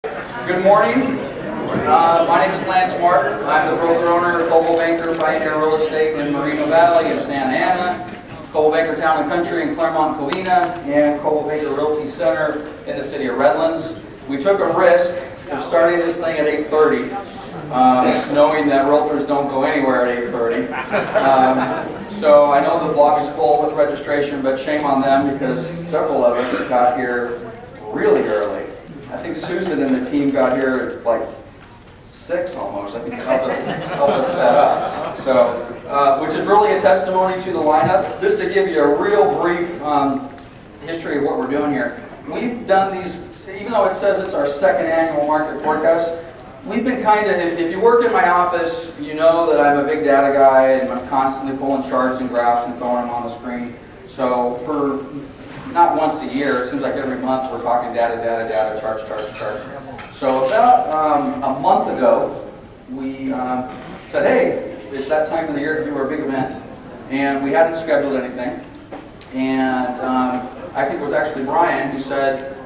Good morning. My name is Lance Martin. I'm the broker owner of Coldwell Banker Pioneer Real Estate in Moreno Valley in Santa Ana, Coldwell Banker Town and Country in Claremont, Covina, and Coldwell Banker Realty Center in the city of Redlands. We took a risk of starting this thing at 8:30, knowing that realtors don't go anywhere at 8:30. So I know the block is full with registration, but shame on them because several of us got here really early. I think Susan and the team got here at like 6 almost. I think help us set up. So, which is really a testimony to the lineup. Just to give you a real brief history of what we're doing here. We've done these, even though it says it's our second annual market forecast, we've been kind of, if you work in my office, you know that I'm a big data guy and I'm constantly pulling charts and graphs and throwing them on the screen. So for not once a year, it seems like every month we're talking data, charts. So about a month ago, we said, hey, it's that time of the year to do our big event. And we hadn't scheduled anything. And I think it was actually Brian who said,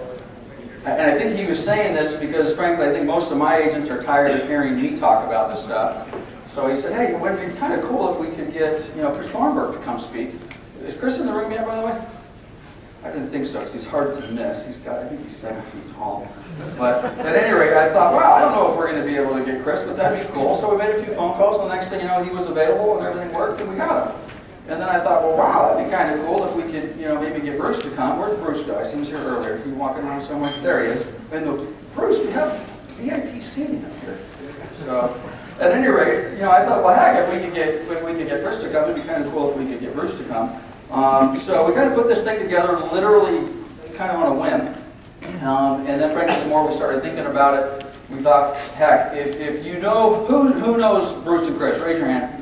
and I think he was saying this because frankly I think most of my agents are tired of hearing me talk about this stuff. So he said, hey, it would be kind of cool if we could get Chris Thornberg to come speak. Is Chris in the room yet, by the way? I didn't think so, because he's hard to miss. I think he's 7 feet tall. But at any rate, I thought, well, I don't know if we're going to be able to get Chris, but that'd be cool. So we made a few phone calls, and the next thing you know, he was available, and everything worked, and we got him. And then I thought, well, wow, that'd be kind of cool if we could, maybe get Bruce to come. Where's Bruce guys? He was here earlier. He walking around somewhere. There he is. And Bruce, we have VIP seating up here. So at any rate, I thought, well, heck, if we could get Chris to come, it'd be kind of cool if we could get Bruce to come. So we kind of put this thing together literally kind of on a whim. And then frankly, the more we started thinking about it, we thought, heck, if you know, who knows Bruce and Chris? Raise your hand.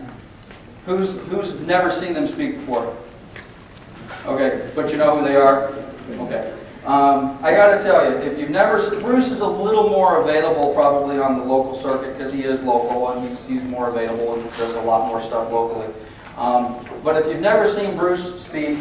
Who's never seen them speak before? Okay, but you know who they are? Okay. I got to tell you, if you've never, Bruce is a little more available probably on the local circuit because he is local and he's more available and does a lot more stuff locally. But if you've never seen Bruce speak,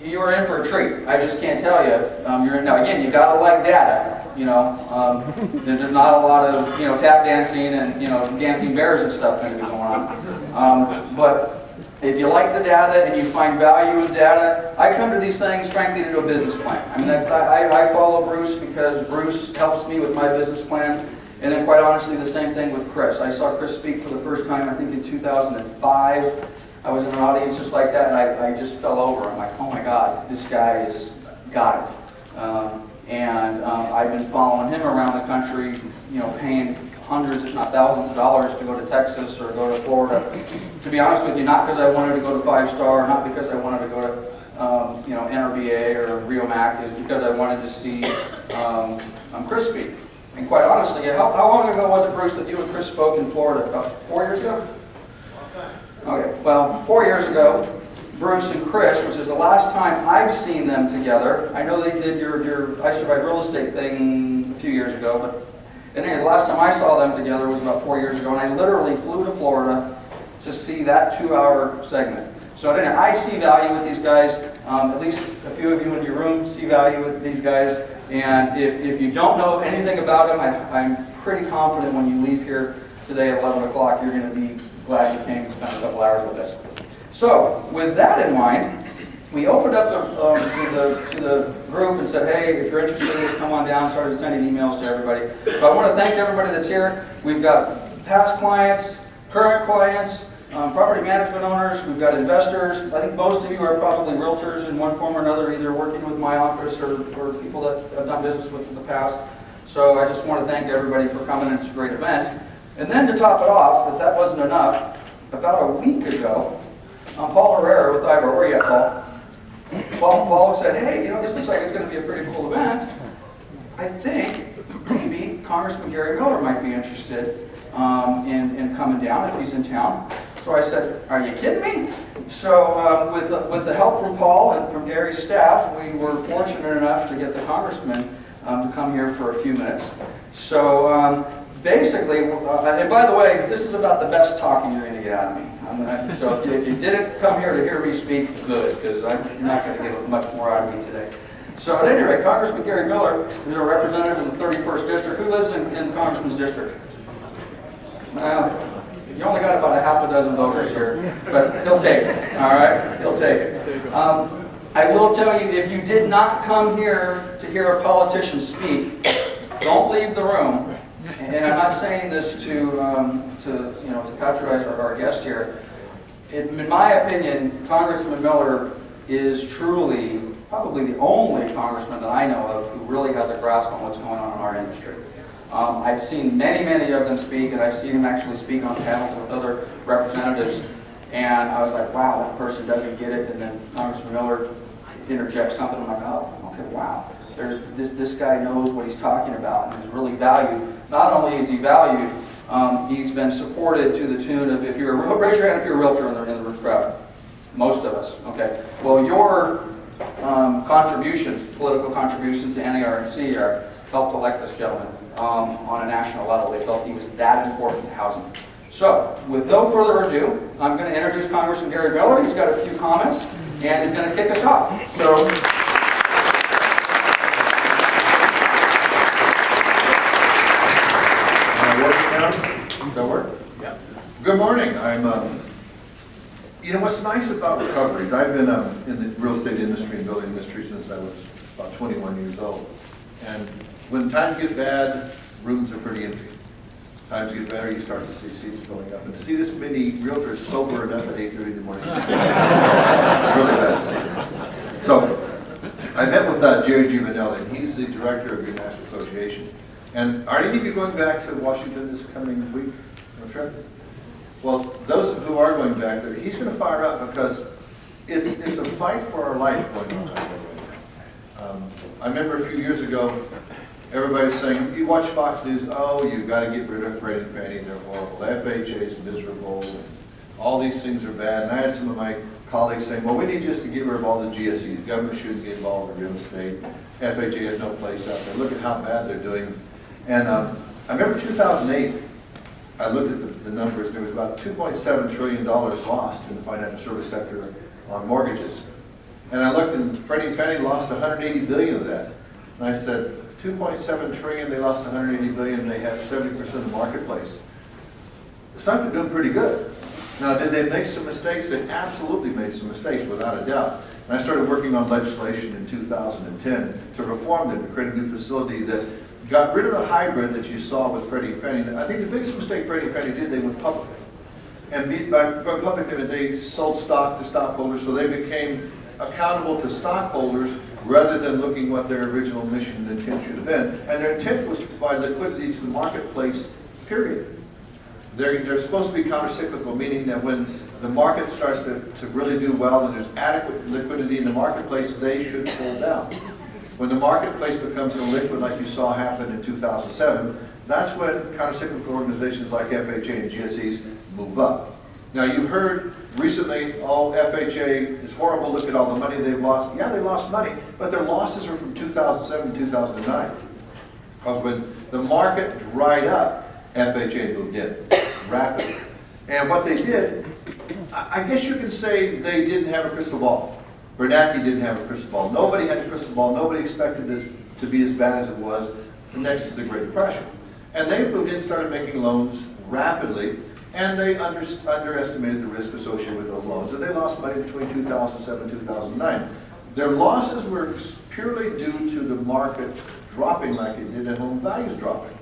you're in for a treat. I just can't tell you. Now again, you gotta like data. There's not a lot of tap dancing and dancing bears and stuff going to be going on. But if you like the data and you find value in data, I come to these things frankly to do a business plan. I mean I follow Bruce because Bruce helps me with my business plan. And then quite honestly, the same thing with Chris. I saw Chris speak for the first time, I think in 2005. I was in an audience just like that, and I just fell over. I'm like, oh my God, this guy has got it. I've been following him around the country, paying hundreds, if not thousands of dollars to go to Texas or go to Florida. To be honest with you, not because I wanted to go to 5-star, not because I wanted to go to NRBA or Rio Mac, is because I wanted to see Chris speak. And quite honestly, how long ago was it, Bruce, that you and Chris spoke in Florida? About 4 years ago? Okay, well, 4 years ago, Bruce and Chris, which is the last time I've seen them together. I know they did your I Survived Real Estate thing a few years ago, but anyway, the last time I saw them together was about 4 years ago, and I literally flew to Florida to see that 2-hour segment. So anyway, I see value with these guys. At least a few of you in your room see value with these guys. And if you don't know anything about them, I'm pretty confident when you leave here today at 11 o'clock, you're going to be glad you came and spent a couple hours with us. So with that in mind, we opened up to the group and said, hey, if you're interested in this, come on down. Started sending emails to everybody. So I want to thank everybody that's here. We've got past clients, current clients, property management owners, we've got investors. I think most of you are probably realtors in one form or another, either working with my office or people that I've done business with in the past. So I just want to thank everybody for coming. It's a great event. And then to top it off, if that wasn't enough, about a week ago, Paul Herrera with IBRO, where are you at, Paul? Paul said, hey, this looks like it's going to be a pretty cool event. I think maybe Congressman Miller might be interested in coming down if he's in town. So I said, are you kidding me? So with the help from Paul and from Gary's staff, we were fortunate enough to get the congressman to come here for a few minutes. So basically, and by the way, this is about the best talking you're going to get out of me. So if you didn't come here to hear me speak, good, because I'm not going to get much more out of me today. So at any rate, Congressman Gary Miller is a representative in the 31st District. Who lives in Congressman's district? You only got about a half a dozen voters here, but he'll take it, all right? He'll take it. I will tell you, if you did not come here to hear a politician speak, don't leave the room. And I'm not saying this to patronize our guest here. In my opinion, Congressman Miller is truly probably the only congressman that I know of who really has a grasp on what's going on in our industry. I've seen many of them speak, and I've seen him actually speak on panels with other representatives, and I was like, wow, that person doesn't get it, and then Congressman Miller interjects something, I'm like, oh, okay, wow. This guy knows what he's talking about and is really valued. Not only is he valued, he's been supported to the tune of, if you're raise your hand if you're a realtor in the crowd. Most of us, okay. Well, your contributions, political contributions to NARNC helped elect this gentleman on a national level. They felt he was that important to housing. So, with no further ado, I'm going to introduce Congressman Gary Miller. He's got a few comments, and he's going to kick us off. So. Does that work? Yeah. Good morning. You know what's nice about recoveries, I've been in the real estate industry and building industry since I was about 21 years old. And when times get bad, rooms are pretty empty. Times get better, you start to see seats filling up. And to see this many realtors sobered up at 8:30 in the morning, really bad to see. So, I met with Jerry Giovanelli, and he's the director of your National Association. And are any of you going back to Washington this coming week on a trip? Well, those who are going back there, he's going to fire up because it's a fight for our life going on right now. I remember a few years ago, everybody was saying, you watch Fox News, oh, you've got to get rid of Freddie and Fannie, they're horrible. FHA is miserable. All these things are bad. And I had some of my colleagues saying, well, we need just to get rid of all the GSEs. Government shouldn't get involved in real estate. FHA has no place out there. Look at how bad they're doing. And I remember 2008, I looked at the numbers, and there was about $2.7 trillion lost in the financial service sector on mortgages. And I looked, and Freddie and Fannie lost $180 billion of that. And I said, 2.7 trillion, they lost 180 billion, and they have 70% of the marketplace. Some are doing pretty good. Now, did they make some mistakes? They absolutely made some mistakes, without a doubt. And I started working on legislation in 2010 to reform them, to create a new facility that got rid of the hybrid that you saw with Freddie and Fannie. I think the biggest mistake Freddie and Fannie did, they went public. And by going public, they sold stock to stockholders, so they became accountable to stockholders rather than looking what their original mission and intent should have been. And their intent was to provide liquidity to the marketplace, period. They're supposed to be countercyclical, meaning that when the market starts to really do well and there's adequate liquidity in the marketplace, they should pull down. When the marketplace becomes illiquid, like you saw happen in 2007, that's when countercyclical organizations like FHA and GSEs move up. Now, you've heard recently, oh, FHA is horrible, look at all the money they've lost. Yeah, they lost money, but their losses are from 2007 to 2009. Because when the market dried up, FHA moved in rapidly. And what they did, I guess you can say they didn't have a crystal ball. Bernanke didn't have a crystal ball. Nobody had a crystal ball. Nobody expected this to be as bad as it was next to the Great Depression. And they moved in, started making loans rapidly, and they underestimated the risk associated with those loans. And they lost money between 2007 and 2009. Their losses were purely due to the market dropping like it did and home values dropping.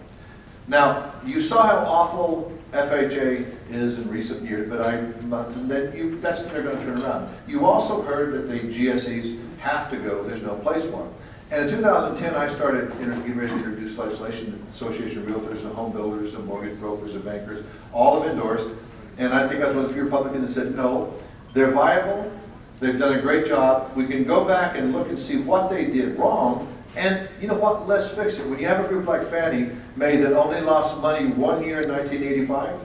Now, you saw how awful FHA is in recent years, but that's when they're going to turn around. You also heard that the GSEs have to go, there's no place for them. And in 2010, I started getting ready to introduce legislation. The Association of Realtors and Home Builders and Mortgage Brokers and Bankers, all have endorsed. And I think I was one of the few Republicans that said, no, they're viable, they've done a great job. We can go back and look and see what they did wrong. And you know what, let's fix it. When you have a group like Fannie Mae that only lost money 1 year in 1985,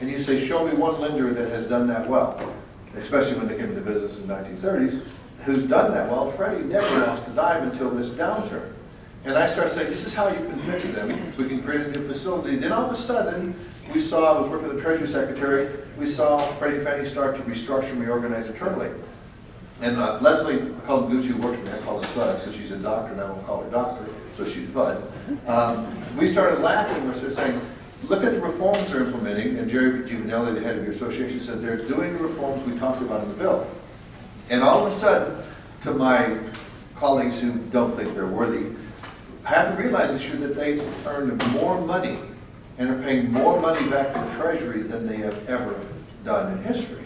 and you say, show me one lender that has done that well, especially when they came into business in the 1930s, who's done that well. Freddie never lost a dime until this downturn. And I started saying, this is how you can fix them. We can create a new facility. Then all of a sudden, we saw, I was working with the Treasury Secretary, we saw Freddie and Fannie start to restructure and reorganize internally. And Leslie, I call him Gooch, who works for me, I call her Fudd, because she's a doctor, and I won't call her doctor, so she's Fudd. We started laughing, we started saying, look at the reforms they're implementing, and Jerry Giovanelli, the head of your association, said they're doing the reforms we talked about in the bill. And all of a sudden, to my colleagues who don't think they're worthy, I have to realize this year that they earned more money and are paying more money back to the Treasury than they have ever done in history.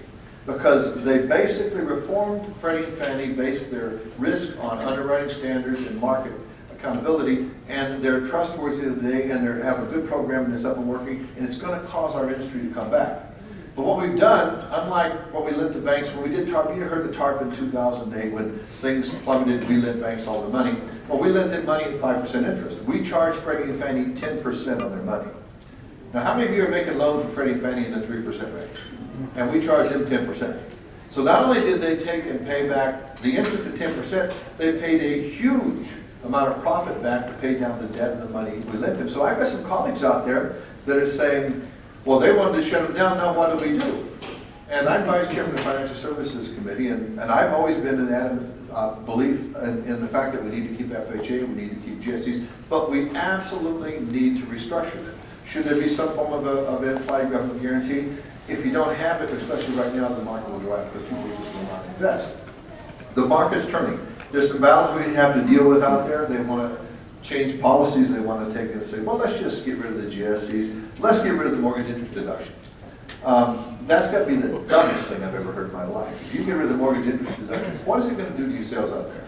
Because they basically reformed Freddie and Fannie, based their risk on underwriting standards and market accountability, and they're trustworthy today, and they have a good program and it's up and working, and it's going to cause our industry to come back. But what we've done, unlike what we lent to banks, when we did TARP, you heard the TARP in 2008 when things plummeted, we lent banks all the money. Well, we lent them money at 5% interest. We charged Freddie and Fannie 10% on their money. Now, how many of you are making loans for Freddie and Fannie in the 3% range? And we charged them 10%. So not only did they take and pay back the interest at 10%, they paid a huge amount of profit back to pay down the debt and the money we lent them. So I've got some colleagues out there that are saying, well, they wanted to shut them down, now what do we do? And I'm Vice Chairman of the Financial Services Committee, and I've always been an adamant belief in the fact that we need to keep FHA, we need to keep GSEs, but we absolutely need to restructure them. Should there be some form of an implied government guarantee? If you don't have it, especially right now, the market will dry because people just will not invest. The market's turning. There's some battles we have to deal with out there. They want to change policies. They want to take and say, well, let's just get rid of the GSEs. Let's get rid of the mortgage interest deduction. That's got to be the dumbest thing I've ever heard in my life. If you get rid of the mortgage interest deduction, what is it going to do to your sales out there?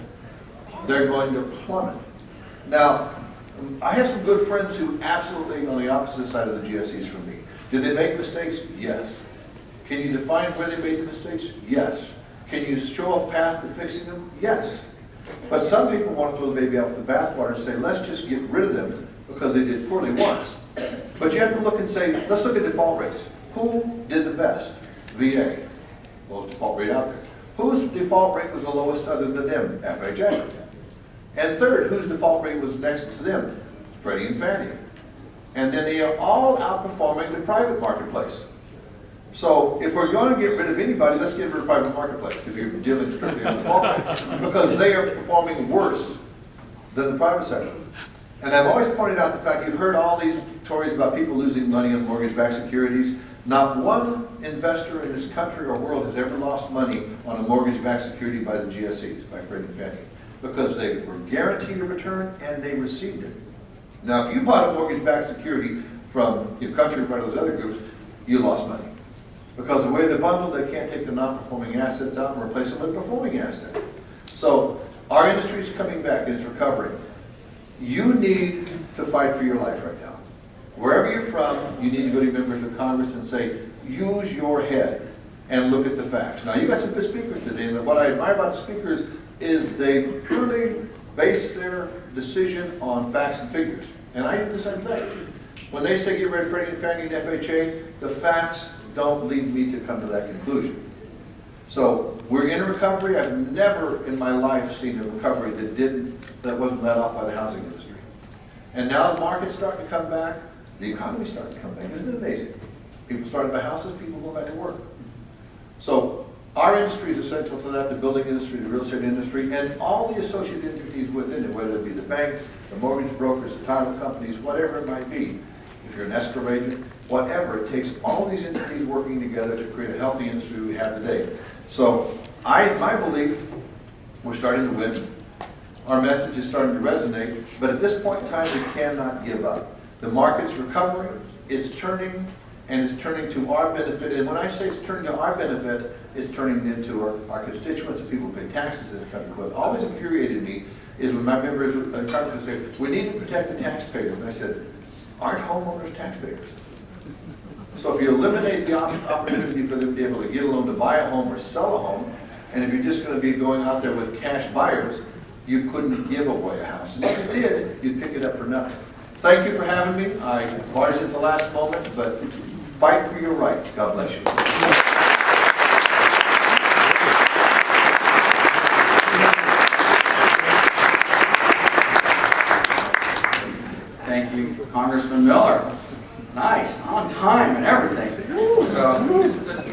They're going to plummet. Now, I have some good friends who absolutely on the opposite side of the GSEs from me. Did they make mistakes? Yes. Can you define where they made the mistakes? Yes. Can you show a path to fixing them? Yes. But some people want to throw the baby out with the bathwater and say, let's just get rid of them because they did poorly once. But you have to look and say, let's look at default rates. Who did the best? VA. Lowest default rate out there. Whose default rate was the lowest other than them? FHA. And third, whose default rate was next to them? Freddie and Fannie. And then they are all outperforming the private marketplace. So if we're going to get rid of anybody, let's get rid of the private marketplace if you're dealing strictly on default rates, because they are performing worse than the private sector. And I've always pointed out the fact, you've heard all these stories about people losing money on mortgage-backed securities. Not one investor in this country or world has ever lost money on a mortgage-backed security by the GSEs, by Freddie and Fannie, because they were guaranteed a return and they received it. Now, if you bought a mortgage-backed security from your country or one of those other groups, you lost money. Because the way they're bundled, they can't take the non-performing assets out and replace them with a performing asset. So our industry is coming back, it's recovering. You need to fight for your life right now. Wherever you're from, you need to go to members of Congress and say, use your head and look at the facts. Now, you got some good speakers today, and what I admire about the speakers is they purely base their decision on facts and figures. And I do the same thing. When they say get rid of Freddie and Fannie and FHA, the facts don't lead me to come to that conclusion. So we're in a recovery. I've never in my life seen a recovery that wasn't led off by the housing industry. And now the market's starting to come back. The economy's starting to come back. Isn't it amazing? People starting to buy houses, people go back to work. So our industry is essential to that, the building industry, the real estate industry, and all the associated entities within it, whether it be the banks, the mortgage brokers, the title companies, whatever it might be. If you're an escrow agent, whatever, it takes all these entities working together to create a healthy industry we have today. So my belief, we're starting to win. Our message is starting to resonate, but at this point in time, we cannot give up. The market's recovering, it's turning, and it's turning to our benefit. And when I say it's turning to our benefit, it's turning into our constituents, the people who pay taxes in this country. What always infuriated me is when my members of Congress would say, we need to protect the taxpayers. And I said, aren't homeowners taxpayers? So if you eliminate the opportunity for them to be able to get a loan to buy a home or sell a home, and if you're just going to be going out there with cash buyers, you couldn't give away a house. And if you did, you'd pick it up for nothing. Thank you for having me. I barged at the last moment, but fight for your rights. God bless you. Thank you, Congressman Miller. Nice, on time and everything. So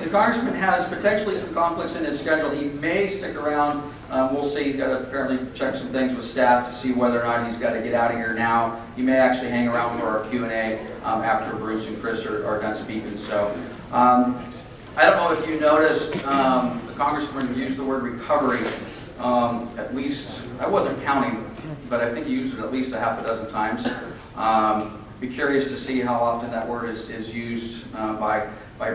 the congressman has potentially some conflicts in his schedule. He may stick around. We'll see. He's got to apparently check some things with staff to see whether or not he's got to get out of here now. He may actually hang around for our Q&A after Bruce and Chris are done speaking. So I don't know if you noticed, the congressman used the word recovery at least, I wasn't counting, but I think he used it at least a half a dozen times. Be curious to see how often that word is used by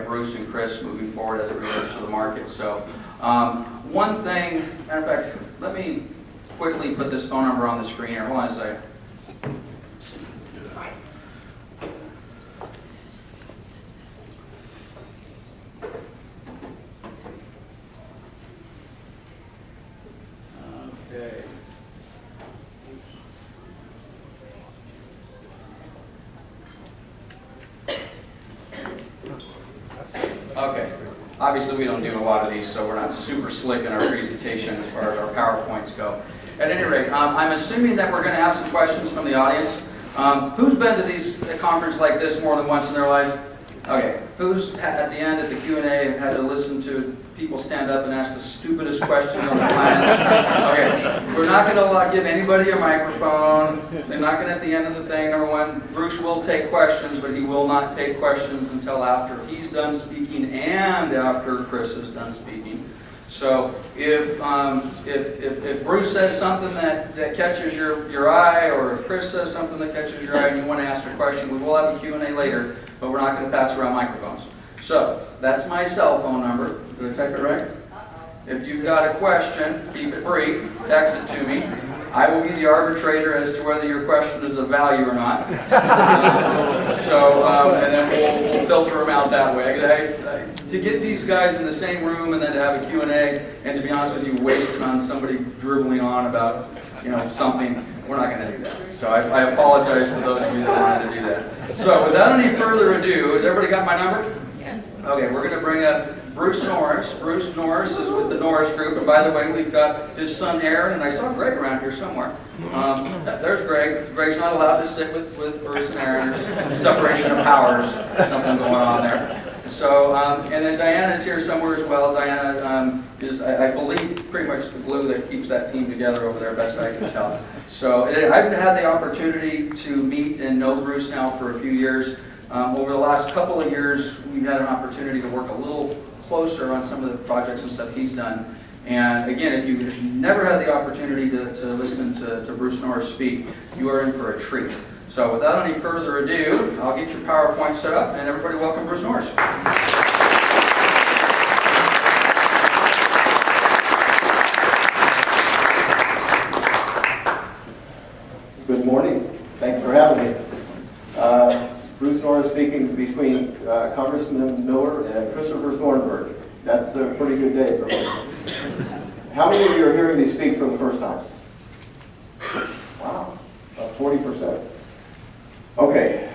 Bruce and Chris moving forward as it relates to the market. So one thing, matter of fact, let me quickly put this phone number on the screen here. Hold on a second. Okay. Okay. Obviously, we don't do a lot of these, so we're not super slick in our presentation as far as our PowerPoints go. At any rate, I'm assuming that we're going to have some questions from the audience. Who's been to a conference like this more than once in their life? Okay. Who's at the end, at the Q&A, had to listen to people stand up and ask the stupidest questions on the planet? Okay. We're not going to give anybody a microphone. They're not going to at the end of the thing. Number one, Bruce will take questions, but he will not take questions until after he's done speaking and after Chris is done speaking. So if Bruce says something that catches your eye, or if Chris says something that catches your eye and you want to ask a question, we will have a Q&A later, but we're not going to pass around microphones. So that's my cell phone number. Did I type it right? If you've got a question, keep it brief, text it to me. I will be the arbitrator as to whether your question is of value or not. And then we'll filter them out that way. To get these guys in the same room and then to have a Q&A, and to be honest with you, waste it on somebody dribbling on about something, we're not going to do that. So I apologize for those of you that wanted to do that. So without any further ado, has everybody got my number? Yes. Okay, we're going to bring up Bruce Norris. Bruce Norris is with the Norris Group, and by the way, we've got his son Aaron, and I saw Greg around here somewhere. There's Greg. Greg's not allowed to sit with Bruce and Aaron. There's separation of powers, something going on there. So, and then Diana is here somewhere as well. Diana is, I believe, pretty much the glue that keeps that team together over there, best I can tell. So, I've had the opportunity to meet and know Bruce now for a few years. Over the last couple of years, we've had an opportunity to work a little closer on some of the projects and stuff he's done. And again, if you've never had the opportunity to listen to Bruce Norris speak, you are in for a treat. So without any further ado, I'll get your PowerPoint set up, and everybody welcome Bruce Norris. Good morning. Thanks for having me. Bruce Norris speaking between Congressman Miller and Christopher Thornberg. That's a pretty good day for me. How many of you are hearing me speak for the first time? Wow, about 40%. Okay,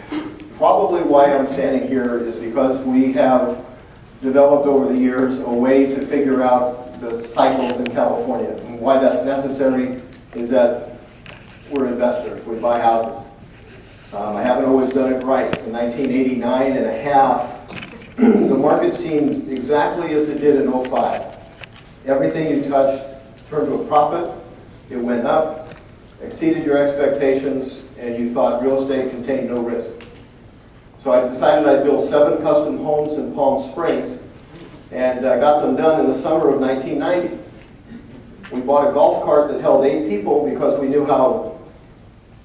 probably why I'm standing here is because we have developed over the years a way to figure out the cycles in California. And why that's necessary is that we're investors, we buy houses. I haven't always done it right. In 1989 and a half, the market seemed exactly as it did in 05. Everything you touched turned to a profit, it went up, exceeded your expectations, and you thought real estate contained no risk. So I decided I'd build 7 custom homes in Palm Springs, and got them done in the summer of 1990. We bought a golf cart that held 8 people because we knew how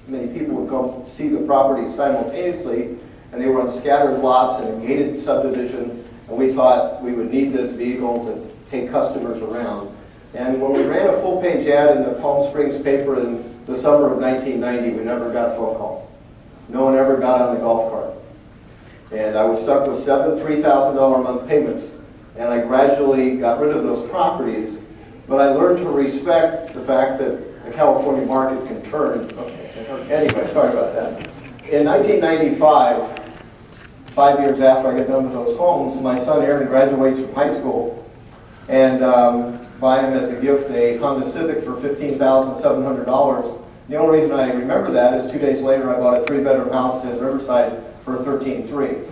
many people would come see the property simultaneously, and they were on scattered lots in a gated subdivision, and we thought we would need this vehicle to take customers around. And when we ran a full-page ad in the Palm Springs paper in the summer of 1990, we never got a phone call. No one ever got on the golf cart. And I was stuck with 7 $3,000 a month payments, and I gradually got rid of those properties, but I learned to respect the fact that the California market can turn. Anyway, sorry about that. In 1995, 5 years after I got done with those homes, my son Aaron graduates from high school, and buy him as a gift a Honda Civic for $15,700. The only reason I remember that is 2 days later I bought a 3-bedroom house in Riverside for $13,300.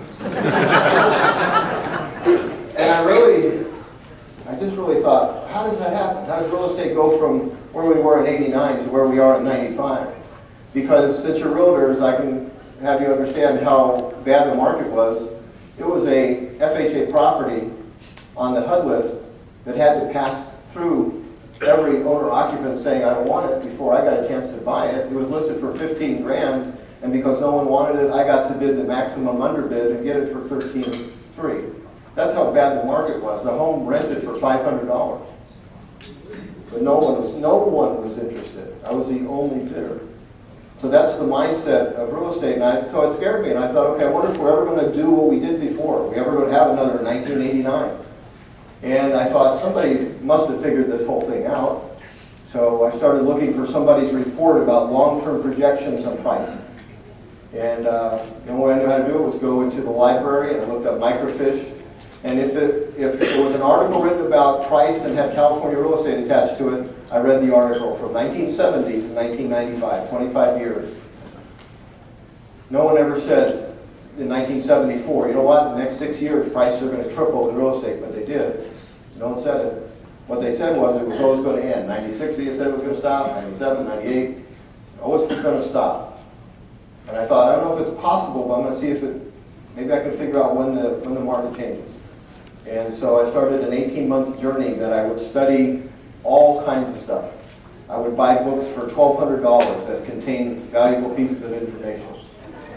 And I just really thought, how does that happen? How does real estate go from where we were in '89 to where we are in '95? Because since you're realtors, I can have you understand how bad the market was. It was a FHA property on the HUD list that had to pass through every owner-occupant saying, I don't want it, before I got a chance to buy it. It was listed for 15 grand, and because no one wanted it, I got to bid the maximum underbid and get it for 13.3. That's how bad the market was. The home rented for $500. But no one was interested. I was the only bidder. So that's the mindset of real estate. So it scared me, and I thought, okay, I wonder if we're ever going to do what we did before. Are we ever going to have another 1989? And I thought, somebody must have figured this whole thing out. So I started looking for somebody's report about long-term projections on price. And the only way I knew how to do it was go into the library, and I looked up microfiche. And if there was an article written about price and had California real estate attached to it, I read the article from 1970 to 1995, 25 years. No one ever said in 1974, you know what, the next 6 years prices are going to triple in real estate, but they did. No one said it. What they said was it was always going to end. 96, they said it was going to stop, 97, 98, always was going to stop. And I thought, I don't know if it's possible, but I'm going to see if maybe I can figure out when the market changes. And so I started an 18-month journey that I would study all kinds of stuff. I would buy books for $1,200 that contained valuable pieces of information.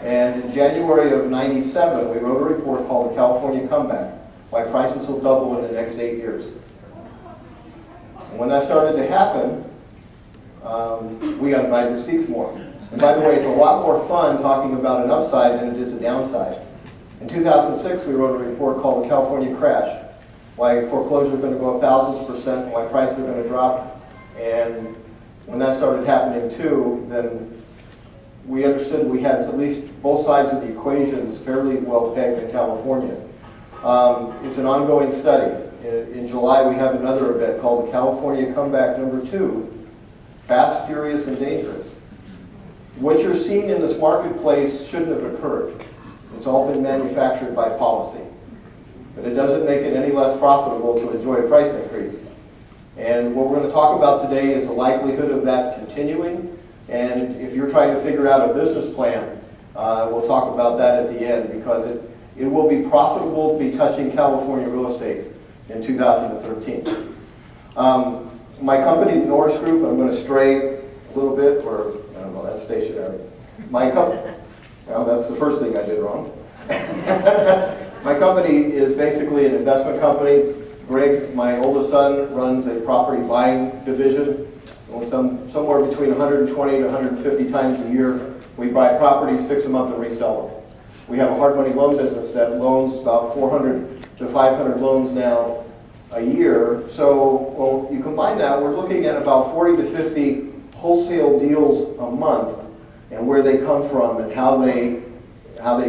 And in January of '97, we wrote a report called The California Comeback, Why Prices Will Double in the Next 8 Years. And when that started to happen, we got invited to speak some more. And by the way, it's a lot more fun talking about an upside than it is a downside. In 2006, we wrote a report called The California Crash, why foreclosure is going to go up thousands %, why prices are going to drop. And when that started happening too, then we understood we had at least both sides of the equations fairly well pegged in California. It's an ongoing study. In July, we have another event called the California Comeback #2, Fast, Furious, and Dangerous. What you're seeing in this marketplace shouldn't have occurred. It's all been manufactured by policy. But it doesn't make it any less profitable to enjoy a price increase. And what we're going to talk about today is the likelihood of that continuing. And if you're trying to figure out a business plan, we'll talk about that at the end, because it will be profitable to be touching California real estate in 2013. My company, the Norris Group, I'm going to stray a little bit, or I don't know, that's stationary. My company, well, that's the first thing I did wrong. My company is basically an investment company. Greg, my oldest son, runs a property buying division. Somewhere between 120 to 150 times a year, we buy properties, fix them up, and resell them. We have a hard money loan business that loans about 400 to 500 loans now a year. So, well, you combine that, we're looking at about 40 to 50 wholesale deals a month, and where they come from and how they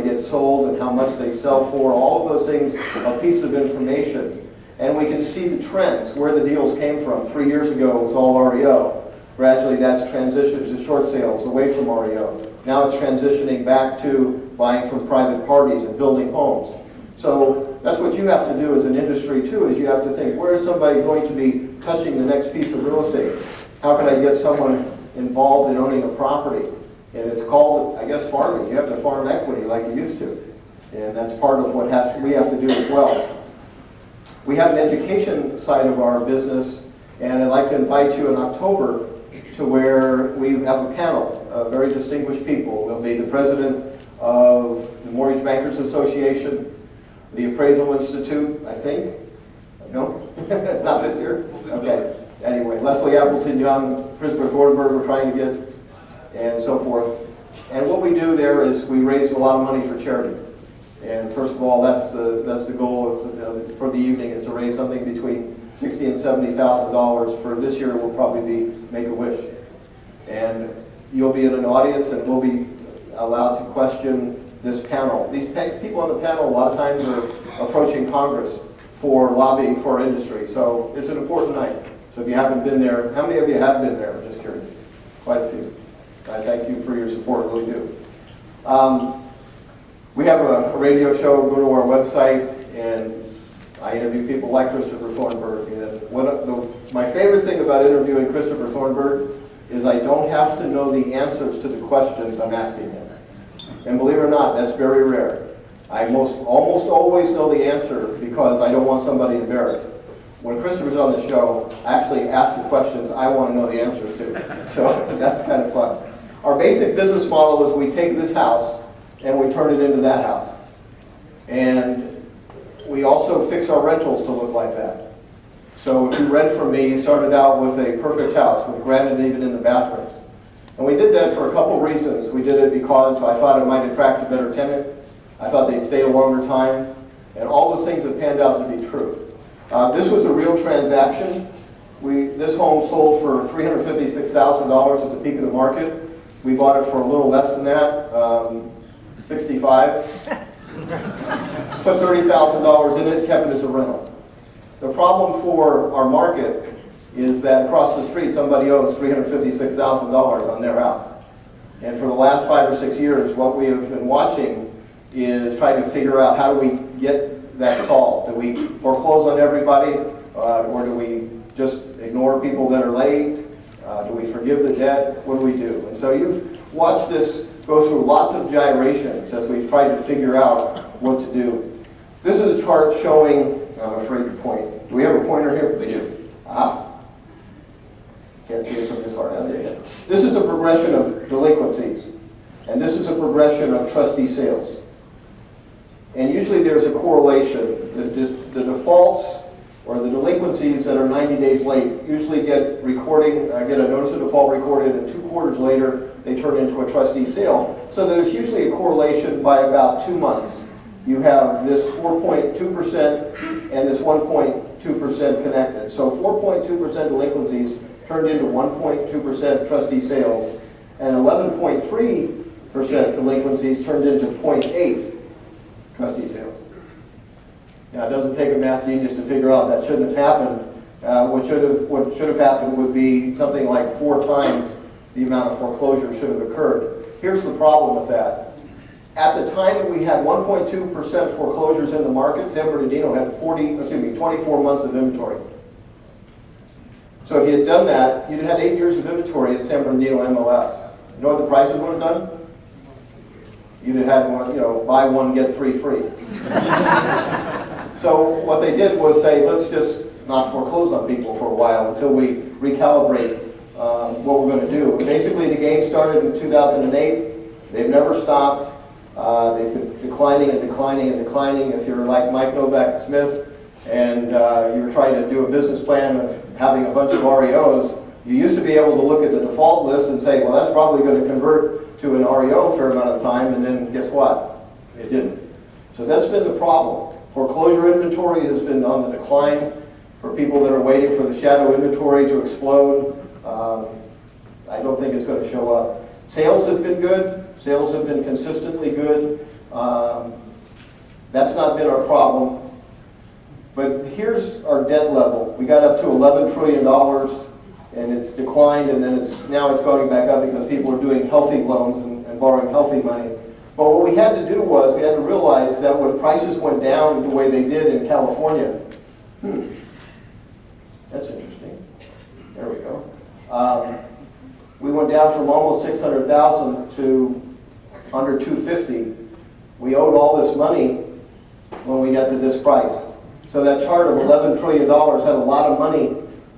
get sold and how much they sell for, all of those things, a piece of information. And we can see the trends, where the deals came from. 3 years ago, it was all REO. Gradually, that's transitioned to short sales, away from REO. Now it's transitioning back to buying from private parties and building homes. So that's what you have to do as an industry, too, is you have to think, where is somebody going to be touching the next piece of real estate? How can I get someone involved in owning a property? And it's called, I guess, farming. You have to farm equity like you used to. And that's part of what we have to do as well. We have an education side of our business, and I'd like to invite you in October to where we have a panel of very distinguished people. There'll be the president of the Mortgage Bankers Association, the Appraisal Institute, I think. No? Not this year? Okay. Anyway, Leslie Appleton Young, Christopher Thornberg we're trying to get, and so forth. And what we do there is we raise a lot of money for charity. And first of all, that's the goal for the evening, is to raise something between $60,000 and $70,000. For this year, it will probably be Make-A-Wish. And you'll be in an audience, and we'll be allowed to question this panel. These people on the panel a lot of times are approaching Congress for lobbying for our industry. So it's an important night. So if you haven't been there, how many of you have been there? I'm just curious. Quite a few. I thank you for your support, really do. We have a radio show. Go to our website, and I interview people like Christopher Thornberg. And my favorite thing about interviewing Christopher Thornberg is I don't have to know the answers to the questions I'm asking him. And believe it or not, that's very rare. I almost always know the answer because I don't want somebody embarrassed. When Christopher's on the show, I actually ask the questions I want to know the answers to. So that's kind of fun. Our basic business model is we take this house and we turn it into that house. And we also fix our rentals to look like that. So if you rent from me, you started out with a perfect house with granite even in the bathrooms. And we did that for a couple reasons. We did it because I thought it might attract a better tenant. I thought they'd stay a longer time. And all those things have panned out to be true. This was a real transaction. This home sold for $356,000 at the peak of the market. We bought it for a little less than that, $65,000. Put $30,000 in it, kept it as a rental. The problem for our market is that across the street somebody owes $356,000 on their house. And for the last 5 or 6 years, what we have been watching is trying to figure out how do we get that solved. Do we foreclose on everybody, or do we just ignore people that are late? Do we forgive the debt? What do we do? And so you've watched this go through lots of gyrations as we've tried to figure out what to do. This is a chart showing, I'm afraid to point. Do we have a pointer here? We do. Can't see it from this far down there. This is a progression of delinquencies, and this is a progression of trustee sales. And usually there's a correlation. The defaults or the delinquencies that are 90 days late usually get a notice of default recorded, and 2 quarters later they turn into a trustee sale. So there's usually a correlation by about 2 months. You have this 4.2% and this 1.2% connected. So 4.2% delinquencies turned into 1.2% trustee sales, and 11.3% delinquencies turned into 0.8 trustee sales. Now, it doesn't take a math genius to figure out that shouldn't have happened. What should have happened would be something like 4 times the amount of foreclosure should have occurred. Here's the problem with that. At the time that we had 1.2% foreclosures in the market, San Bernardino had 24 months of inventory. So if you had done that, you'd had 8 years of inventory at San Bernardino MLS. You know what the prices would have done? You'd have had one, buy one, get 3 free. So what they did was say, let's just not foreclose on people for a while until we recalibrate what we're going to do. Basically, the game started in 2008. They've never stopped. They've been declining and declining and declining. If you're like Mike Novak Smith and you're trying to do a business plan of having a bunch of REOs, you used to be able to look at the default list and say, well, that's probably going to convert to an REO a fair amount of time, and then guess what? It didn't. So that's been the problem. Foreclosure inventory has been on the decline. For people that are waiting for the shadow inventory to explode, I don't think it's going to show up. Sales have been good. Sales have been consistently good. That's not been our problem. But here's our debt level. We got up to $11 trillion, and it's declined, and then now it's going back up because people are doing healthy loans and borrowing healthy money. But what we had to do was we had to realize that when prices went down the way they did in California, that's interesting. There we go. We went down from almost 600,000 to under 250. We owed all this money when we got to this price. So that chart of $11 trillion had a lot of money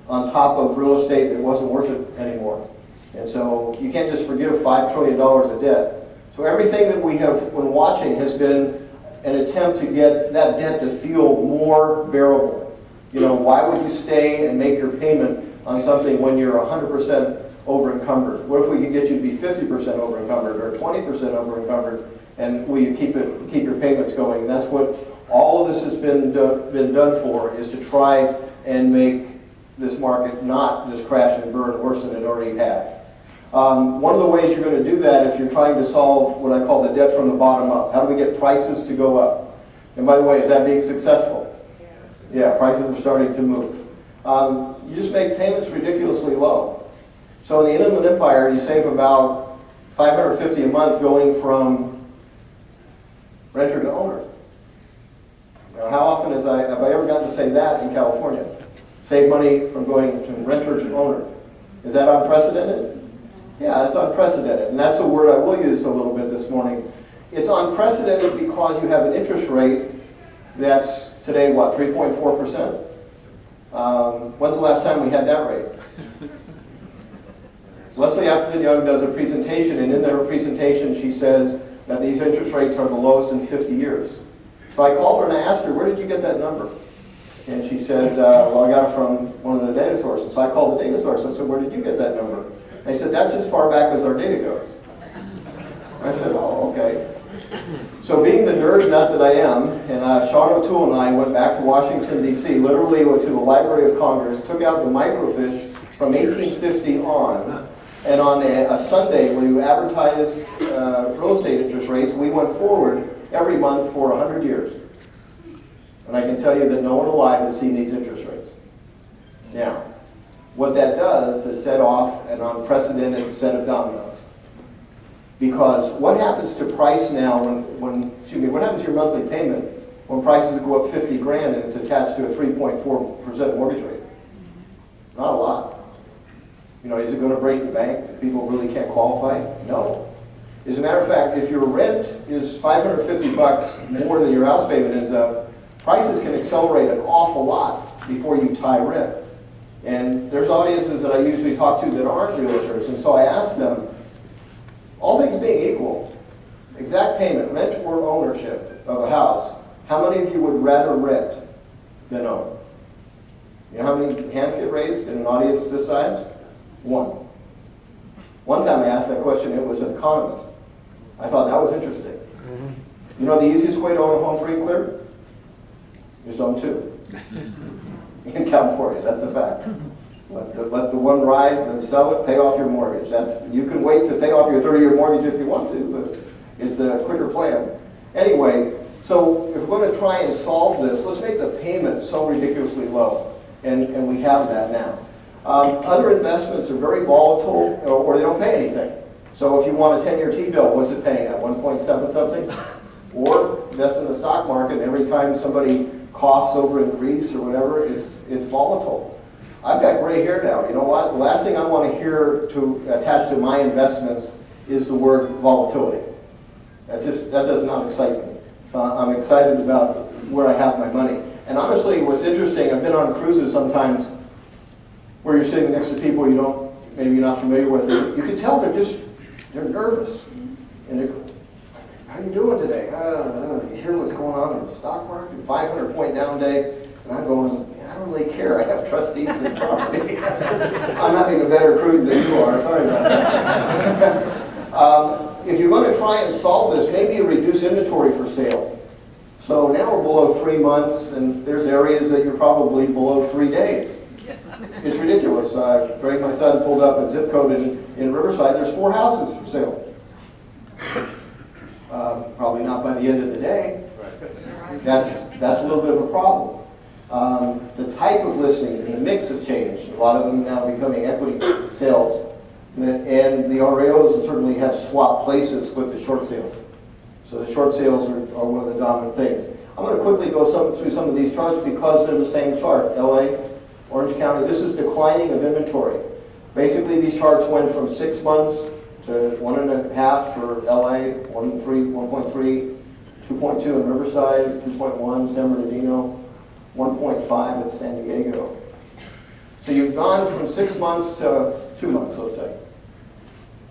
on top of real estate that wasn't worth it anymore. And so you can't just forgive $5 trillion of debt. So everything that we have been watching has been an attempt to get that debt to feel more bearable. Why would you stay and make your payment on something when you're 100% over encumbered? What if we could get you to be 50% over encumbered or 20% over encumbered, and will you keep your payments going? And that's what all of this has been done for, is to try and make this market not just crash and burn worse than it already had. One of the ways you're going to do that, if you're trying to solve what I call the debt from the bottom up, how do we get prices to go up? And by the way, is that being successful? Yes. Yeah, prices are starting to move. You just make payments ridiculously low. So in the Inland Empire, you save about $550 a month going from renter to owner. Now, how often have I ever gotten to say that in California? Save money from going from renter to owner. Is that unprecedented? Yeah, that's unprecedented. And that's a word I will use a little bit this morning. It's unprecedented because you have an interest rate that's today, what, 3.4%? When's the last time we had that rate? Leslie Appleton Young does a presentation, and in their presentation she says that these interest rates are the lowest in 50 years. So I called her and I asked her, where did you get that number? And she said, well, I got it from one of the data sources. So I called the data source and said, where did you get that number? They said, that's as far back as our data goes. I said, oh, okay. So being the nerd nut that I am, and Sean O'Toole and I went back to Washington, D.C., literally went to the Library of Congress, took out the microfiche from 1850 on, and on a Sunday where you advertise real estate interest rates, we went forward every month for 100 years. And I can tell you that no one alive has seen these interest rates. Now, what that does is set off an unprecedented set of dominoes. Because what happens to price now what happens to your monthly payment when prices go up 50 grand and it's attached to a 3.4% mortgage rate? Not a lot. You know, is it going to break the bank if people really can't qualify? No. As a matter of fact, if your rent is $550 more than your house payment ends up, prices can accelerate an awful lot before you tie rent. And there's audiences that I usually talk to that aren't realtors, and so I ask them, all things being equal, exact payment, rent or ownership of a house, how many of you would rather rent than own? You know how many hands get raised in an audience this size? One. One time I asked that question, it was an economist. I thought that was interesting. You know the easiest way to own a home free and clear? Just own two. In California, that's a fact. Let the one ride and sell it, pay off your mortgage. You can wait to pay off your 30-year mortgage if you want to, but it's a quicker plan. Anyway, so if we're going to try and solve this, let's make the payment so ridiculously low, and we have that now. Other investments are very volatile, or they don't pay anything. So if you want a 10-year T-bill, what's it paying at, 1.7 something? Or invest in the stock market, and every time somebody coughs over in Greece or whatever, it's volatile. I've got gray hair now. You know what? The last thing I want to hear attached to my investments is the word volatility. That does not excite me. I'm excited about where I have my money. And honestly, what's interesting, I've been on cruises sometimes where you're sitting next to people maybe you're not familiar with. You can tell they're nervous. And they're, how are you doing today? You hear what's going on in the stock market? 500-point down day. And I'm going, I don't really care. I have trustees in property. I'm having a better cruise than you are. Sorry about that. If you're going to try and solve this, maybe you reduce inventory for sale. So now we're below 3 months, and there's areas that you're probably below 3 days. It's ridiculous. Greg, my son, pulled up a zip code in Riverside. There's 4 houses for sale. Probably not by the end of the day. That's a little bit of a problem. The type of listing and the mix has changed. A lot of them now becoming equity sales. And the REOs certainly have swapped places with the short sales. So the short sales are one of the dominant things. I'm going to quickly go through some of these charts because they're the same chart. LA, Orange County, this is declining of inventory. Basically, these charts went from 6 months to 1.5 for LA, 1.3, 2.2 in Riverside, 2.1 San Bernardino, 1.5 in San Diego. So you've gone from 6 months to 2 months, let's say.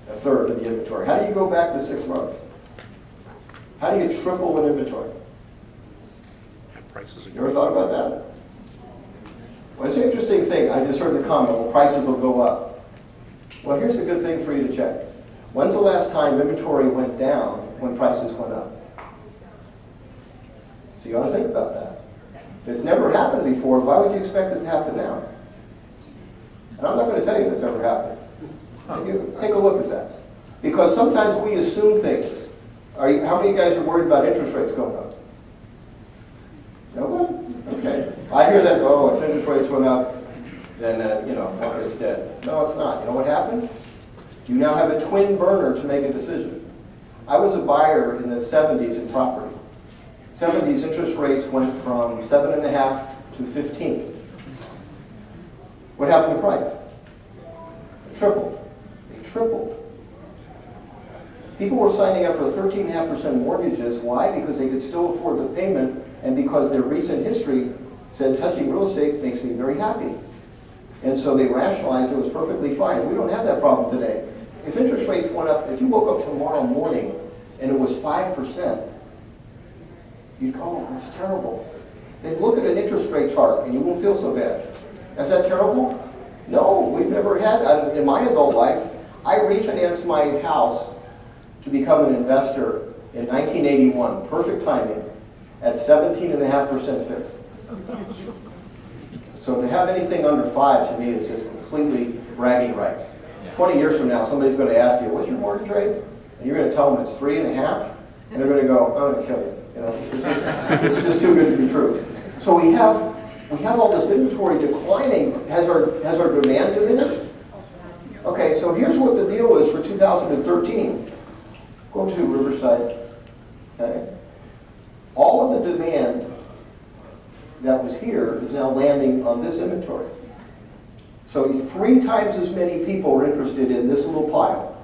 A third of the inventory. How do you go back to 6 months? How do you triple an inventory? Prices are You ever thought about that? Well, it's an interesting thing. I just heard the comment, well, prices will go up. Well, here's a good thing for you to check. When's the last time inventory went down when prices went up? So you ought to think about that. If it's never happened before, why would you expect it to happen now? And I'm not going to tell you if it's ever happened. Take a look at that. Because sometimes we assume things. How many of you guys are worried about interest rates going up? Nobody? Okay. I hear that, if interest rates went up, then, market's dead. No, it's not. You know what happens? You now have a twin burner to make a decision. I was a buyer in the 70s in property. 70s interest rates went from 7.5 to 15. What happened to price? It tripled. It tripled. People were signing up for 13.5% mortgages. Why? Because they could still afford the payment, and because their recent history said touching real estate makes me very happy. And so they rationalized it was perfectly fine. We don't have that problem today. If interest rates went up, if you woke up tomorrow morning and it was 5%, you'd go, oh, that's terrible. Then look at an interest rate chart and you won't feel so bad. Is that terrible? No, we've never had that. In my adult life, I refinanced my house to become an investor in 1981, perfect timing, at 17.5% fixed. So to have anything under 5 to me is just completely bragging rights. 20 years from now, somebody's going to ask you, what's your mortgage rate? And you're going to tell them it's 3.5, and they're going to go, I'm going to kill you. You know, it's just too good to be true. So we have all this inventory declining. Has our demand diminished? Okay, so here's what the deal is for 2013. Go to Riverside. Okay. All of the demand that was here is now landing on this inventory. So 3 times as many people are interested in this little pile.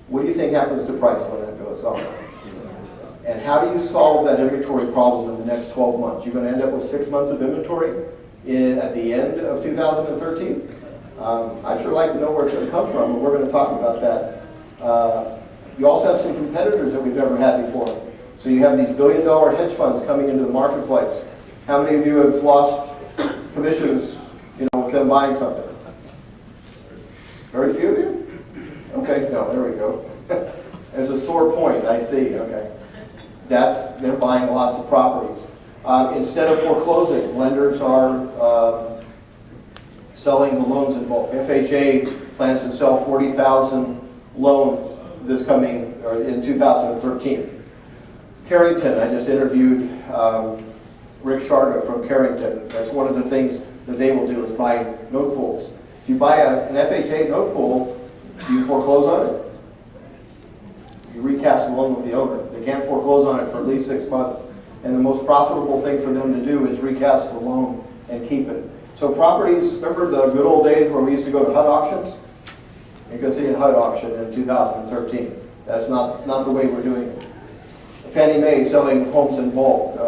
What do you think happens to price when that goes up? And how do you solve that inventory problem in the next 12 months? You're going to end up with 6 months of inventory at the end of 2013? I'd sure like to know where it's going to come from, but we're going to talk about that. You also have some competitors that we've never had before. So you have these billion-dollar hedge funds coming into the marketplace. How many of you have lost commissions, with them buying something? Very few of you? Okay, no, there we go. There's a sore point, I see, okay. They're buying lots of properties. Instead of foreclosing, lenders are selling the loans in bulk. FHA plans to sell 40,000 loans this coming, or in 2013. Carrington, I just interviewed Rick Sharda from Carrington. That's one of the things that they will do is buy note pools. If you buy an FHA note pool, you foreclose on it. You recast the loan with the owner. They can't foreclose on it for at least 6 months. And the most profitable thing for them to do is recast the loan and keep it. So properties, remember the good old days where we used to go to HUD auctions? You can see a HUD auction in 2013. That's not the way we're doing it. Fannie Mae selling homes in bulk.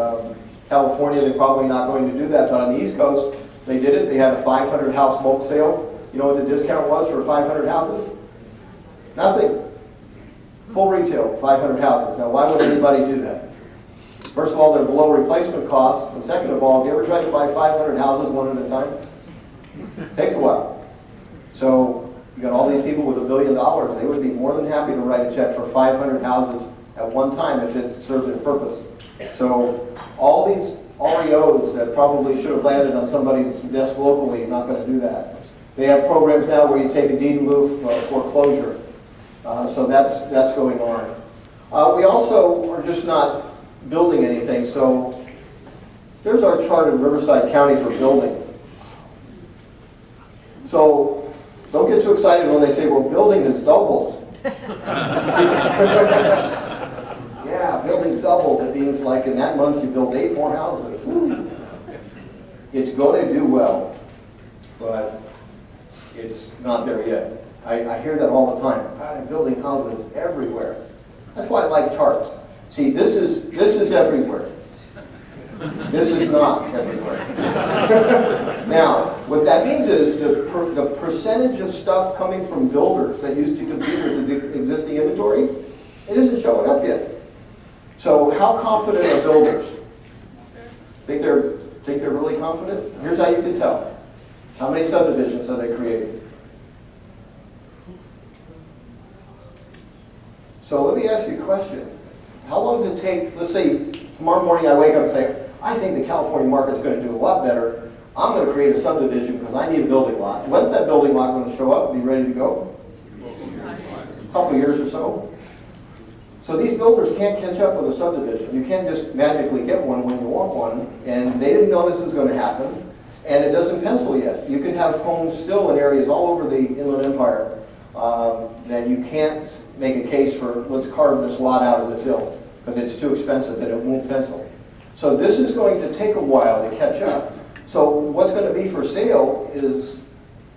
California, they're probably not going to do that, but on the East Coast, they did it. They had a 500 house bulk sale. You know what the discount was for 500 houses? Nothing. Full retail, 500 houses. Now, why would anybody do that? First of all, they're below replacement costs, and second of all, have you ever tried to buy 500 houses one at a time? Takes a while. So you got all these people with $1 billion. They would be more than happy to write a check for 500 houses at one time if it served their purpose. So all these REOs that probably should have landed on somebody's desk locally are not going to do that. They have programs now where you take a deed in lieu of foreclosure. So that's going on. We also are just not building anything. So there's our chart of Riverside County for building. So don't get too excited when they say, well, building is doubled. Yeah, building's doubled. It means like in that month you build 8 more houses. Woo. It's going to do well, but it's not there yet. I hear that all the time. I'm building houses everywhere. That's why I like charts. See, this is everywhere. This is not everywhere. Now, what that means is the percentage of stuff coming from builders that used to compete with the existing inventory, it isn't showing up yet. So how confident are builders? Think they're really confident? Here's how you can tell. How many subdivisions are they creating? So let me ask you a question. How long does it take, let's say tomorrow morning I wake up and say, I think the California market's going to do a lot better. I'm going to create a subdivision because I need a building lot. When's that building lot going to show up and be ready to go? A couple years or so. So these builders can't catch up with a subdivision. You can't just magically get one when you want one, and they didn't know this was going to happen, and it doesn't pencil yet. You can have homes still in areas all over the Inland Empire that you can't make a case for, let's carve this lot out of this hill, because it's too expensive and it won't pencil. So this is going to take a while to catch up. So what's going to be for sale is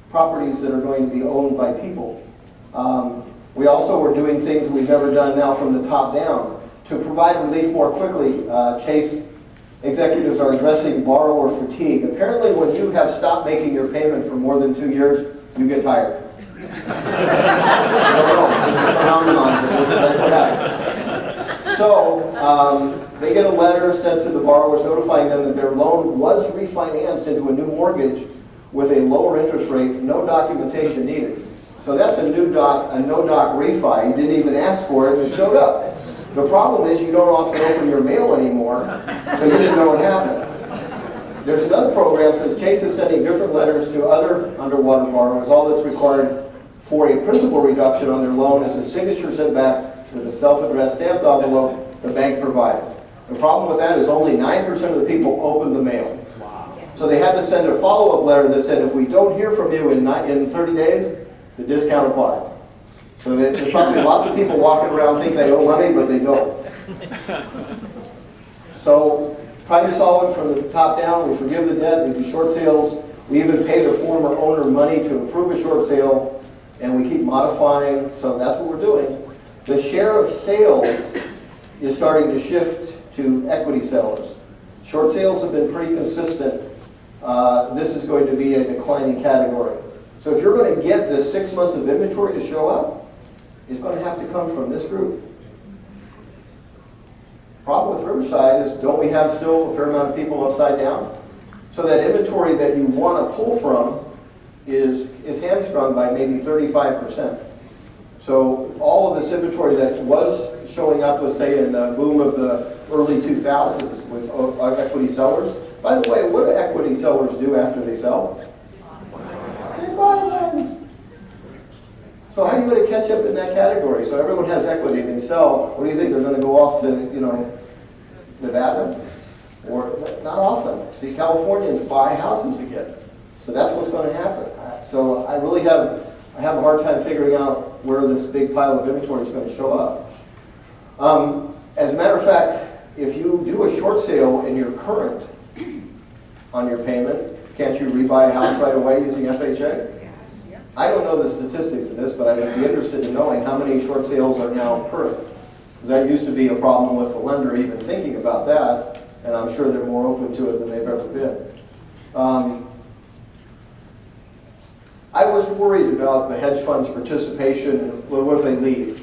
properties that are going to be owned by people. We also are doing things we've never done now from the top down. To provide relief more quickly, Chase executives are addressing borrower fatigue. Apparently when you have stopped making your payment for more than 2 years, you get tired. I don't know, it's a phenomenon, but that's what happens. So they get a letter sent to the borrowers notifying them that their loan was refinanced into a new mortgage with a lower interest rate, no documentation needed. So that's a no-doc refi. You didn't even ask for it, and it showed up. The problem is you don't often open your mail anymore, so you didn't know what happened. There's another program that says Chase is sending different letters to other underwater borrowers. All that's required for a principal reduction on their loan is a signature sent back with a self-addressed stamped envelope the bank provides. The problem with that is only 9% of the people open the mail. So they had to send a follow-up letter that said, if we don't hear from you in 30 days, the discount applies. So there's probably lots of people walking around think they owe money, but they don't. So trying to solve it from the top down, we forgive the debt, we do short sales, we even pay the former owner money to approve a short sale, and we keep modifying, so that's what we're doing. The share of sales is starting to shift to equity sellers. Short sales have been pretty consistent. This is going to be a declining category. So if you're going to get this 6 months of inventory to show up, it's going to have to come from this group. Problem with Riverside is, don't we have still a fair amount of people upside down? So that inventory that you want to pull from is hamstrung by maybe 35%. So all of this inventory that was showing up, let's say, in the boom of the early 2000s was equity sellers. By the way, what do equity sellers do after they sell? They buy land. So how are you going to catch up in that category? So everyone has equity, they sell. What do you think, they're going to go off to, Nevada? Or not often. See, Californians buy houses again. So that's what's going to happen. So I really have a hard time figuring out where this big pile of inventory is going to show up. As a matter of fact, if you do a short sale and you're current on your payment, can't you rebuy a house right away using FHA? I don't know the statistics of this, but I would be interested in knowing how many short sales are now current. Because that used to be a problem with the lender even thinking about that, and I'm sure they're more open to it than they've ever been. I was worried about the hedge fund's participation. What if they leave?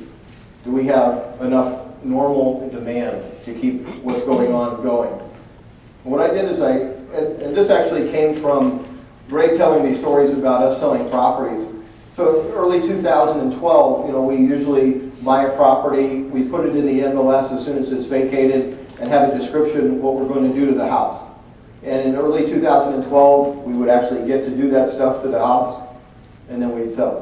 Do we have enough normal demand to keep what's going on going? What I did is and this actually came from Ray telling me stories about us selling properties. So early 2012, we usually buy a property, we put it in the MLS as soon as it's vacated, and have a description of what we're going to do to the house. And in early 2012, we would actually get to do that stuff to the house, and then we'd sell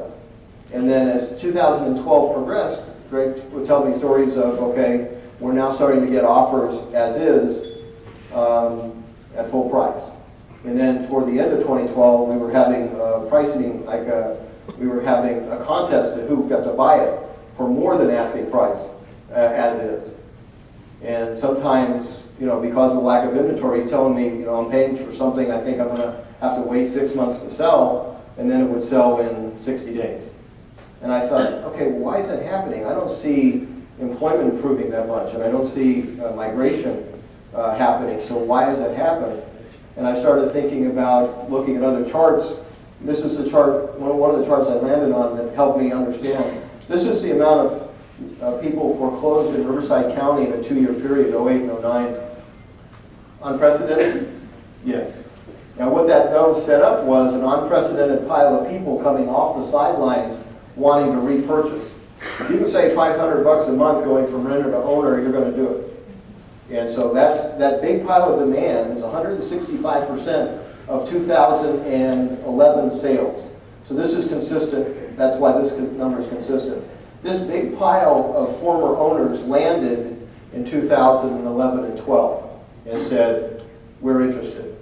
it. And then as 2012 progressed, Greg would tell me stories of, okay, we're now starting to get offers as is at full price. And then toward the end of 2012, we were having pricing, we were having a contest to who got to buy it for more than asking price as is. And sometimes, because of the lack of inventory, he's telling me, I'm paying for something I think I'm going to have to wait 6 months to sell, and then it would sell in 60 days. And I thought, okay, well, why is that happening? I don't see employment improving that much, and I don't see migration happening, so why has that happened? And I started thinking about looking at other charts. This is the chart, one of the charts I landed on that helped me understand. This is the amount of people foreclosed in Riverside County in a 2-year period, 08 and 09. Unprecedented? Yes. Now what that though set up was an unprecedented pile of people coming off the sidelines wanting to repurchase. If you can save $500 a month going from renter to owner, you're going to do it. And so that big pile of demand is 165% of 2011 sales. So this is consistent. That's why this number is consistent. This big pile of former owners landed in 2011 and 12 and said, we're interested.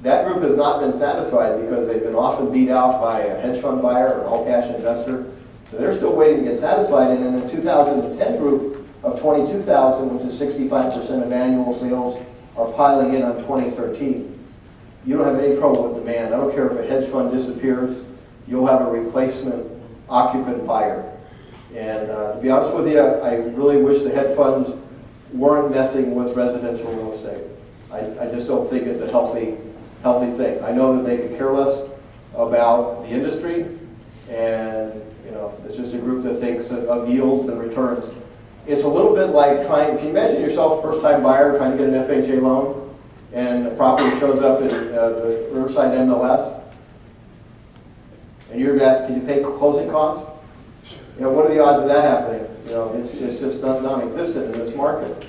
That group has not been satisfied because they've been often beat out by a hedge fund buyer or an all-cash investor. So they're still waiting to get satisfied. And in the 2010 group of 22,000, which is 65% of annual sales, are piling in on 2013. You don't have any trouble with demand. I don't care if a hedge fund disappears, you'll have a replacement occupant buyer. And to be honest with you, I really wish the hedge funds weren't messing with residential real estate. I just don't think it's a healthy thing. I know that they could care less about the industry, and it's just a group that thinks of yields and returns. It's a little bit like can you imagine yourself, first-time buyer, trying to get an FHA loan, and the property shows up in the Riverside MLS, and you're asked, can you pay closing costs? What are the odds of that happening? It's just non-existent in this market.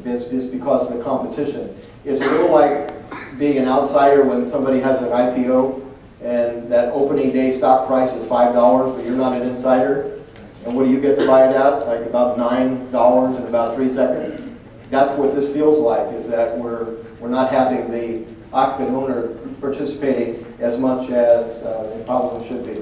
It's because of the competition. It's a little like being an outsider when somebody has an IPO and that opening day stock price is $5, but you're not an insider. And what do you get to buy it at? Like about $9 in about 3 seconds. That's what this feels like, is that we're not having the occupant owner participating as much as they probably should be.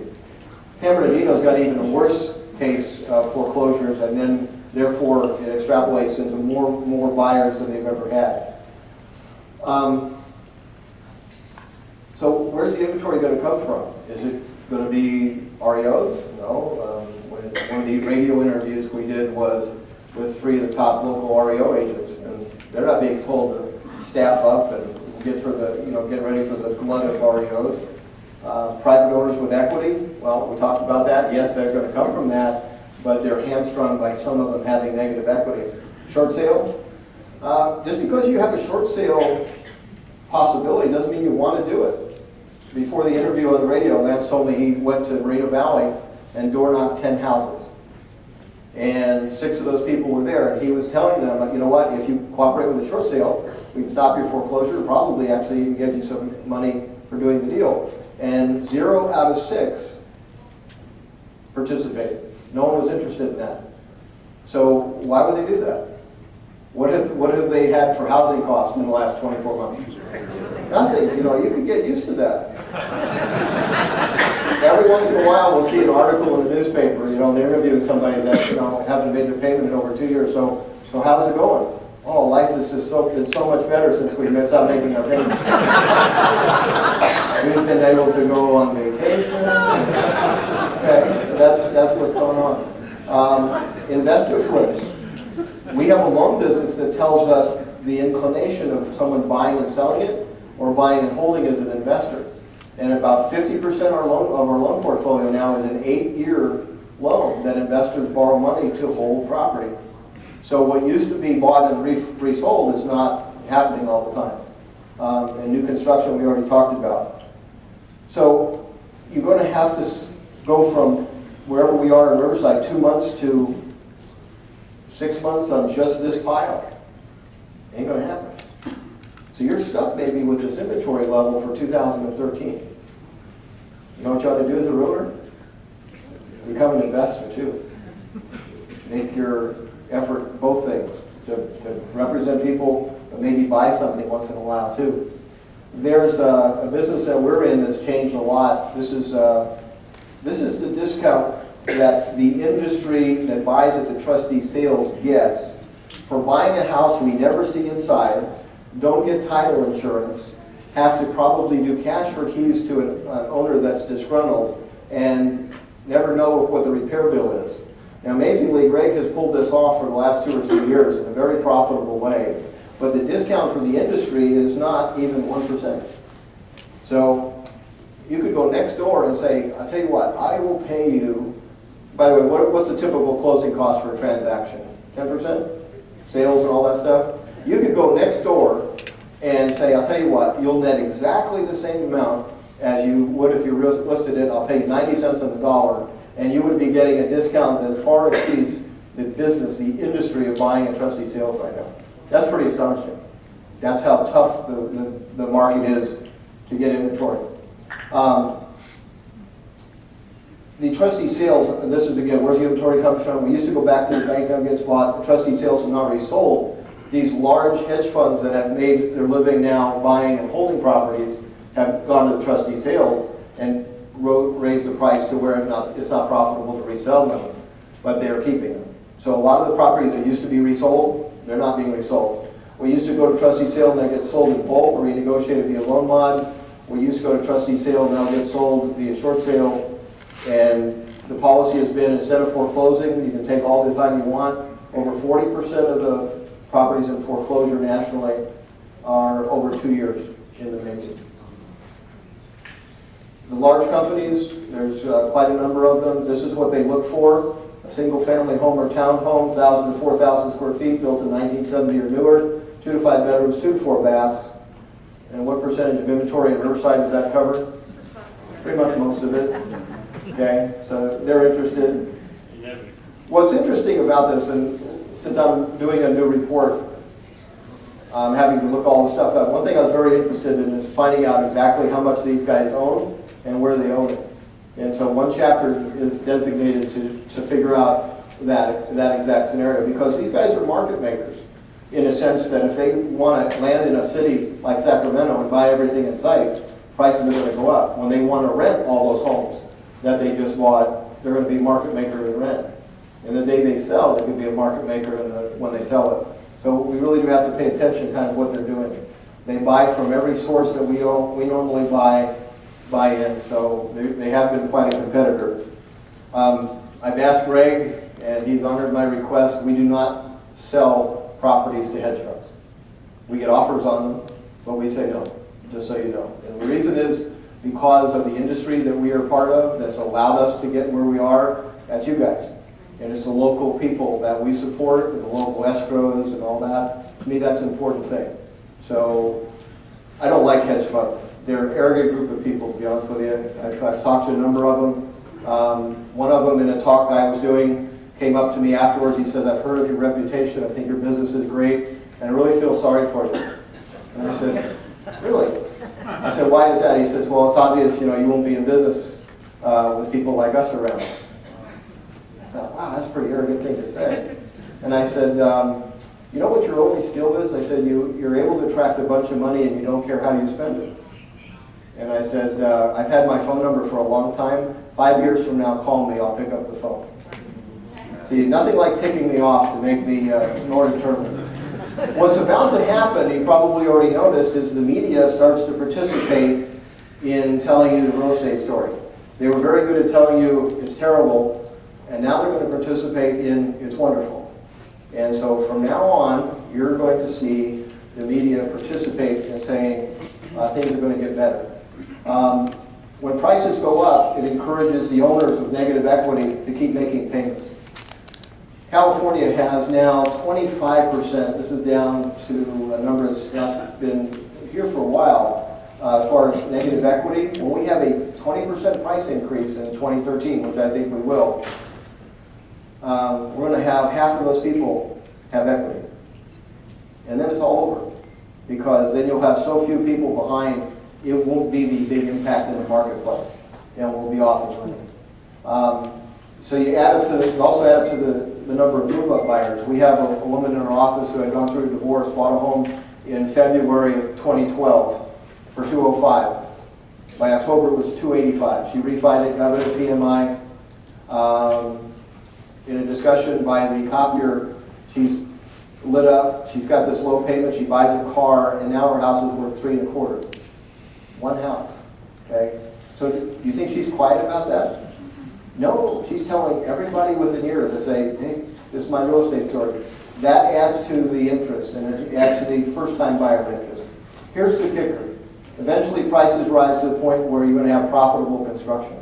San Bernardino's got even a worse case of foreclosures, and then therefore it extrapolates into more buyers than they've ever had. So where's the inventory going to come from? Is it going to be REOs? No. One of the radio interviews we did was with 3 of the top local REO agents, and they're not being told to staff up and get ready for the flood of REOs. Private owners with equity, well, we talked about that. Yes, they're going to come from that, but they're hamstrung by some of them having negative equity. Short sale, just because you have a short sale possibility doesn't mean you want to do it. Before the interview on the radio, Lance told me he went to Moreno Valley and door knocked 10 houses. And 6 of those people were there, and he was telling them, you know what, if you cooperate with the short sale, we can stop your foreclosure, probably actually even get you some money for doing the deal. And 0 out of 6 participated. No one was interested in that. So why would they do that? What have they had for housing costs in the last 24 months? Nothing. You could get used to that. Every once in a while, we'll see an article in the newspaper. They're interviewing somebody that haven't made their payment in over 2 years. So how's it going? Oh, life is just been so much better since we stopped making our payments. We've been able to go on vacation. Okay, so that's what's going on. Investor flips. We have a loan business that tells us the inclination of someone buying and selling it, or buying and holding as an investor. And about 50% of our loan portfolio now is an 8-year loan that investors borrow money to hold property. So what used to be bought and resold is not happening all the time. And new construction we already talked about. So you're going to have to go from wherever we are in Riverside, 2 months to 6 months on just this pile. Ain't going to happen. So you're stuck maybe with this inventory level for 2013. You know what you ought to do as a realtor? Become an investor too. Make your effort both things, to represent people, but maybe buy something once in a while too. There's a business that we're in that's changed a lot. This is the discount that the industry that buys at the trustee sales gets for buying a house we never see inside, don't get title insurance, have to probably do cash for keys to an owner that's disgruntled, and never know what the repair bill is. Now, amazingly, Greg has pulled this off for the last 2 or 3 years in a very profitable way, but the discount for the industry is not even 1%. So you could go next door and say, I'll tell you what, I will pay you. By the way, what's a typical closing cost for a transaction? 10%? Sales and all that stuff? You could go next door and say, I'll tell you what, you'll net exactly the same amount as you would if you listed it. I'll pay you 90 cents on the dollar, and you would be getting a discount that far exceeds the business, the industry of buying at trustee sales right now. That's pretty astonishing. That's how tough the market is to get inventory. The trustee sales, and this is again, where's the inventory comes from? We used to go back to the bank that gets bought. The trustee sales are not already sold. These large hedge funds that have made their living now buying and holding properties have gone to the trustee sales and raised the price to where it's not profitable to resell them, but they're keeping them. So a lot of the properties that used to be resold, they're not being resold. We used to go to trustee sale and they get sold in bulk or renegotiated via loan mod. We used to go to trustee sale and now get sold via short sale. And the policy has been, instead of foreclosing, you can take all the time you want. Over 40% of the properties in foreclosure nationally are over 2 years in the making. The large companies, there's quite a number of them. This is what they look for. A single-family home or townhome, 1,000 to 4,000 square feet, built in 1970 or newer, 2 to 5 bedrooms, 2 to 4 baths. And what percentage of inventory in Riverside does that cover? Pretty much most of it. Okay, so they're interested. What's interesting about this, and since I'm doing a new report, I'm having to look all the stuff up. One thing I was very interested in is finding out exactly how much these guys own and where they own it. And so one chapter is designated to figure out that exact scenario, because these guys are market makers in a sense that if they want to land in a city like Sacramento and buy everything in sight, prices are going to go up. When they want to rent all those homes that they just bought, they're going to be market maker in rent. And the day they sell, they could be a market maker when they sell it. So we really do have to pay attention to kind of what they're doing. They buy from every source that we normally buy in, so they have been quite a competitor. I've asked Greg, and he's honored my request. We do not sell properties to hedge funds. We get offers on them, but we say no, just so you know. And the reason is because of the industry that we are part of that's allowed us to get where we are. That's you guys. And it's the local people that we support, and the local escrows and all that. To me, that's an important thing. So I don't like hedge funds. They're an arrogant group of people, to be honest with you. I've talked to a number of them. One of them in a talk I was doing came up to me afterwards. He said, I've heard of your reputation. I think your business is great, and I really feel sorry for you. And I said, really? I said, why is that? He says, well, it's obvious, you won't be in business with people like us around. I thought, wow, that's a pretty arrogant thing to say. And I said, you know what your only skill is? I said, you're able to attract a bunch of money and you don't care how you spend it. And I said, I've had my phone number for a long time. 5 years from now, call me, I'll pick up the phone. See, nothing like ticking me off to make me more determined. What's about to happen, you probably already noticed, is the media starts to participate in telling you the real estate story. They were very good at telling you it's terrible, and now they're going to participate in it's wonderful. And so from now on, you're going to see the media participate in saying things are going to get better. When prices go up, it encourages the owners with negative equity to keep making payments. California has now 25%, this is down to a number that's not been here for a while, as far as negative equity. When we have a 20% price increase in 2013, which I think we will, we're going to have half of those people have equity. And then it's all over, because then you'll have so few people behind, it won't be the big impact in the marketplace, and we'll be off and running. So you also add it to the number of move-up buyers. We have a woman in our office who had gone through a divorce, bought a home in February of 2012 for $205. By October it was $285. She refied it, got rid of PMI. In a discussion by the copier, she's lit up, she's got this low payment, she buys a car, and now her house is worth $325. One house, okay? So do you think she's quiet about that? No, she's telling everybody with an ear to say, hey, this is my real estate story. That adds to the interest, and it adds to the first-time buyer interest. Here's the kicker. Eventually, prices rise to the point where you're going to have profitable construction.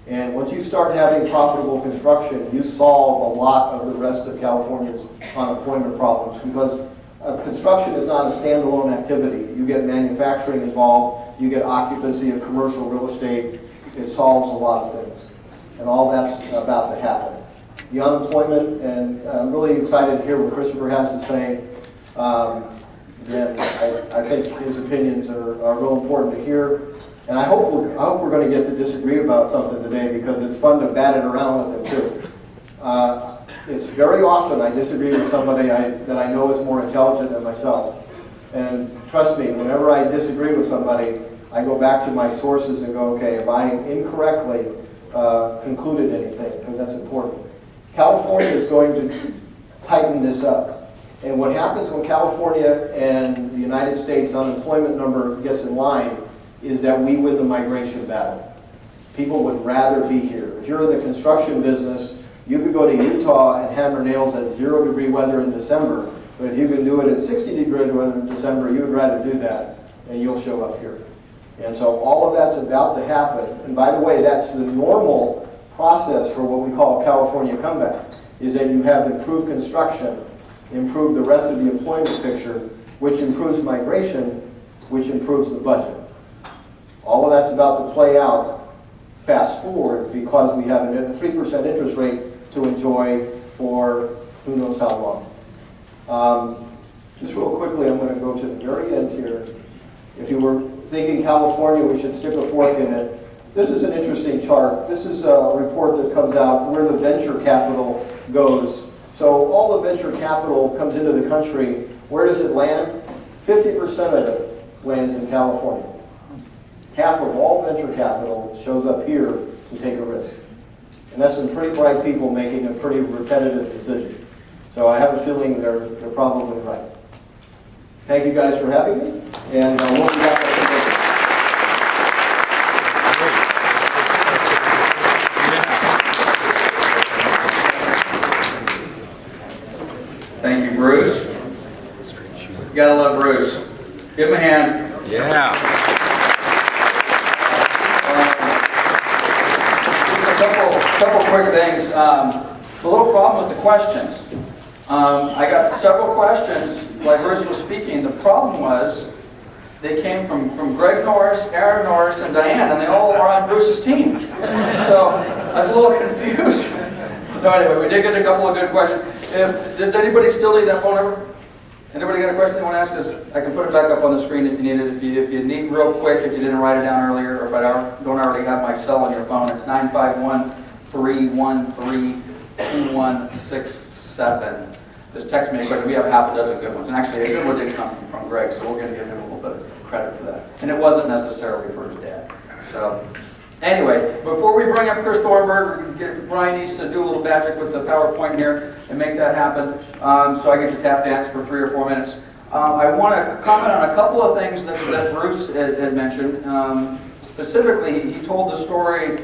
And once you start having profitable construction, you solve a lot of the rest of California's unemployment problems, because construction is not a standalone activity. You get manufacturing involved, you get occupancy of commercial real estate. It solves a lot of things. And all that's about to happen. The unemployment, and I'm really excited to hear what Christopher has to say. Again, I think his opinions are real important to hear. And I hope we're going to get to disagree about something today, because it's fun to bat it around with him too. It's very often I disagree with somebody that I know is more intelligent than myself. And trust me, whenever I disagree with somebody, I go back to my sources and go, okay, have I incorrectly concluded anything? Because that's important. California is going to tighten this up. And what happens when California and the United States unemployment number gets in line is that we win the migration battle. People would rather be here. If you're in the construction business, you could go to Utah and hammer nails at 0-degree weather in December, but if you can do it at 60-degree weather in December, you would rather do that, and you'll show up here. And so all of that's about to happen. And by the way, that's the normal process for what we call California comeback, is that you have improved construction, improve the rest of the employment picture, which improves migration, which improves the budget. All of that's about to play out fast forward because we have a 3% interest rate to enjoy for who knows how long. Just real quickly, I'm going to go to the very end here. If you were thinking California, we should stick a fork in it. This is an interesting chart. This is a report that comes out where the venture capital goes. So all the venture capital comes into the country. Where does it land? 50% of it lands in California. Half of all venture capital shows up here to take a risk. And that's some pretty bright people making a pretty repetitive decision. So I have a feeling they're probably right. Thank you guys for having me, and we'll be back next week. Thank you, Bruce. You gotta love Bruce. Give him a hand. Yeah. Just a couple quick things. A little problem with the questions. I got several questions while Bruce was speaking. The problem was they came from Greg Norris, Aaron Norris, and Diane, and they all are on Bruce's team. So I was a little confused. No, anyway, we did get a couple of good questions. Does anybody still need that phone number? Anybody got a question they want to ask us? I can put it back up on the screen if you need it. If you need real quick, if you didn't write it down earlier, or if I don't already have my cell on your phone, it's 951-313-2167. Just text me quick. We have half a dozen good ones. And actually, a good one did come from Greg, so we're going to give him a little bit of credit for that. And it wasn't necessarily for his dad. So anyway, before we bring up Chris Thornberg, Brian needs to do a little magic with the PowerPoint here and make that happen. So I get to tap dance for 3 or 4 minutes. I want to comment on a couple of things that Bruce had mentioned. Specifically, he told the story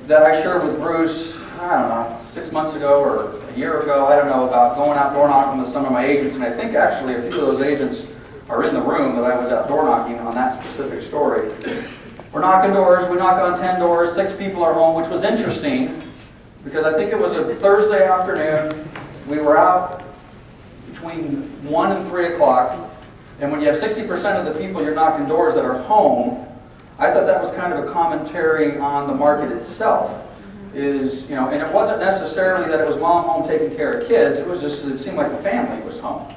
that I shared with Bruce, I don't know, 6 months ago or a year ago, I don't know, about going out door knocking with some of my agents. And I think actually a few of those agents are in the room that I was out door knocking on that specific story. We're knocking doors, we knock on 10 doors, 6 people are home, which was interesting because I think it was a Thursday afternoon. We were out between 1 and 3 o'clock, and when you have 60% of the people you're knocking doors that are home, I thought that was kind of a commentary on the market itself. And it wasn't necessarily that it was mom home taking care of kids, it was just, it seemed like the family was home.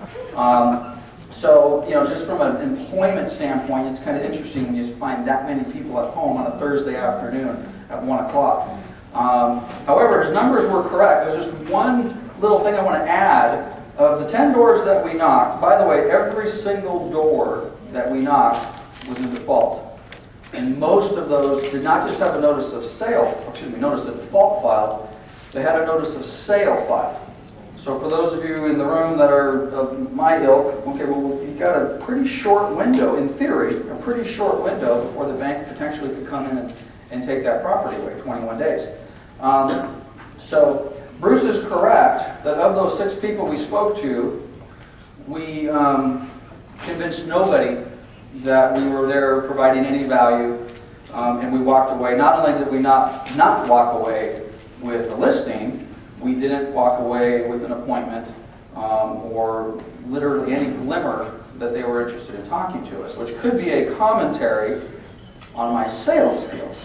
So, just from an employment standpoint, it's kind of interesting when you find that many people at home on a Thursday afternoon at 1 o'clock. However, his numbers were correct. There's just one little thing I want to add. Of the 10 doors that we knocked, by the way, every single door that we knocked was in default. And most of those did not just have a notice of notice of default file, they had a notice of sale file. So for those of you in the room that are of my ilk, okay, well, you've got a pretty short window, in theory, a pretty short window before the bank potentially could come in and take that property away, 21 days. So Bruce is correct that of those 6 people we spoke to, we convinced nobody that we were there providing any value, and we walked away. Not only did we not walk away with a listing, we didn't walk away with an appointment or literally any glimmer that they were interested in talking to us, which could be a commentary on my sales skills.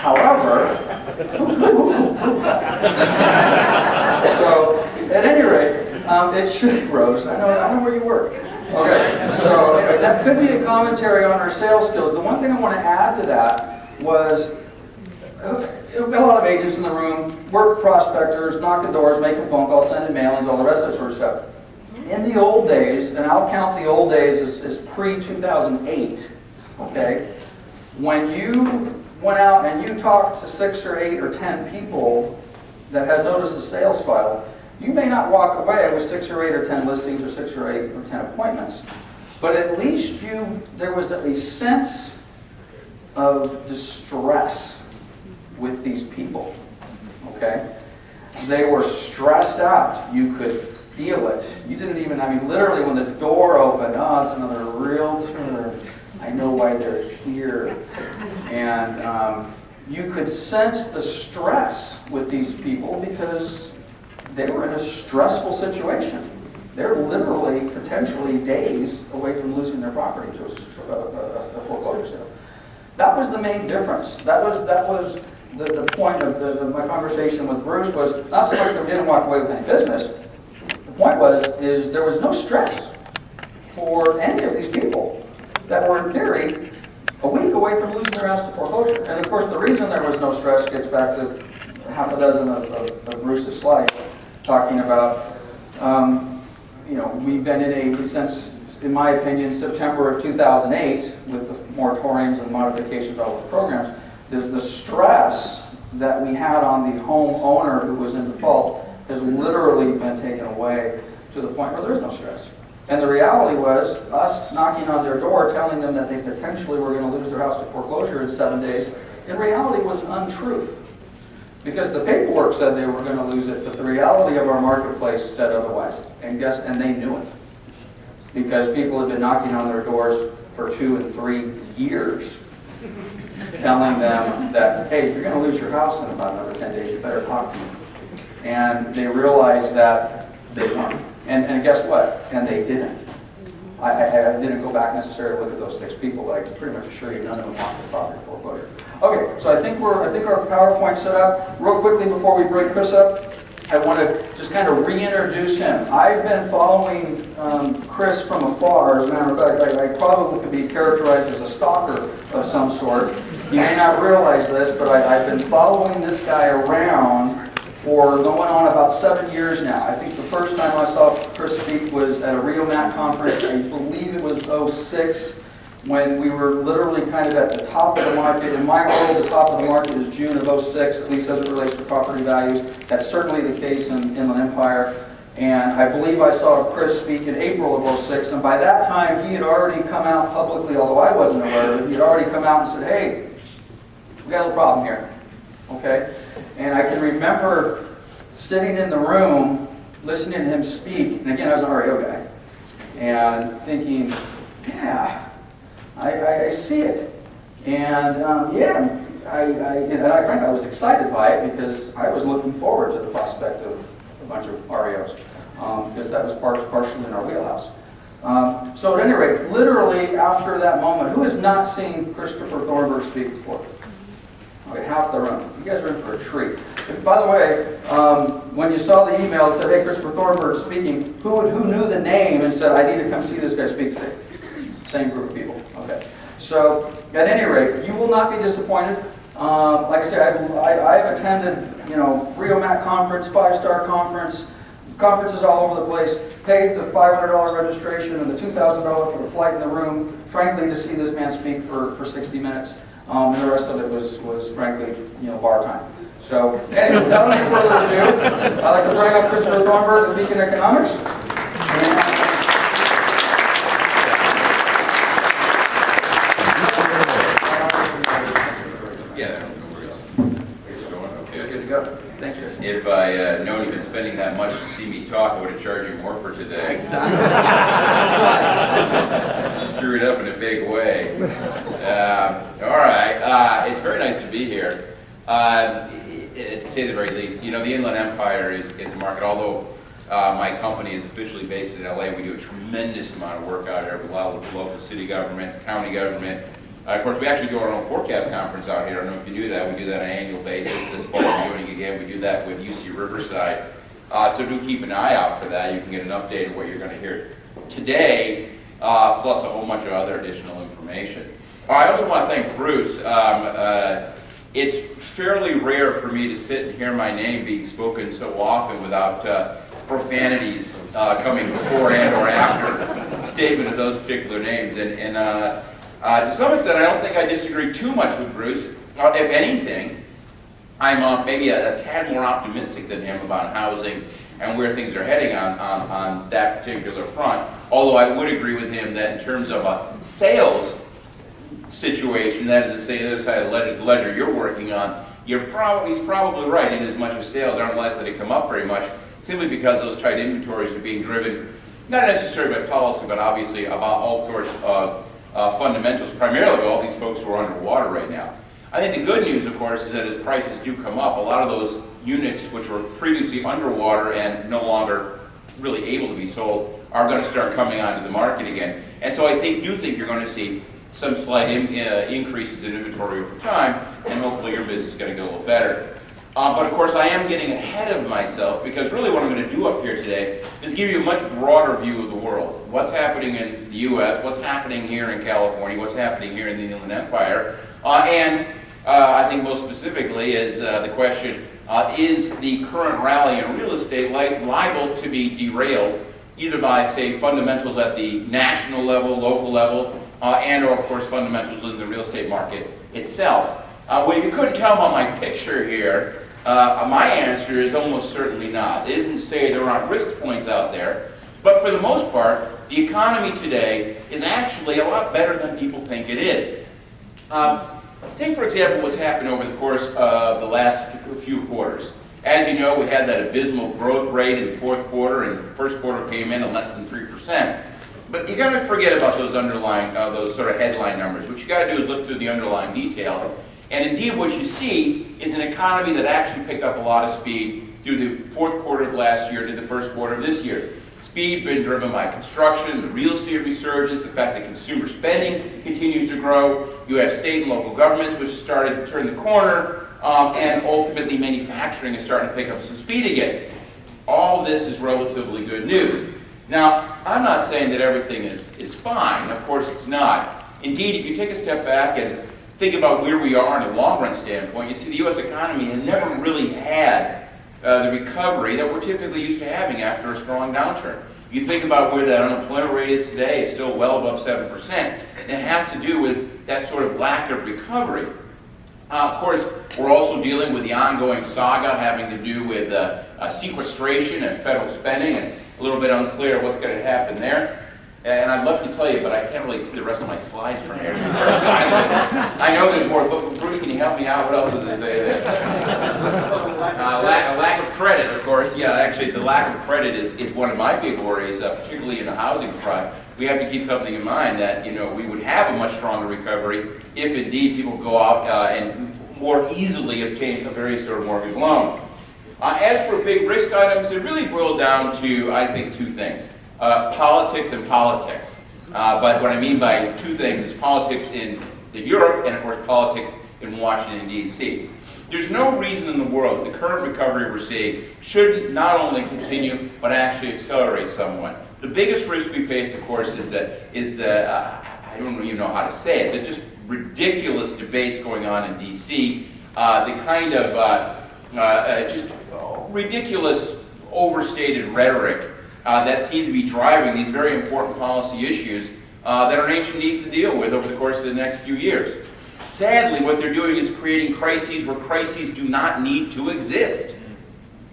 However, so at any rate, it should, Rose, I know where you work. Okay, so anyway, that could be a commentary on our sales skills. The one thing I want to add to that was, a lot of agents in the room, work prospectors, knocking doors, making phone calls, sending mailings, all the rest of that sort of stuff. In the old days, and I'll count the old days as pre-2008, okay, when you went out and you talked to 6 or 8 or 10 people that had noticed the sales file, You may not walk away with 6 or 8 or 10 listings or 6 or 8 or 10 appointments, but at least there was a sense of distress with these people, okay? They were stressed out. You could feel it. You didn't even, I mean, literally when the door opened, oh, it's another realtor. I know why they're here. And you could sense the stress with these people because they were in a stressful situation. They're literally, potentially days away from losing their property to a foreclosure sale. That was the main difference. That was the point of my conversation with Bruce was not so much that we didn't walk away with any business. The point is there was no stress for any of these people that were in theory a week away from losing their house to foreclosure. And of course the reason there was no stress gets back to half a dozen of Bruce's slides talking about, we've been since, in my opinion, September of 2008 with the moratoriums and modifications of all those programs. The stress that we had on the homeowner who was in default has literally been taken away to the point where there is no stress. And the reality was us knocking on their door telling them that they potentially were going to lose their house to foreclosure in 7 days, in reality was an untruth. Because the paperwork said they were going to lose it, but the reality of our marketplace said otherwise. And they knew it. Because people had been knocking on their doors for 2 and 3 years telling them that, hey, you're going to lose your house in about another 10 days, you better talk to me. And they realized that they weren't. And guess what? And they didn't. I didn't go back necessarily to look at those 6 people, but I can pretty much assure you none of them want the property foreclosure. Okay, so I think our PowerPoint's set up. Real quickly before we bring Chris up, I want to just kind of reintroduce him. I've been following Chris from afar. As a matter of fact, I probably could be characterized as a stalker of some sort. You may not realize this, but I've been following this guy around for going on about 7 years now. I think the first time I saw Chris speak was at a RioMac conference. I believe it was 06, when we were literally kind of at the top of the market. In my world, the top of the market is June of 06, at least as it relates to property values. That's certainly the case in Inland Empire. And I believe I saw Chris speak in April of 06, and by that time he had already come out publicly, although I wasn't aware of it, he had already come out and said, hey, we got a little problem here, okay? And I can remember sitting in the room, listening to him speak, and again, I was an REO guy, and thinking, yeah, I see it. And frankly, I was excited by it because I was looking forward to the prospect of a bunch of REOs, because that was partially in our wheelhouse. So at any rate, literally after that moment, who has not seen Christopher Thornberg speak before? Okay, half the room. You guys are in for a treat. By the way, when you saw the email that said, hey, Christopher Thornberg speaking, who knew the name and said, I need to come see this guy speak today? Same group of people. Okay. So, at any rate, you will not be disappointed. Like I said, I've attended, RioMac conference, 5-star conference, conferences all over the place, paid the $500 registration and the $2,000 for the flight in the room, frankly, to see this man speak for 60 minutes. And the rest of it was frankly, bar time. So, anyway, without any further ado, I'd like to bring up Christopher Thornberg of Beacon Economics. Thanks, Chris. If I known you'd been spending that much to see me talk, I would have charged you more for today. Exactly. Screwed up in a big way. All right, it's very nice to be here. To say the very least, the Inland Empire is a market. Although my company is officially based in LA, we do a tremendous amount of work out here with a lot of local city governments, county government. Of course, we actually do our own forecast conference out here. I don't know if you do that. We do that on an annual basis. This fall we're doing it again. We do that with UC Riverside. So do keep an eye out for that. You can get an update of what you're going to hear today, plus a whole bunch of other additional information. I also want to thank Bruce. It's fairly rare for me to sit and hear my name being spoken so often without profanities coming before and or after statement of those particular names. And to some extent, I don't think I disagree too much with Bruce. If anything, I'm maybe a tad more optimistic than him about housing and where things are heading on that particular front. Although I would agree with him that in terms of a sales situation, that is to say, the other side of the ledger you're working on, he's probably right in as much as sales aren't likely to come up very much, simply because those tight inventories are being driven, not necessarily by policy, but obviously about all sorts of fundamentals, primarily all these folks who are underwater right now. I think the good news, of course, is that as prices do come up, a lot of those units which were previously underwater and no longer really able to be sold are going to start coming onto the market again. And so I do think you're going to see some slight increases in inventory over time, and hopefully your business is going to get a little better. But of course I am getting ahead of myself, because really what I'm going to do up here today is give you a much broader view of the world. What's happening in the US, what's happening here in California, what's happening here in the Inland Empire, and I think most specifically is the question, is the current rally in real estate liable to be derailed either by, say, fundamentals at the national level, local level, and or of course fundamentals in the real estate market itself. Well, if you couldn't tell by my picture here, my answer is almost certainly not. It isn't to say there aren't risk points out there, but for the most part, the economy today is actually a lot better than people think it is. Take, for example, what's happened over the course of the last few quarters. As you know, we had that abysmal growth rate in the fourth quarter, and the first quarter came in at less than 3%. But you got to forget about those underlying, those sort of headline numbers. What you got to do is look through the underlying detail. And indeed, what you see is an economy that actually picked up a lot of speed through the fourth quarter of last year to the first quarter of this year. Speed been driven by construction, the real estate resurgence, the fact that consumer spending continues to grow. You have state and local governments which have started to turn the corner, and ultimately manufacturing is starting to pick up some speed again. All this is relatively good news. Now, I'm not saying that everything is fine. Of course it's not. Indeed, if you take a step back and think about where we are in a long-run standpoint, you see the U.S. economy has never really had the recovery that we're typically used to having after a strong downturn. You think about where that unemployment rate is today, it's still well above 7%. And it has to do with that sort of lack of recovery. Of course, we're also dealing with the ongoing saga having to do with sequestration and federal spending, and a little bit unclear what's going to happen there. And I'd love to tell you, but I can't really see the rest of my slides from here. I know there's more, but Bruce, can you help me out? What else does it say there? Lack of credit, of course. Yeah, actually, the lack of credit is one of my big worries, particularly in the housing front. We have to keep something in mind that, you know, we would have a much stronger recovery if indeed people go out and more easily obtain a very sort of mortgage loan. As for big risk items, they really boil down to, I think, two things. Politics and politics. But what I mean by two things is politics in Europe and, of course, politics in Washington, D.C. There's no reason in the world that the current recovery we're seeing should not only continue, but actually accelerate somewhat. The biggest risk we face, of course, is the I don't even know how to say it, the just ridiculous debates going on in D.C., the kind of just ridiculous, overstated rhetoric that seems to be driving these very important policy issues that our nation needs to deal with over the course of the next few years. Sadly, what they're doing is creating crises where crises do not need to exist.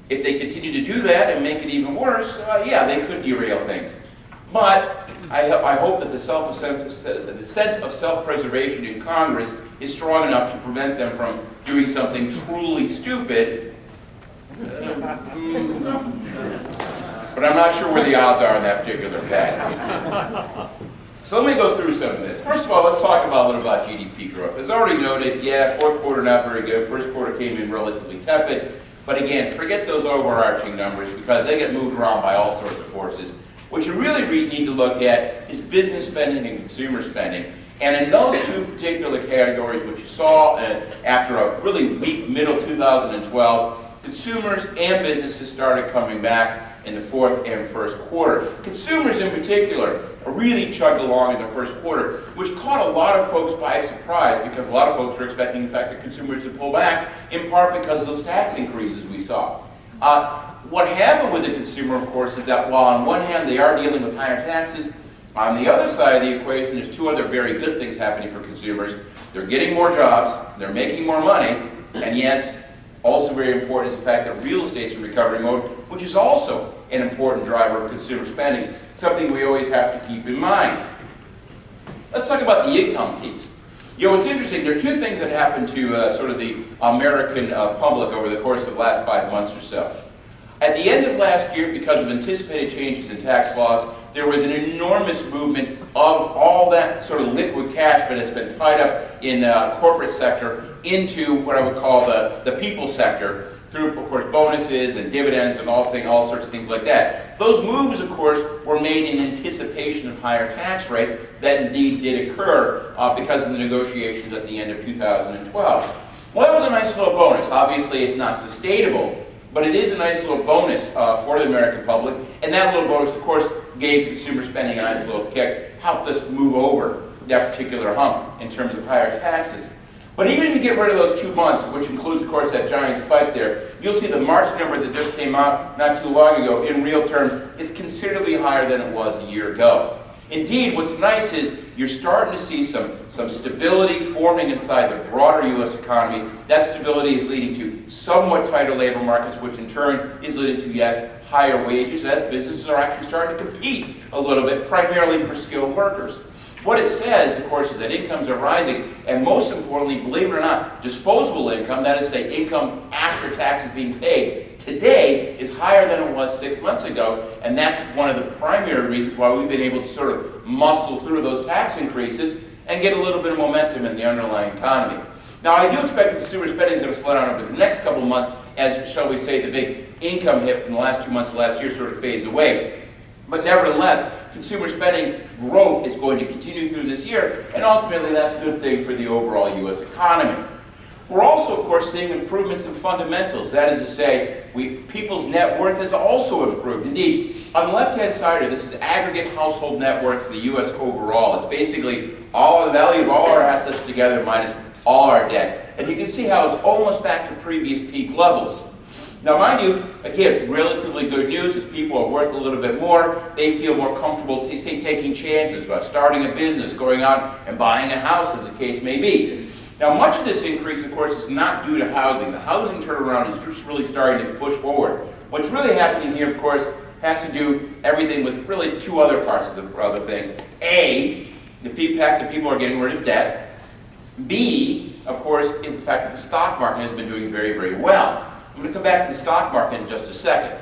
If they continue to do that and make it even worse, yeah, they could derail things. But I hope that the sense of self-preservation in Congress is strong enough to prevent them from doing something truly stupid. But I'm not sure where the odds are in that particular bet. So let me go through some of this. First of all, let's talk a little about GDP growth. As already noted, yeah, fourth quarter not very good. First quarter came in relatively tepid. But again, forget those overarching numbers because they get moved around by all sorts of forces. What you really need to look at is business spending and consumer spending. And in those two particular categories, what you saw after a really weak middle 2012, consumers and businesses started coming back in the fourth and first quarter. Consumers in particular really chugged along in the first quarter, which caught a lot of folks by surprise because a lot of folks were expecting the fact that consumers would pull back, in part because of those tax increases we saw. What happened with the consumer, of course, is that while on one hand they are dealing with higher taxes, on the other side of the equation there's two other very good things happening for consumers. They're getting more jobs, they're making more money, and yes, also very important is the fact that real estate's in recovery mode, which is also an important driver of consumer spending, something we always have to keep in mind. Let's talk about the income piece. You know, it's interesting, there are two things that happened to sort of the American public over the course of the last 5 months or so. At the end of last year, because of anticipated changes in tax laws, there was an enormous movement of all that sort of liquid cash that has been tied up in corporate sector into what I would call the people sector, through, of course, bonuses and dividends and all sorts of things like that. Those moves, of course, were made in anticipation of higher tax rates that indeed did occur because of the negotiations at the end of 2012. Well, that was a nice little bonus. Obviously, it's not sustainable, but it is a nice little bonus for the American public, and that little bonus, of course, gave consumer spending a nice little kick, helped us move over that particular hump in terms of higher taxes. But even if you get rid of those 2 months, which includes, of course, that giant spike there, you'll see the March number that just came out not too long ago, in real terms, it's considerably higher than it was a year ago. Indeed, what's nice is you're starting to see some stability forming inside the broader U.S. economy. That stability is leading to somewhat tighter labor markets, which in turn is leading to, yes, higher wages as businesses are actually starting to compete a little bit, primarily for skilled workers. What it says, of course, is that incomes are rising, and most importantly, believe it or not, disposable income, that is to say income after taxes being paid, today is higher than it was 6 months ago, and that's one of the primary reasons why we've been able to sort of muscle through those tax increases and get a little bit of momentum in the underlying economy. Now, I do expect that consumer spending is going to slow down over the next couple of months as, shall we say, the big income hit from the last 2 months of last year sort of fades away. But nevertheless, consumer spending growth is going to continue through this year, and ultimately that's a good thing for the overall U.S. economy. We're also, of course, seeing improvements in fundamentals. That is to say, people's net worth has also improved. Indeed, on the left-hand side here, this is aggregate household net worth for the U.S. overall. It's basically all the value of all our assets together minus all our debt. And you can see how it's almost back to previous peak levels. Now, mind you, again, relatively good news is people are worth a little bit more. They feel more comfortable, say, taking chances about starting a business, going out and buying a house, as the case may be. Now, much of this increase, of course, is not due to housing. The housing turnaround is just really starting to push forward. What's really happening here, of course, has to do everything with really two other parts of the other things. A, the fact that people are getting rid of debt. B, of course, is the fact that the stock market has been doing very, very well. I'm going to come back to the stock market in just a second.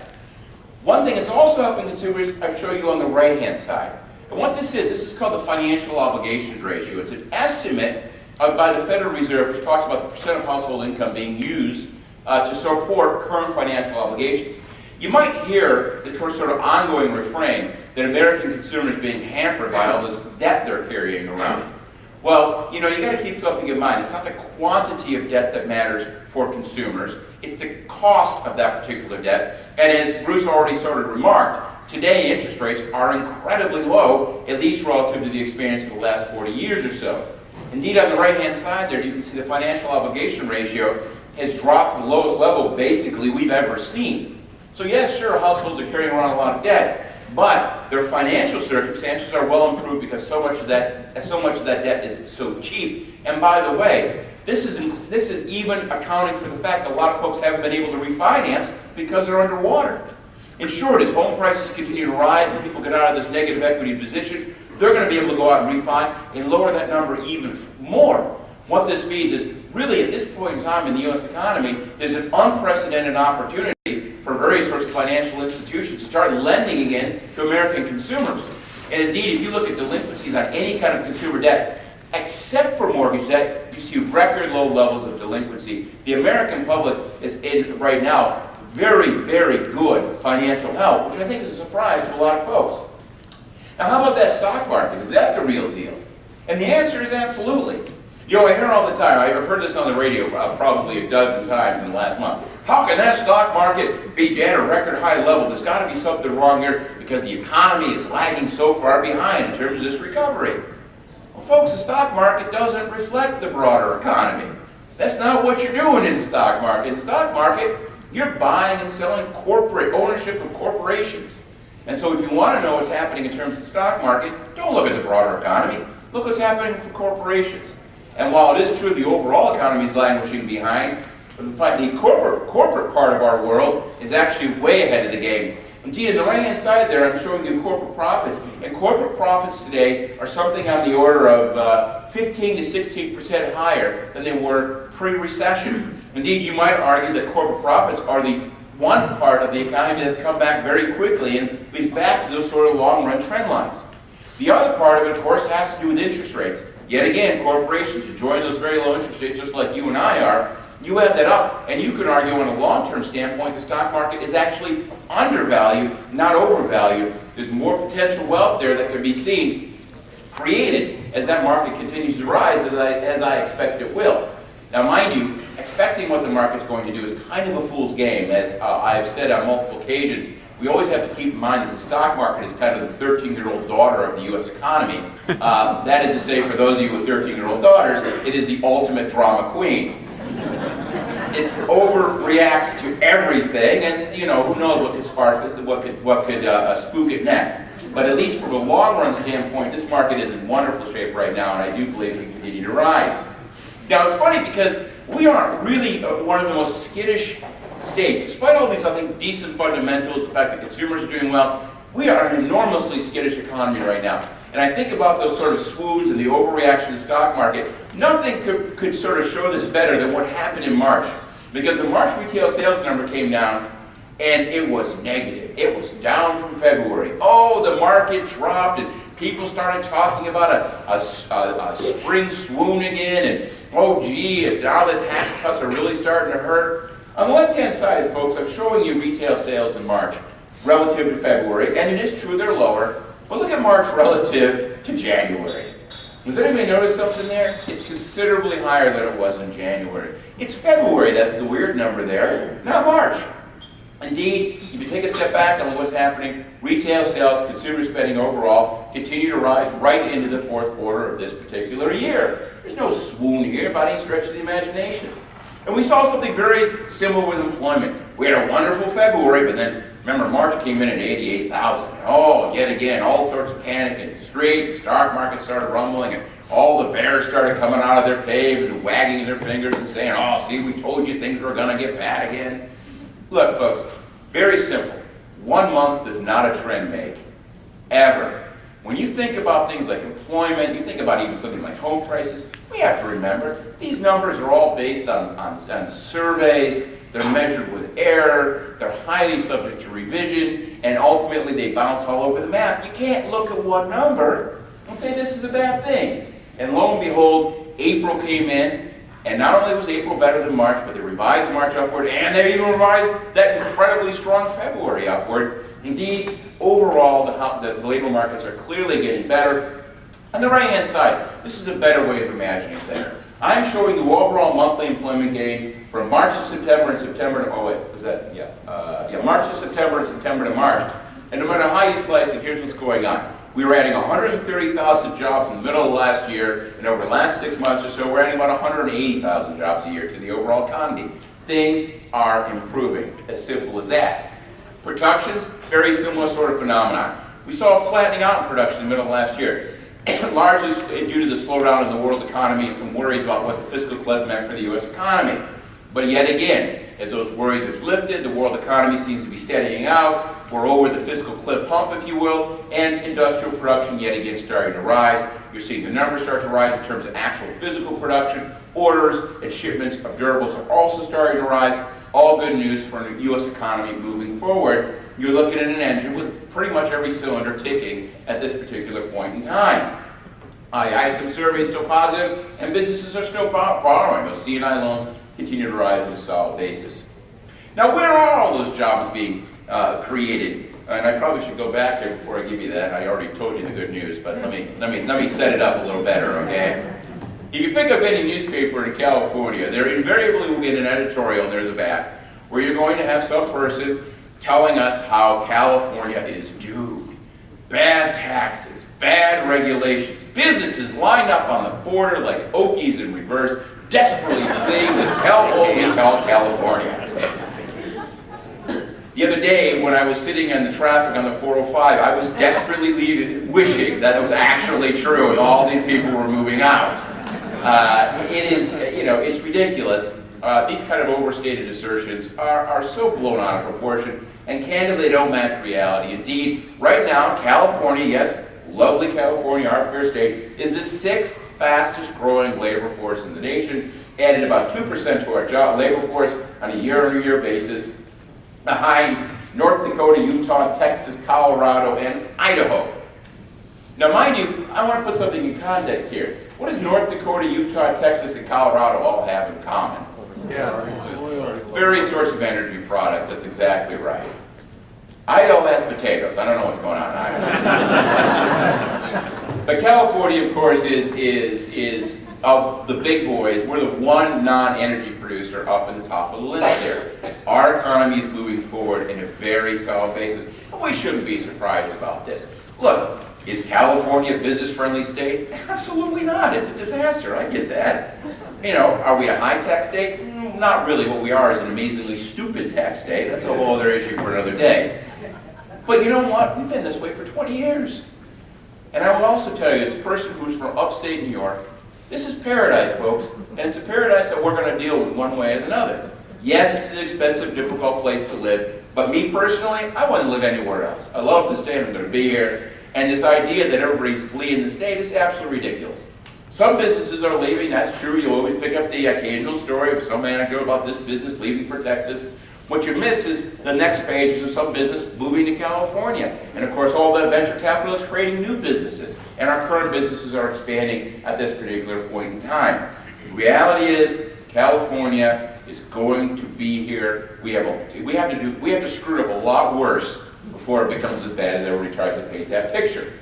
One thing that's also helping consumers, I'll show you on the right-hand side. And what this is called the financial obligations ratio. It's an estimate by the Federal Reserve, which talks about the percent of household income being used to support current financial obligations. You might hear the sort of ongoing refrain that American consumers are being hampered by all this debt they're carrying around. Well, you know, you got to keep something in mind. It's not the quantity of debt that matters for consumers. It's the cost of that particular debt. And as Bruce already sort of remarked, today interest rates are incredibly low, at least relative to the experience of the last 40 years or so. Indeed, on the right-hand side there, you can see the financial obligation ratio has dropped to the lowest level basically we've ever seen. So yes, sure, households are carrying around a lot of debt, but their financial circumstances are well improved because so much of that debt is so cheap. And by the way, this is even accounting for the fact that a lot of folks haven't been able to refinance because they're underwater. In short, as home prices continue to rise and people get out of this negative equity position, they're going to be able to go out and refi and lower that number even more. What this means is, really at this point in time in the U.S. economy, there's an unprecedented opportunity for various sorts of financial institutions to start lending again to American consumers. And indeed, if you look at delinquencies on any kind of consumer debt, except for mortgage debt, you see record low levels of delinquency. The American public is in, right now, very, very good financial health, which I think is a surprise to a lot of folks. Now, how about that stock market? Is that the real deal? And the answer is absolutely. You know, I hear all the time, I've heard this on the radio probably a dozen times in the last month. How can that stock market be at a record high level? There's got to be something wrong here because the economy is lagging so far behind in terms of this recovery. Well, folks, the stock market doesn't reflect the broader economy. That's not what you're doing in the stock market. In the stock market, you're buying and selling corporate ownership of corporations. And so if you want to know what's happening in terms of the stock market, don't look at the broader economy. Look what's happening for corporations. And while it is true the overall economy is languishing behind, But the corporate part of our world is actually way ahead of the game. Indeed, on the right-hand side there, I'm showing you corporate profits. And corporate profits today are something on the order of 15 to 16% higher than they were pre-recession. Indeed, you might argue that corporate profits are the one part of the economy that's come back very quickly and is back to those sort of long-run trend lines. The other part of it, of course, has to do with interest rates. Yet again, corporations enjoying those very low interest rates, just like you and I are. You add that up, and you can argue on a long-term standpoint, the stock market is actually undervalued, not overvalued. There's more potential wealth there that could be seen, created, as that market continues to rise, as I expect it will. Now, mind you, expecting what the market's going to do is kind of a fool's game. As I've said on multiple occasions, we always have to keep in mind that the stock market is kind of the 13-year-old daughter of the U.S. economy. That is to say, for those of you with 13-year-old daughters, it is the ultimate drama queen. It overreacts to everything, and you know, who knows what could spark it, what could spook it next. But at least from a long-run standpoint, this market is in wonderful shape right now, and I do believe it will continue to rise. Now, it's funny because we aren't really one of the most skittish states. Despite all these, I think, decent fundamentals, the fact that consumers are doing well, we are an enormously skittish economy right now. And I think about those sort of swoons and the overreaction in the stock market. Nothing could sort of show this better than what happened in March. Because the March retail sales number came down, and it was negative. It was down from February. Oh, the market dropped, and people started talking about a spring swoon again, and oh gee, now the tax cuts are really starting to hurt. On the left-hand side, folks, I'm showing you retail sales in March relative to February, and it is true they're lower, but look at March relative to January. Does anybody notice something there? It's considerably higher than it was in January. It's February that's the weird number there, not March. Indeed, if you take a step back on what's happening, retail sales, consumer spending overall, continue to rise right into the fourth quarter of this particular year. There's no swoon here by any stretch of the imagination. And we saw something very similar with employment. We had a wonderful February, but then, remember, March came in at 88,000. Oh, yet again, all sorts of panic in the street, the stock market started rumbling, and all the bears started coming out of their caves and wagging their fingers and saying, oh, see, we told you things were going to get bad again. Look, folks, very simple. 1 month does not a trend make, ever. When you think about things like employment, you think about even something like home prices, we have to remember these numbers are all based on surveys, they're measured with error, they're highly subject to revision, and ultimately they bounce all over the map. You can't look at one number and say this is a bad thing. And lo and behold, April came in, and not only was April better than March, but they revised March upward, and they even revised that incredibly strong February upward. Indeed, overall, the labor markets are clearly getting better. On the right-hand side, this is a better way of imagining things. I'm showing you overall monthly employment gains from March to September and September to, oh wait, was that, March to September and September to March. And no matter how you slice it, here's what's going on. We were adding 130,000 jobs in the middle of last year, and over the last 6 months or so, we're adding about 180,000 jobs a year to the overall economy. Things are improving, as simple as that. Production's very similar sort of phenomenon. We saw a flattening out in production in the middle of last year, largely due to the slowdown in the world economy and some worries about what the fiscal cliff meant for the U.S. economy. But yet again, as those worries have lifted, the world economy seems to be steadying out. We're over the fiscal cliff hump, if you will, and industrial production yet again starting to rise. You're seeing the numbers start to rise in terms of actual physical production. Orders and shipments of durables are also starting to rise. All good news for the U.S. economy moving forward. You're looking at an engine with pretty much every cylinder ticking at this particular point in time. ISM surveys still positive, and businesses are still borrowing. Those C&I loans continue to rise on a solid basis. Now, where are all those jobs being created? And I probably should go back here before I give you that. I already told you the good news, but let me set it up a little better, okay? If you pick up any newspaper in California, there invariably will be an editorial near the back where you're going to have some person telling us how California is doomed. Bad taxes, bad regulations, businesses lined up on the border like Okies in reverse, desperately fleeing this hellhole we call California. The other day, when I was sitting in the traffic on the 405, I was desperately wishing that it was actually true and all these people were moving out. It is, it's ridiculous. these kind of overstated assertions are so blown out of proportion, and candidly don't match reality. Indeed, right now, California, yes, lovely California, our fair state, is the 6th fastest growing labor force in the nation, added about 2% to our job labor force on a year-on-year basis, behind North Dakota, Utah, Texas, Colorado, and Idaho. Now, mind you, I want to put something in context here. What does North Dakota, Utah, Texas, and Colorado all have in common? Various sorts of energy products, that's exactly right. Idaho has potatoes. I don't know what's going on in Idaho. But California, of course, is of the big boys. We're the one non-energy producer up in the top of the list there. Our economy is moving forward in a very solid basis. But we shouldn't be surprised about this. Look, is California a business-friendly state? Absolutely not. It's a disaster. I get that. You know, are we a high-tax state? Not really. What we are is an amazingly stupid tax state. That's a whole other issue for another day. But you know what? We've been this way for 20 years. And I will also tell you, as a person who's from upstate New York, this is paradise, folks. And it's a paradise that we're going to deal with one way or another. Yes, it's an expensive, difficult place to live. But me personally, I wouldn't live anywhere else. I love the state. I'm going to be here. And this idea that everybody's fleeing the state is absolutely ridiculous. Some businesses are leaving, that's true. You'll always pick up the occasional story of some anecdote about this business leaving for Texas. What you miss is the next pages of some business moving to California. And of course, all the venture capitalists creating new businesses. And our current businesses are expanding at this particular point in time. The reality is, California is going to be here. We have to screw it up a lot worse before it becomes as bad as everybody tries to paint that picture.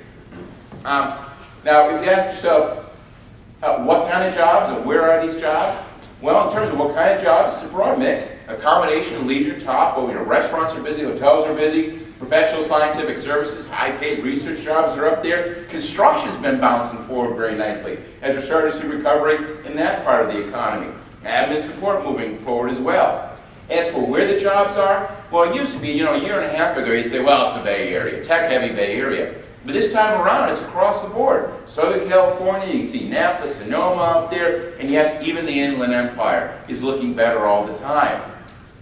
Now, if you ask yourself, what kind of jobs and where are these jobs? Well, in terms of what kind of jobs, it's a broad mix. Accommodation, leisure, top, restaurants are busy, hotels are busy, professional scientific services, high-paid research jobs are up there. Construction's been bouncing forward very nicely as we're starting to see recovery in that part of the economy. Admin support moving forward as well. As for where the jobs are, well, it used to be, a year and a half ago, you'd say, well, it's the Bay Area, tech-heavy Bay Area. But this time around, it's across the board. Southern California, you can see Napa, Sonoma out there, and yes, even the Inland Empire is looking better all the time.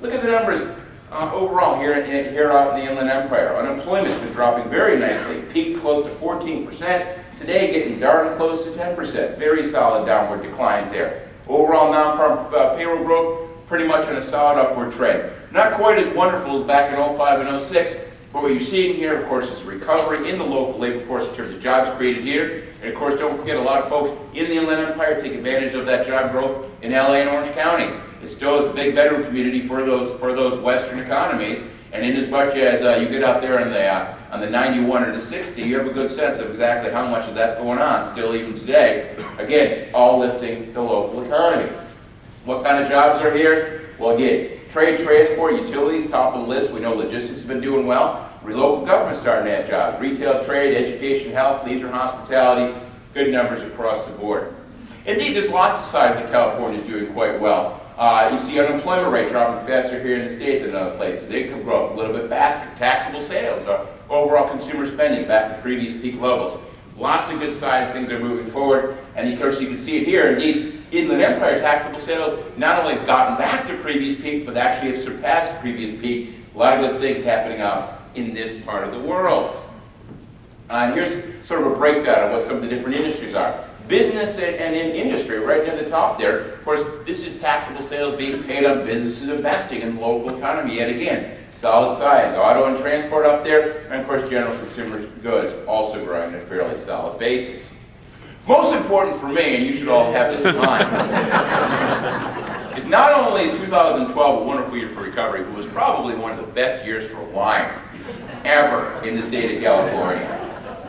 Look at the numbers overall here out in the Inland Empire. Unemployment's been dropping very nicely, peaked close to 14%, today getting darn close to 10%. Very solid downward declines there. Overall non-farm payroll growth, pretty much in a solid upward trend. Not quite as wonderful as back in 05 and 06, but what you're seeing here, of course, is a recovery in the local labor force in terms of jobs created here. And of course, don't forget, a lot of folks in the Inland Empire take advantage of that job growth in LA and Orange County. It still is a big bedroom community for those Western economies. And in as much as you get out there on the 91 or the 60, you have a good sense of exactly how much of that's going on, still even today. Again, all lifting the local economy. What kind of jobs are here? Well, again, trade, transport, utilities, top of the list. We know logistics have been doing well. Local government starting to add jobs. Retail, trade, education, health, leisure, hospitality. Good numbers across the board. Indeed, there's lots of sides that California is doing quite well. You see unemployment rate dropping faster here in the state than other places. Income growth a little bit faster. Taxable sales, overall consumer spending back to previous peak levels. Lots of good signs, things are moving forward. And of course, you can see it here. Indeed, Inland Empire taxable sales not only have gotten back to previous peak, but actually have surpassed previous peak. A lot of good things happening out in this part of the world. And here's sort of a breakdown of what some of the different industries are. Business and in industry, right near the top there. Of course, this is taxable sales being paid on businesses investing in the local economy. Yet again, solid signs. Auto and transport up there, and of course, general consumer goods also growing at a fairly solid basis. Most important for me, and you should all have this in mind, is not only is 2012 a wonderful year for recovery, but it was probably one of the best years for wine ever in the state of California.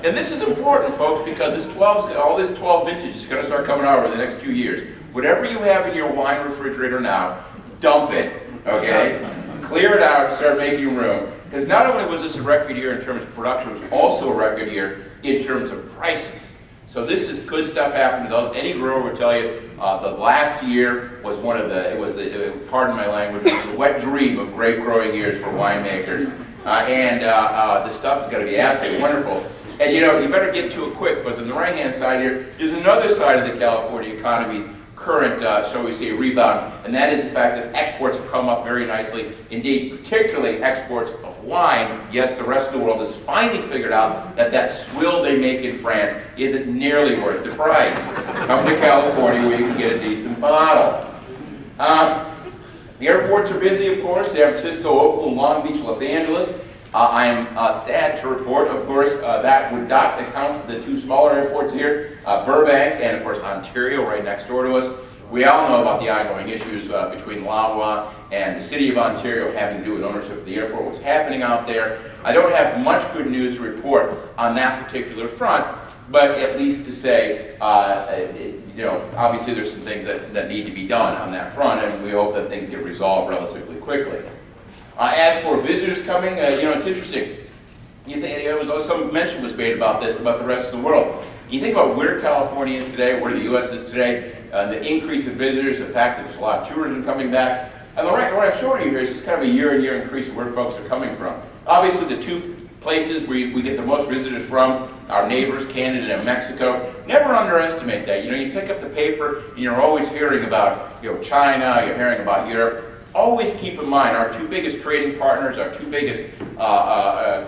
And this is important, folks, because all this 12 vintage is going to start coming out over the next 2 years. Whatever you have in your wine refrigerator now, dump it, okay? Clear it out and start making room. Because not only was this a record year in terms of production, it was also a record year in terms of prices. So this is good stuff happening. Any grower would tell you the last year was pardon my language, it was a wet dream of grape growing years for winemakers. The stuff is going to be absolutely wonderful. And you better get to it quick, because on the right-hand side here, there's another side of the California economy's current, shall we say, rebound, and that is the fact that exports have come up very nicely. Indeed, particularly exports of wine. Yes, the rest of the world has finally figured out that that swill they make in France isn't nearly worth the price. Come to California where you can get a decent bottle. The airports are busy, of course. San Francisco, Oakland, Long Beach, Los Angeles. I am sad to report, of course, that would not account the two smaller airports here, Burbank and, of course, Ontario, right next door to us. We all know about the ongoing issues between Loblaw and the City of Ontario having to do with ownership of the airport, what's happening out there. I don't have much good news to report on that particular front, but at least to say, obviously there's some things that need to be done on that front, and we hope that things get resolved relatively quickly. As for visitors coming, it's interesting. You think some mention was made about this, about the rest of the world. You think about where California is today, where the U.S. is today, the increase of visitors, the fact that there's a lot of tourism coming back. And what I'm showing you here is just kind of a year-on-year increase of where folks are coming from. Obviously, the two places we get the most visitors from, our neighbors, Canada and Mexico. Never underestimate that. You pick up the paper and you're always hearing about China, you're hearing about Europe. Always keep in mind our two biggest trading partners, our two biggest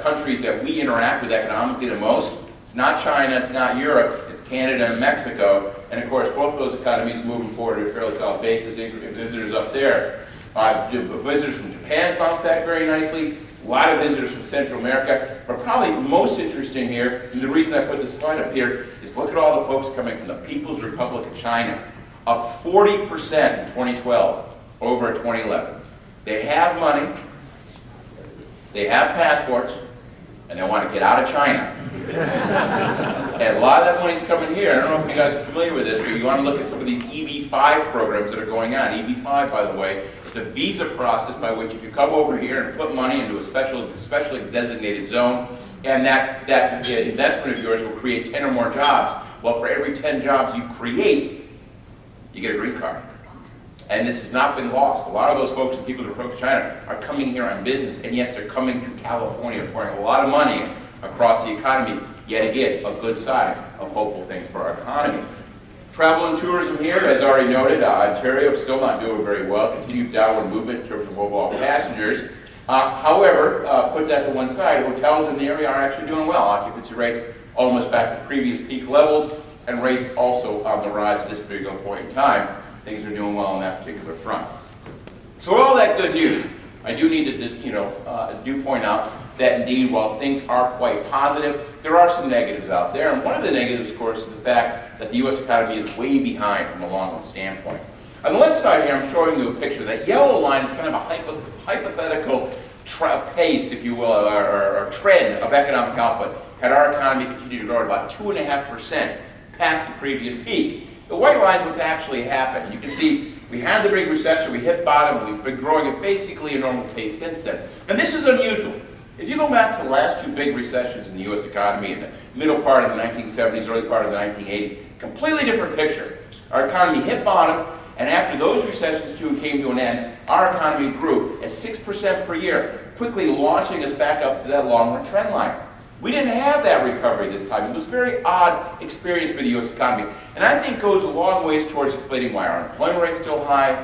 countries that we interact with economically the most. It's not China, it's not Europe, it's Canada and Mexico. And of course, both those economies moving forward at a fairly solid basis, visitors up there. Visitors from Japan's bounced back very nicely. A lot of visitors from Central America. But probably most interesting here, and the reason I put this slide up here, is look at all the folks coming from the People's Republic of China. Up 40% in 2012 over 2011. They have money, they have passports, and they want to get out of China. And a lot of that money's coming here. I don't know if you guys are familiar with this, but you want to look at some of these EB-5 programs that are going on. EB-5, by the way, it's a visa process by which if you come over here and put money into a specially designated zone, and that investment of yours will create 10 or more jobs. Well, for every 10 jobs you create, you get a green card. And this has not been lost. A lot of those folks and people who approach China are coming here on business, and yes, they're coming to California, pouring a lot of money across the economy. Yet again, a good sign of hopeful things for our economy. Travel and tourism here, as already noted, Ontario is still not doing very well. Continued downward movement in terms of overall passengers. However, put that to one side, hotels in the area are actually doing well. Occupancy rates almost back to previous peak levels, and rates also on the rise at this particular point in time. Things are doing well on that particular front. So with all that good news, I do need to just, do point out that indeed, while things are quite positive, there are some negatives out there. And one of the negatives, of course, is the fact that the U.S. economy is way behind from a long-run standpoint. On the left side here, I'm showing you a picture. That yellow line is kind of a hypothetical pace, if you will, or trend of economic output. Had our economy continued to grow at about 2.5% past the previous peak. The white line is what's actually happened. You can see we had the big recession, we hit bottom, we've been growing at basically a normal pace since then. And this is unusual. If you go back to the last two big recessions in the U.S. economy in the middle part of the 1970s, early part of the 1980s, completely different picture. Our economy hit bottom, and after those recessions too came to an end, our economy grew at 6% per year, quickly launching us back up to that long-run trend line. We didn't have that recovery this time. It was a very odd experience for the U.S. economy. And I think goes a long ways towards explaining why our unemployment rate's still high,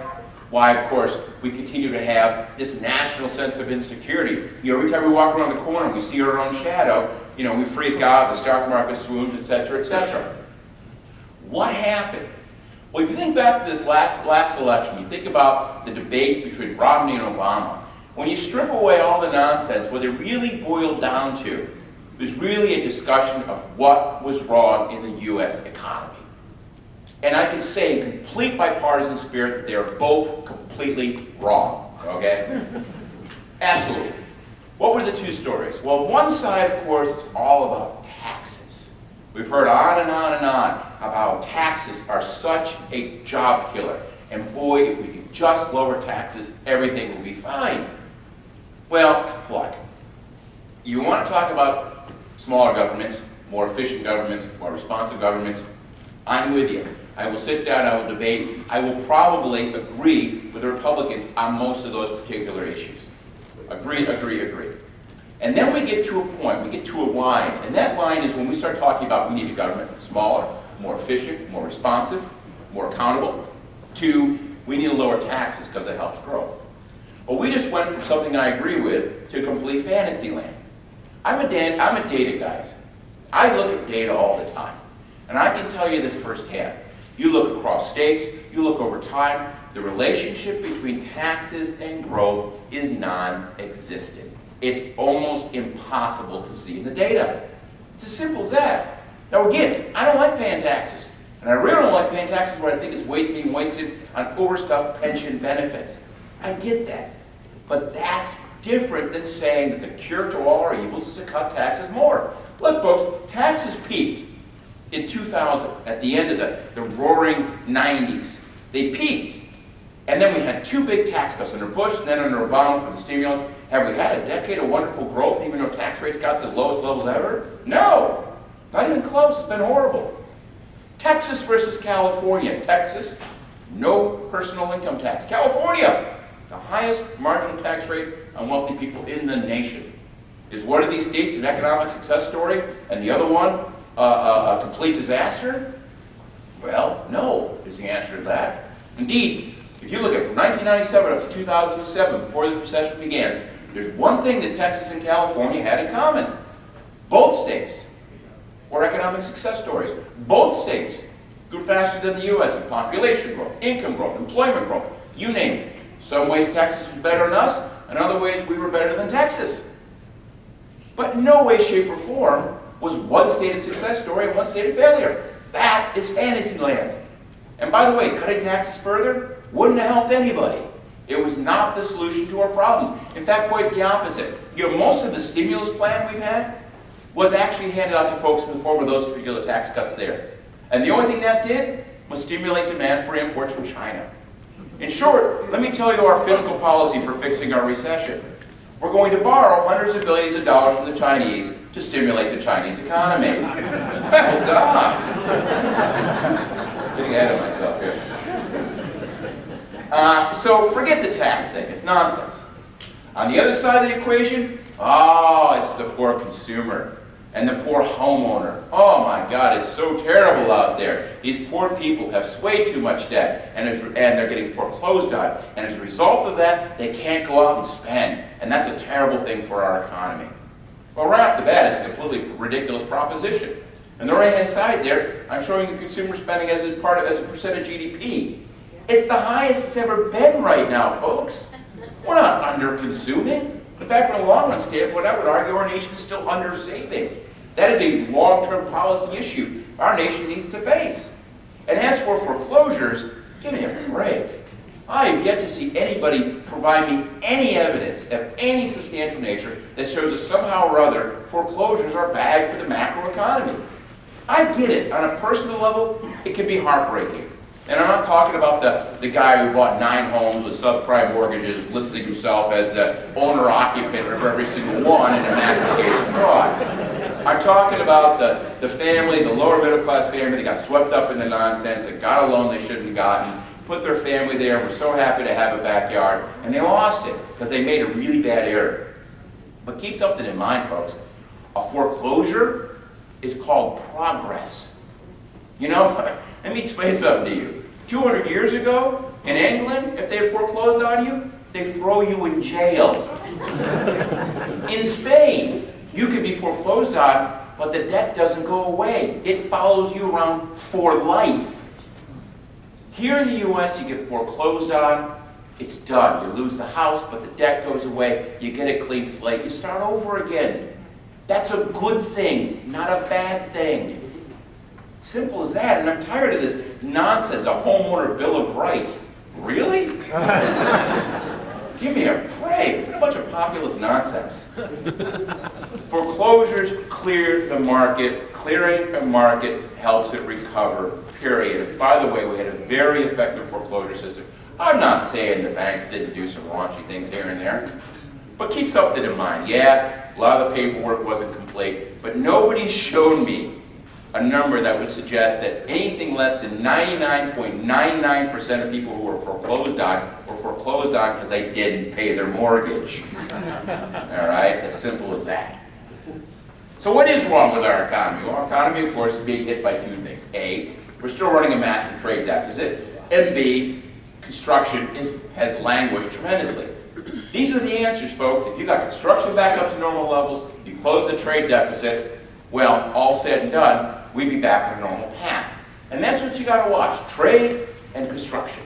why, of course, we continue to have this national sense of insecurity. Every time we walk around the corner, we see our own shadow, we freak out, the stock market swoons, et cetera, et cetera. What happened? Well, if you think back to this last election, you think about the debates between Romney and Obama. When you strip away all the nonsense, what it really boiled down to was really a discussion of what was wrong in the U.S. economy. And I can say in complete bipartisan spirit that they are both completely wrong, okay? Absolutely. What were the two stories? Well, one side, of course, is all about taxes. We've heard on and on and on about how taxes are such a job killer. And boy, if we could just lower taxes, everything will be fine. Well, look, you want to talk about smaller governments, more efficient governments, more responsive governments, I'm with you. I will sit down, I will debate, I will probably agree with the Republicans on most of those particular issues. Agree. And then we get to a point, we get to a line, and that line is when we start talking about we need a government that's smaller, more efficient, more responsive, more accountable. to we need to lower taxes because it helps growth. Well, we just went from something I agree with to complete fantasy land. I'm a data guy. I look at data all the time. And I can tell you this firsthand. You look across states, you look over time, the relationship between taxes and growth is non-existent. It's almost impossible to see in the data. It's as simple as that. Now again, I don't like paying taxes. And I really don't like paying taxes where I think it's being wasted on overstuffed pension benefits. I get that. But that's different than saying that the cure to all our evils is to cut taxes more. Look, folks, taxes peaked in 2000, at the end of the roaring 90s. They peaked. And then we had two big tax cuts under Bush and then under Obama for the stimulus. Have we had a decade of wonderful growth even though tax rates got to the lowest levels ever? No, not even close. It's been horrible. Texas versus California. Texas, no personal income tax. California, the highest marginal tax rate on wealthy people in the nation. Is one of these states an economic success story and the other one a complete disaster? Well, no is the answer to that. Indeed, if you look at from 1997 up to 2007, before the recession began, there's one thing that Texas and California had in common. Both states were economic success stories. Both states grew faster than the U.S. in population growth, income growth, employment growth, you name it. Some ways Texas was better than us, and other ways we were better than Texas. But in no way, shape, or form was one state a success story and one state a failure. That is fantasy land. And by the way, cutting taxes further wouldn't have helped anybody. It was not the solution to our problems. In fact, quite the opposite. You know, most of the stimulus plan we've had was actually handed out to folks in the form of those particular tax cuts there. And the only thing that did was stimulate demand for imports from China. In short, let me tell you our fiscal policy for fixing our recession. We're going to borrow hundreds of billions of dollars from the Chinese to stimulate the Chinese economy. Well done. Getting ahead of myself here. So forget the tax thing. It's nonsense. On the other side of the equation, it's the poor consumer and the poor homeowner. Oh my God, it's so terrible out there. These poor people have way too much debt and they're getting foreclosed on. And as a result of that, they can't go out and spend. And that's a terrible thing for our economy. Well, right off the bat, it's a completely ridiculous proposition. On the right-hand side there, I'm showing you consumer spending as a percent of GDP. It's the highest it's ever been right now, folks. We're not under-consuming. In fact, from a long-run standpoint, I would argue our nation is still under-saving. That is a long-term policy issue our nation needs to face. And as for foreclosures, give me a break. I have yet to see anybody provide me any evidence of any substantial nature that shows that somehow or other foreclosures are bad for the macroeconomy. I get it. On a personal level, it can be heartbreaking. And I'm not talking about the guy who bought 9 homes with subprime mortgages, listing himself as the owner-occupant of every single one in a massive case of fraud. I'm talking about the family, the lower middle-class family that got swept up in the nonsense, that got a loan they shouldn't have gotten, put their family there, and were so happy to have a backyard, and they lost it because they made a really bad error. But keep something in mind, folks. A foreclosure is called progress. You know, let me explain something to you. 200 years ago, in England, if they had foreclosed on you, they throw you in jail. In Spain, you could be foreclosed on, but the debt doesn't go away. It follows you around for life. Here in the U.S., you get foreclosed on, it's done. You lose the house, but the debt goes away. You get a clean slate. You start over again. That's a good thing, not a bad thing. Simple as that, and I'm tired of this nonsense, a homeowner bill of rights. Really? Give me a break. What a bunch of populist nonsense. Foreclosures clear the market. Clearing the market helps it recover, period. By the way, we had a very effective foreclosure system. I'm not saying the banks didn't do some raunchy things here and there, but keep something in mind. Yeah, a lot of the paperwork wasn't complete, but nobody showed me a number that would suggest that anything less than 99.99% of people who were foreclosed on because they didn't pay their mortgage. All right, as simple as that. So what is wrong with our economy? Well, our economy, of course, is being hit by two things. A, we're still running a massive trade deficit. and B, construction has languished tremendously. These are the answers, folks. If you got construction back up to normal levels, if you close the trade deficit, well, all said and done, we'd be back on a normal path. And that's what you got to watch, trade and construction.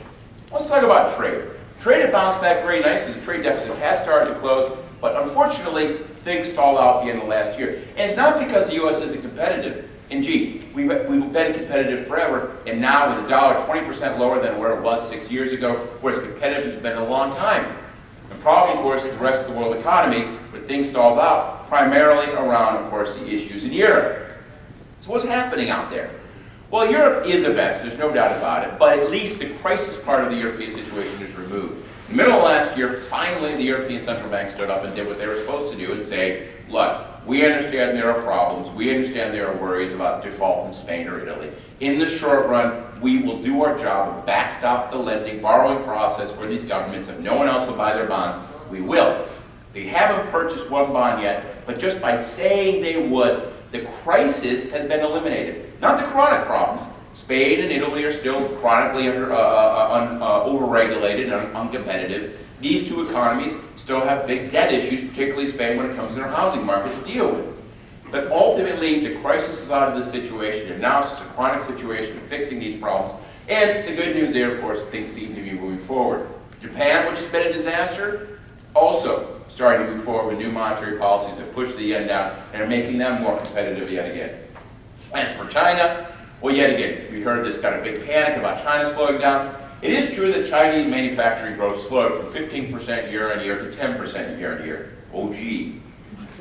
Let's talk about trade. Trade had bounced back very nicely. The trade deficit has started to close, but unfortunately, things stalled out at the end of last year. And it's not because the U.S. isn't competitive. And gee, we've been competitive forever, and now with the dollar 20% lower than where it was 6 years ago, we're as competitive as it's been in a long time. The problem, of course, is the rest of the world economy, where things stalled out, primarily around, of course, the issues in Europe. So what's happening out there? Well, Europe is a mess, there's no doubt about it, but at least the crisis part of the European situation is removed. In the middle of last year, finally the European Central Bank stood up and did what they were supposed to do and say, look, we understand there are problems, we understand there are worries about default in Spain or Italy. In the short run, we will do our job and backstop the lending, borrowing process for these governments. If no one else will buy their bonds, we will. They haven't purchased one bond yet, but just by saying they would, the crisis has been eliminated. Not the chronic problems. Spain and Italy are still chronically overregulated and uncompetitive. These two economies still have big debt issues, particularly Spain when it comes to their housing market to deal with. But ultimately, the crisis is out of the situation, and now it's just a chronic situation of fixing these problems. And the good news there, of course, things seem to be moving forward. Japan, which has been a disaster, also starting to move forward with new monetary policies that push the yen down and are making them more competitive yet again. As for China, well, yet again, we heard this kind of big panic about China slowing down. It is true that Chinese manufacturing growth slowed from 15% year on year to 10% year on year. Oh, gee.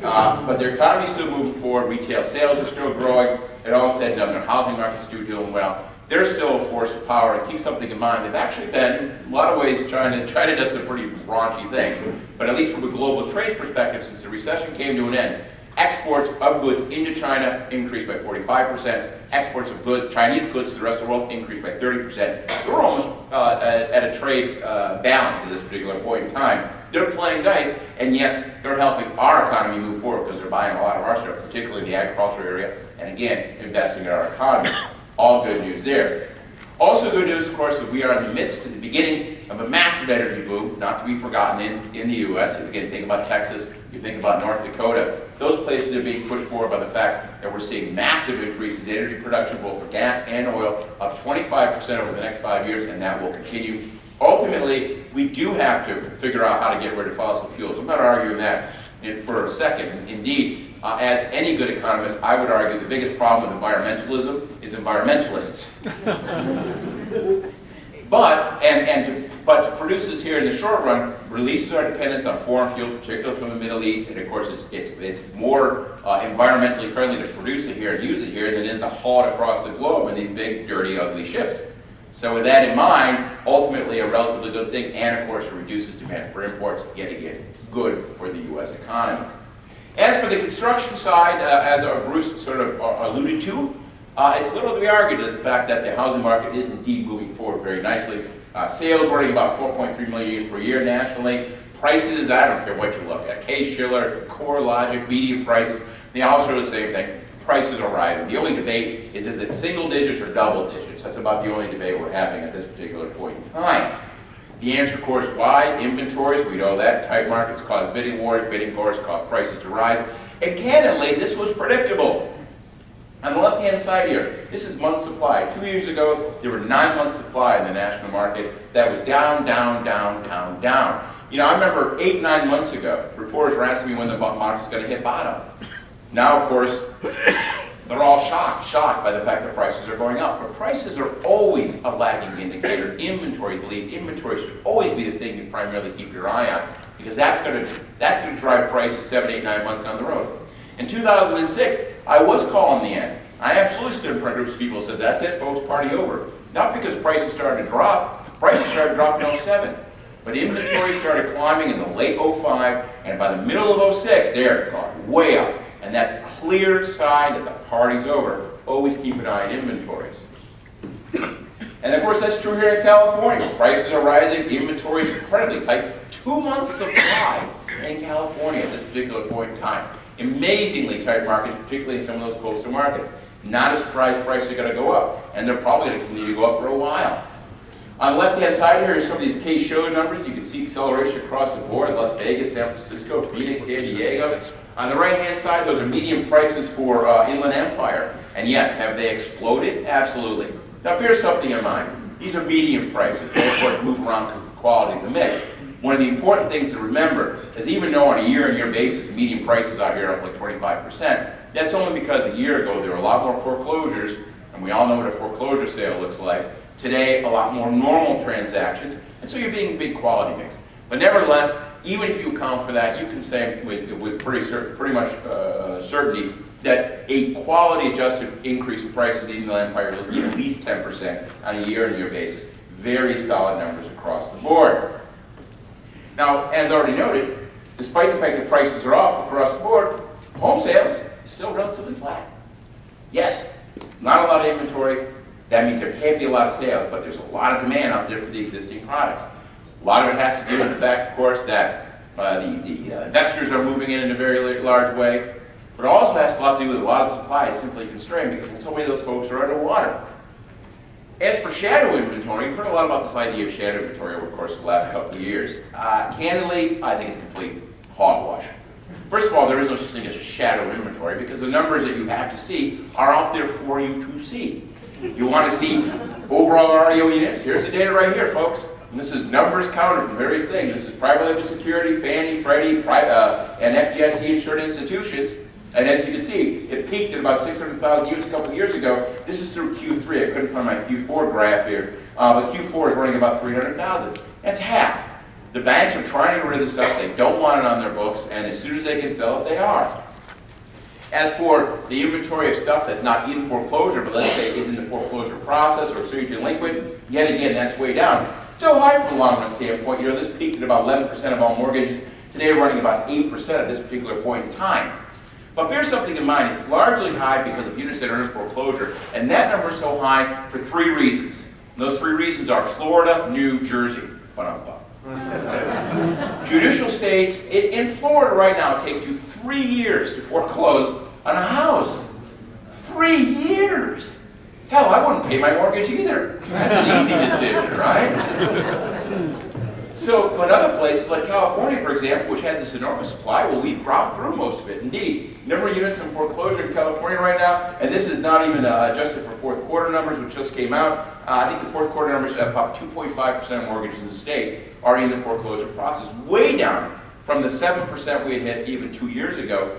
But their economy is still moving forward. Retail sales are still growing. It all said and done. Their housing market is still doing well. They're still a force of power. And keep something in mind. They've actually been, in a lot of ways, China does some pretty raunchy things. But at least from a global trade perspective, since the recession came to an end, exports of goods into China increased by 45%. Exports of Chinese goods to the rest of the world increased by 30%. We're almost at a trade balance at this particular point in time. They're playing nice, and yes, they're helping our economy move forward because they're buying a lot of our stuff, particularly in the agriculture area, and again, investing in our economy. All good news there. Also good news, of course, that we are in the midst, at the beginning of a massive energy boom, not to be forgotten in the U.S. If you think about Texas, you think about North Dakota, those places are being pushed forward by the fact that we're seeing massive increases in energy production, both for gas and oil, up 25% over the next 5 years, and that will continue. Ultimately, we do have to figure out how to get rid of fossil fuels. I'm not arguing that for a second. Indeed, as any good economist, I would argue the biggest problem with environmentalism is environmentalists. But to produce this here in the short run releases our dependence on foreign fuel, particularly from the Middle East, and of course it's more environmentally friendly to produce it here and use it here than it is to haul it across the globe in these big, dirty, ugly ships. So with that in mind, ultimately a relatively good thing, and of course it reduces demand for imports, yet again, good for the U.S. economy. As for the construction side, as Bruce sort of alluded to, it's little to be argued at the fact that the housing market is indeed moving forward very nicely. Sales running about 4.3 million units per year nationally. Prices, I don't care what you look at, Case-Shiller, CoreLogic, median prices, they all show the same thing. Prices are rising. The only debate is it single digits or double digits? That's about the only debate we're having at this particular point in time. The answer, of course, why? Inventories, we know that. Tight markets cause bidding wars cause prices to rise. And candidly, this was predictable. On the left-hand side here, this is month supply. 2 years ago, there were 9 months supply in the national market. That was down, down, down, down, down. You know, I remember 8, 9 months ago, reporters were asking me when the market's going to hit bottom. Now, of course, they're all shocked by the fact that prices are going up. But prices are always a lagging indicator. Inventories lead. Inventory should always be the thing you primarily keep your eye on, because that's going to drive prices 7, 8, 9 months down the road. In 2006, I was calling the end. I absolutely stood in front of groups of people and said, that's it, folks, party over. Not because prices started to drop. Prices started to drop in 2007. But inventory started climbing in the late 2005, and by the middle of 2006, they're gone way up. And that's a clear sign that the party's over. Always keep an eye on inventories. And of course, that's true here in California. Prices are rising, inventory is incredibly tight. 2 months supply in California at this particular point in time. Amazingly tight markets, particularly in some of those coastal markets. Not a surprise prices are going to go up, and they're probably going to continue to go up for a while. On the left-hand side here are some of these case show numbers. You can see acceleration across the board, Las Vegas, San Francisco, Phoenix, San Diego. On the right-hand side, those are median prices for Inland Empire. And yes, have they exploded? Absolutely. Now bear something in mind. These are median prices. They, of course, move around because of the quality of the mix. One of the important things to remember is even though on a year-on-year basis, median prices out here are up like 25%, that's only because a year ago there were a lot more foreclosures, and we all know what a foreclosure sale looks like. Today, a lot more normal transactions, and so you're being a big quality mix. But nevertheless, even if you account for that, you can say with pretty much certainty that a quality-adjusted increase in prices in the Empire will be at least 10% on a year-on-year basis. Very solid numbers across the board. Now, as already noted, despite the fact that prices are up across the board, home sales is still relatively flat. Yes, not a lot of inventory. That means there can't be a lot of sales, but there's a lot of demand out there for the existing products. A lot of it has to do with the fact, of course, that the investors are moving in a very large way, but it also has a lot to do with a lot of supply is simply constrained because so many of those folks are underwater. As for shadow inventory, you've heard a lot about this idea of shadow inventory over the course of the last couple of years. Candidly, I think it's complete hogwash. First of all, there is no such thing as a shadow inventory because the numbers that you have to see are out there for you to see. You want to see overall REO units? Here's the data right here, folks. And this is numbers counted from various things. This is private label security, Fannie, Freddie, and FDIC insured institutions. And as you can see, it peaked at about 600,000 units a couple of years ago. This is through Q3. I couldn't find my Q4 graph here. But Q4 is running about 300,000. That's half. The banks are trying to get rid of the stuff. They don't want it on their books. And as soon as they can sell it, they are. As for the inventory of stuff that's not in foreclosure, but let's say is in the foreclosure process or stage delinquent, yet again, that's way down. Still high from a long run standpoint. You know, this peaked at about 11% of all mortgages. Today we're running about 8% at this particular point in time. But bear something in mind, it's largely high because of units that are in foreclosure, and that number is so high for 3 reasons. And those 3 reasons are Florida, New Jersey. Judicial states, in Florida right now, it takes you 3 years to foreclose on a house. 3 years! Hell, I wouldn't pay my mortgage either. That's an easy decision, right? So, but other places like California, for example, which had this enormous supply, well, we've ground through most of it. Indeed, number of units in foreclosure in California right now, and this is not even adjusted for fourth quarter numbers, which just came out. I think the fourth quarter numbers have about 2.5% of mortgages in the state are in the foreclosure process, way down from the 7% we had hit even 2 years ago.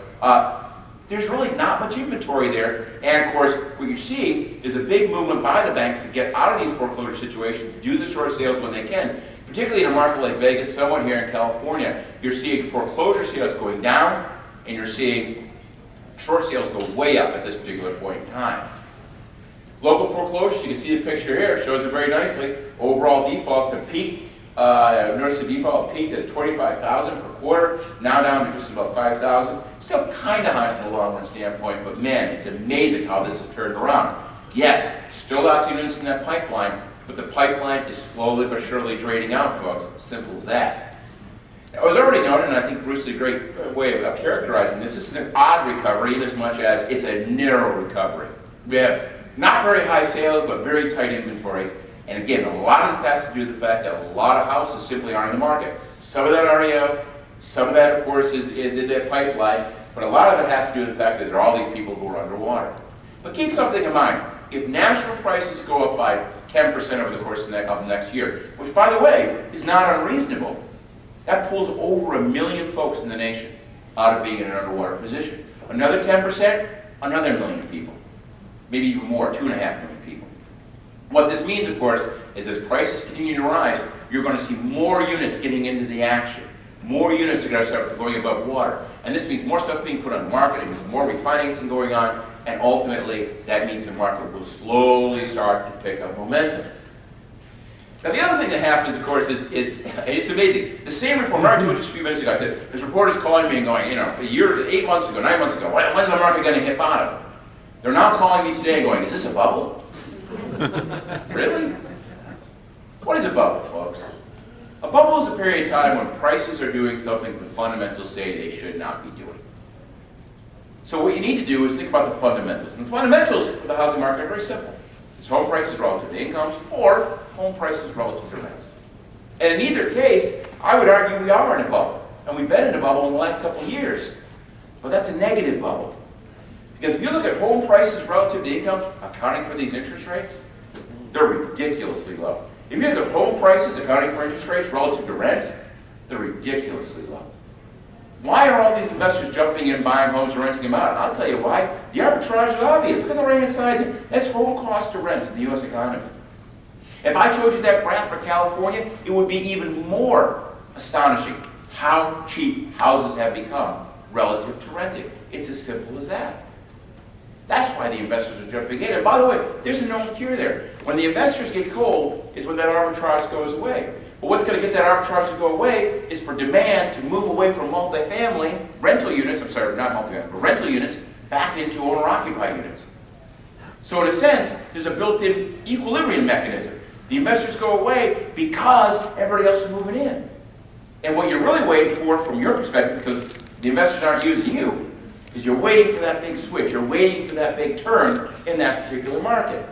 There's really not much inventory there, and of course, what you're seeing is a big movement by the banks to get out of these foreclosure situations, do the short sales when they can. Particularly in a market like Vegas, somewhat here in California, you're seeing foreclosure sales going down, and you're seeing short sales go way up at this particular point in time. Local foreclosures, you can see the picture here, shows it very nicely. Overall defaults have peaked. Notice the default peaked at 25,000 per quarter, now down to just about 5,000. Still kind of high from a long run standpoint, but man, it's amazing how this has turned around. Yes, still lots of units in that pipeline, but the pipeline is slowly but surely draining out, folks. Simple as that. Now, it was already noted, and I think Bruce did a great way of characterizing this. This is an odd recovery in as much as it's a narrow recovery. We have not very high sales, but very tight inventories. And again, a lot of this has to do with the fact that a lot of houses simply aren't in the market. Some of that are REO, some of that, of course, is in that pipeline, but a lot of it has to do with the fact that there are all these people who are underwater. But keep something in mind. If national prices go up by 10% over the course of the next year, which, by the way, is not unreasonable, that pulls over 1 million folks in the nation out of being in an underwater position. Another 10%, another 1 million people. Maybe even more, 2.5 million people. What this means, of course, is as prices continue to rise, you're going to see more units getting into the action. More units are going to start going above water. And this means more stuff being put on the market, it means more refinancing going on, and ultimately, that means the market will slowly start to pick up momentum. Now, the other thing that happens, of course, is it's amazing. The same report, I told you just a few minutes ago, I said, there's reporters calling me and going, you know, 8 months ago, 9 months ago, when's the market going to hit bottom? They're now calling me today going, is this a bubble? Really? What is a bubble, folks? A bubble is a period of time when prices are doing something the fundamentals say they should not be doing. So what you need to do is think about the fundamentals. And the fundamentals of the housing market are very simple. It's home prices relative to incomes or home prices relative to rents. And in either case, I would argue we are in a bubble. And we've been in a bubble in the last couple of years. But that's a negative bubble. Because if you look at home prices relative to incomes, accounting for these interest rates, they're ridiculously low. If you look at home prices accounting for interest rates relative to rents, they're ridiculously low. Why are all these investors jumping in, buying homes, and renting them out? I'll tell you why. The arbitrage is obvious. Look on the right-hand side. That's home cost to rents in the U.S. economy. If I showed you that graph for California, it would be even more astonishing how cheap houses have become relative to renting. It's as simple as that. That's why the investors are jumping in. And by the way, there's a known cure there. When the investors get cold is when that arbitrage goes away. But what's going to get that arbitrage to go away is for demand to move away from multifamily rental units, I'm sorry, not multifamily, but rental units, back into owner-occupied units. So in a sense, there's a built-in equilibrium mechanism. The investors go away because everybody else is moving in. And what you're really waiting for, from your perspective, because the investors aren't using you, is you're waiting for that big switch. You're waiting for that big turn in that particular market.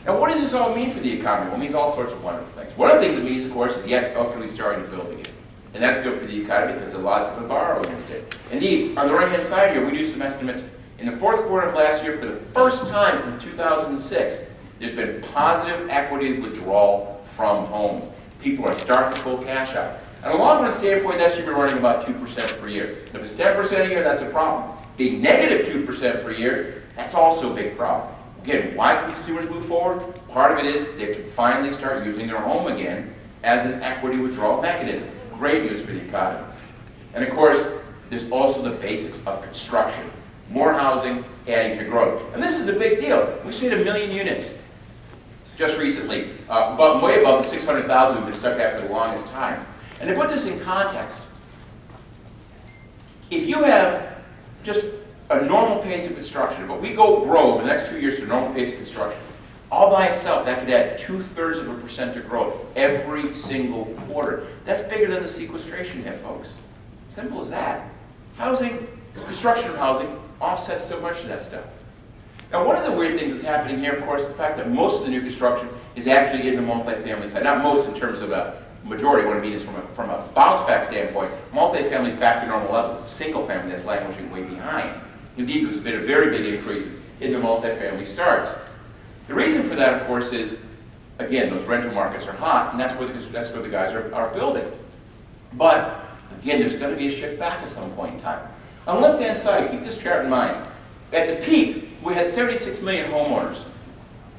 Now, what does this all mean for the economy? Well, it means all sorts of wonderful things. One of the things it means, of course, is yes, okay, we started to build again. And that's good for the economy because a lot of people borrow against it. Indeed, on the right-hand side here, we do some estimates. In the fourth quarter of last year, for the first time since 2006, there's been positive equity withdrawal from homes. People are starting to pull cash out. On a long-run standpoint, that should be running about 2% per year. If it's 10% a year, that's a problem. Being negative 2% per year, that's also a big problem. Again, why can consumers move forward? Part of it is they can finally start using their home again as an equity withdrawal mechanism. Great news for the economy. And of course, there's also the basics of construction. More housing, adding to growth. And this is a big deal. We've seen 1 million units just recently, way above the 600,000 we've been stuck at for the longest time. And to put this in context, if you have just a normal pace of construction, but we grow over the next 2 years to a normal pace of construction, all by itself, that could add 2/3% to growth every single quarter. That's bigger than the sequestration net, folks. Simple as that. Housing, construction of housing, offsets so much of that stuff. Now, one of the weird things that's happening here, of course, is the fact that most of the new construction is actually in the multifamily side. Not most in terms of a majority. What I mean is from a bounce back standpoint, multifamily is back to normal levels. It's single family that's languishing way behind. Indeed, there's been a very big increase in the multifamily starts. The reason for that, of course, is, again, those rental markets are hot, and that's where the guys are building. But, again, there's going to be a shift back at some point in time. On the left-hand side, keep this chart in mind. At the peak, we had 76 million homeowners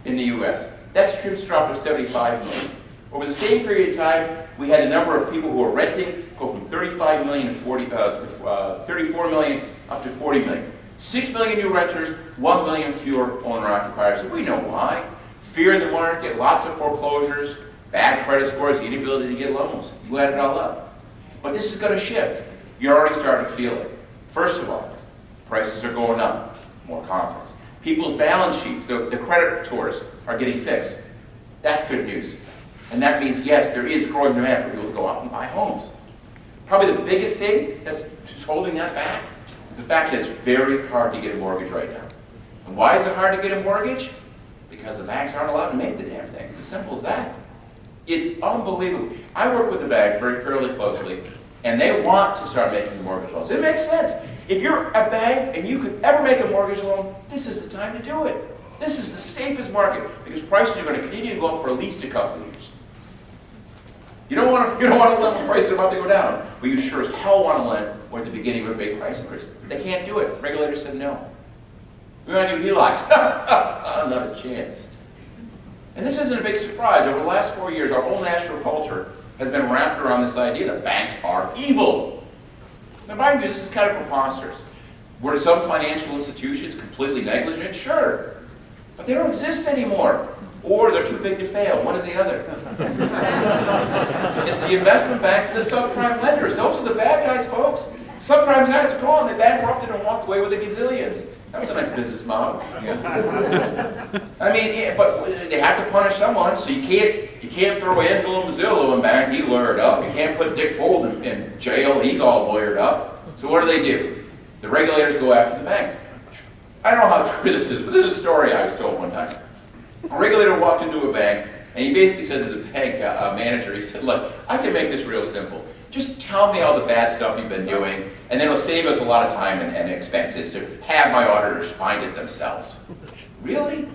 in the U.S. That's dropped to 75 million. Over the same period of time, we had a number of people who were renting go from 35 million to 34 million up to 40 million. 6 million new renters, 1 million fewer owner-occupiers. And we know why. Fear in the market, lots of foreclosures, bad credit scores, the inability to get loans. You add it all up. But this is going to shift. You're already starting to feel it. First of all, prices are going up. More confidence. People's balance sheets, the credit scores are getting fixed. That's good news. And that means, yes, there is growing demand for people to go out and buy homes. Probably the biggest thing that's just holding that back is the fact that it's very hard to get a mortgage right now. And why is it hard to get a mortgage? Because the banks aren't allowed to make the damn thing. It's as simple as that. It's unbelievable. I work with the bank fairly closely, and they want to start making mortgage loans. It makes sense. If you're a bank and you could ever make a mortgage loan, this is the time to do it. This is the safest market because prices are going to continue to go up for at least a couple of years. You don't want to lend when prices are about to go down, but you sure as hell want to lend when at the beginning of a big price increase. They can't do it. Regulators said no. We want to do HELOCs. Not a chance. And this isn't a big surprise. Over the last 4 years, our whole national culture has been wrapped around this idea that banks are evil. Now, mind you, this is kind of preposterous. Were some financial institutions completely negligent? Sure. But they don't exist anymore. Or they're too big to fail, one or the other. It's the investment banks and the subprime lenders. Those are the bad guys, folks. Subprime guys are gone. They bankrupted and walked away with the gazillions. That was a nice business model. Yeah. I mean, yeah, but they have to punish someone, so you can't throw Angelo Mazzillo in back. He lawyered up. You can't put Dick Fold in jail. He's all lawyered up. So what do? The regulators go after the banks. I don't know how true this is, but this is a story I was told one time. A regulator walked into a bank, and he basically said to the bank manager, he said, look, I can make this real simple. Just tell me all the bad stuff you've been doing, and then it'll save us a lot of time and expenses to have my auditors find it themselves. Really?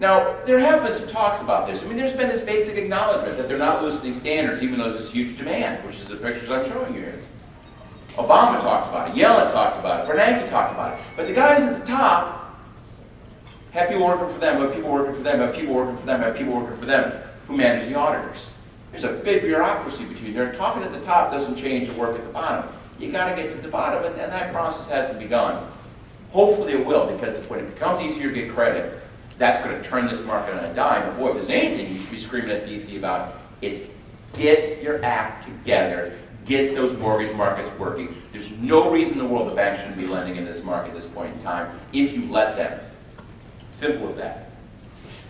Now, there have been some talks about this. I mean, there's been this basic acknowledgement that they're not loosening standards, even though there's this huge demand, which is the pictures I'm showing you here. Obama talked about it, Yellen talked about it, Bernanke talked about it. But the guys at the top have people working for them, have people working for them, have people working for them, have people working for them, who manage the auditors. There's a big bureaucracy between there. Talking at the top doesn't change the work at the bottom. You got to get to the bottom, and that process hasn't begun. Hopefully it will, because when it becomes easier to get credit, that's going to turn this market on a dime. And boy, if there's anything you should be screaming at DC about, it's get your act together, get those mortgage markets working. There's no reason in the world the banks shouldn't be lending in this market at this point in time, if you let them. Simple as that.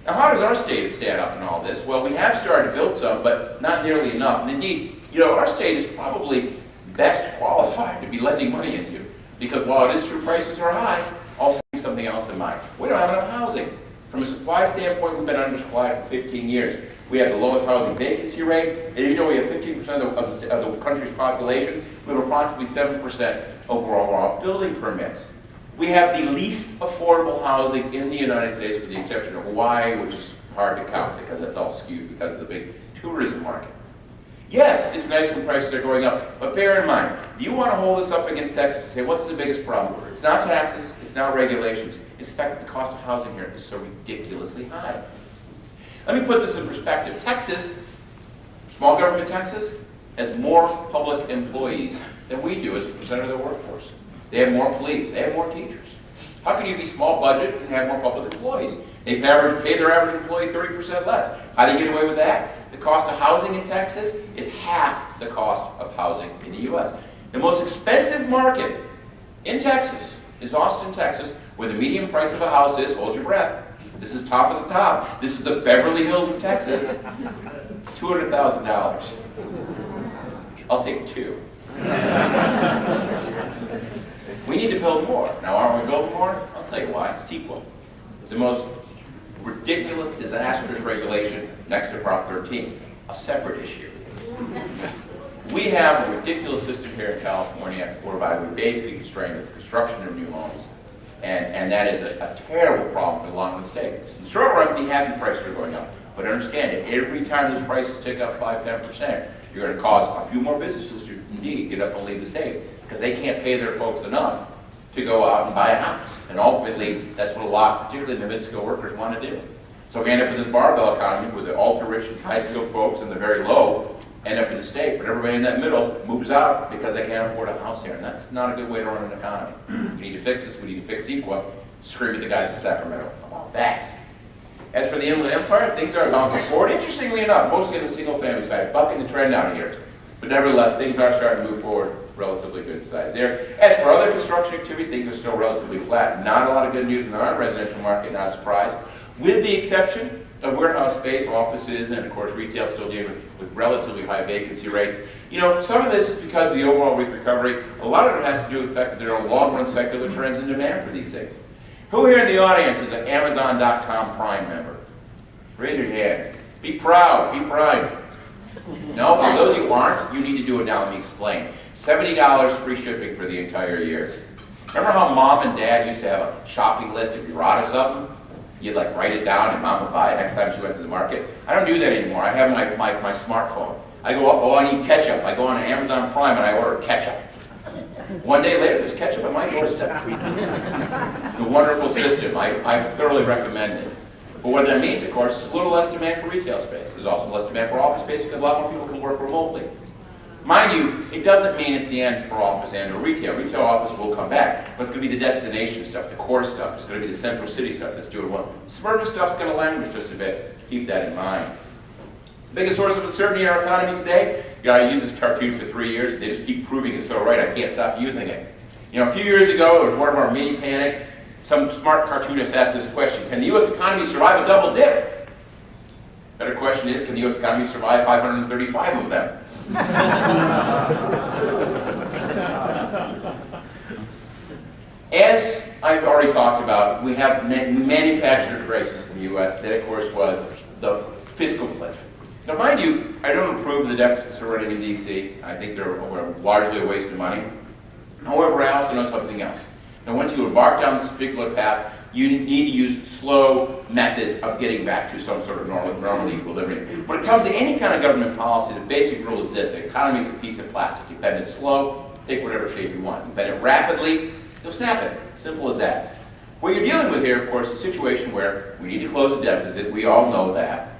Now, how does our state stand up in all this? Well, we have started to build some, but not nearly enough. And indeed, our state is probably best qualified to be lending money into, because while it is true prices are high, also keep something else in mind. We don't have enough housing. From a supply standpoint, we've been undersupplied for 15 years. We have the lowest housing vacancy rate, and even though we have 15% of the country's population, we have approximately 7% overall building permits. We have the least affordable housing in the United States, with the exception of Hawaii, which is hard to count because that's all skewed because of the big tourism market. Yes, it's nice when prices are going up, but bear in mind, if you want to hold this up against Texas and say, what's the biggest problem? It's not taxes, it's not regulations, it's the fact that the cost of housing here is so ridiculously high. Let me put this in perspective. Texas, small government Texas, has more public employees than we do as a percent of their workforce. They have more police, they have more teachers. How can you be small budget and have more public employees? They pay their average employee 30% less. How do you get away with that? The cost of housing in Texas is half the cost of housing in the U.S. The most expensive market in Texas is Austin, Texas, where the median price of a house is, hold your breath, this is top of the top. This is the Beverly Hills of Texas, $200,000. I'll take two. We need to build more. Now, aren't we building more? I'll tell you why. Sequel. The most ridiculous, disastrous regulation next to Prop 13. A separate issue. We have a ridiculous system here in California whereby we basically constrain the construction of new homes. And that is a terrible problem for the long run state. In the short run, be happy prices are going up. But understand that every time those prices tick up 5–10%, you're going to cause a few more businesses to indeed get up and leave the state, because they can't pay their folks enough to go out and buy a house. And ultimately, that's what a lot, particularly the mid-skilled workers, want to do. So we end up with this barbell economy where the ultra-rich and high-skilled folks and the very low end up in the state, but everybody in that middle moves out because they can't afford a house here. And that's not a good way to run an economy. We need to fix this. We need to fix CEQA. Scream at the guys in Sacramento about that. As for the Inland Empire, things are bouncing forward. Interestingly enough, mostly on the single-family side, bucking the trend out here. But nevertheless, things are starting to move forward relatively good size there. As for other construction activity, things are still relatively flat. Not a lot of good news in the non-residential market, not a surprise. With the exception of warehouse space, offices, and of course retail still dealing with relatively high vacancy rates. Some of this is because of the overall weak recovery. A lot of it has to do with the fact that there are long-run secular trends in demand for these things. Who here in the audience is an Amazon.com Prime member? Raise your hand. Be proud, be Prime. No, for those who aren't, you need to do it now. Let me explain. $70 free shipping for the entire year. Remember how mom and dad used to have a shopping list? If you're out of something, you'd like write it down and mom would buy it next time she went to the market. I don't do that anymore. I have my smartphone. I go up, I need ketchup. I go on Amazon Prime and I order ketchup. One day later, there's ketchup at my doorstep. It's a wonderful system. I thoroughly recommend it. But what that means, of course, is a little less demand for retail space. There's also less demand for office space because a lot more people can work remotely. Mind you, it doesn't mean it's the end for office and or retail. Retail office will come back, but it's going to be the destination stuff, the core stuff. It's going to be the central city stuff that's doing well. Suburban stuff's going to languish just a bit. Keep that in mind. The biggest source of uncertainty in our economy today, I used this cartoon for 3 years, and they just keep proving it's so right, I can't stop using it. A few years ago, it was one of our mini panics. Some smart cartoonist asked this question: can the U.S. economy survive a double dip? Better question is, can the U.S. economy survive 535 of them? As I've already talked about, we manufactured a crisis in the U.S. that, of course, was the fiscal cliff. Now, mind you, I don't approve of the deficits we're running in D.C. I think they're largely a waste of money. However, I also know something else. Now, once you embark down this particular path, you need to use slow methods of getting back to some sort of normal equilibrium. When it comes to any kind of government policy, the basic rule is this: the economy is a piece of plastic. You bend it slow, take whatever shape you want. You bend it rapidly, you'll snap it. Simple as that. What you're dealing with here, of course, is a situation where we need to close a deficit. We all know that.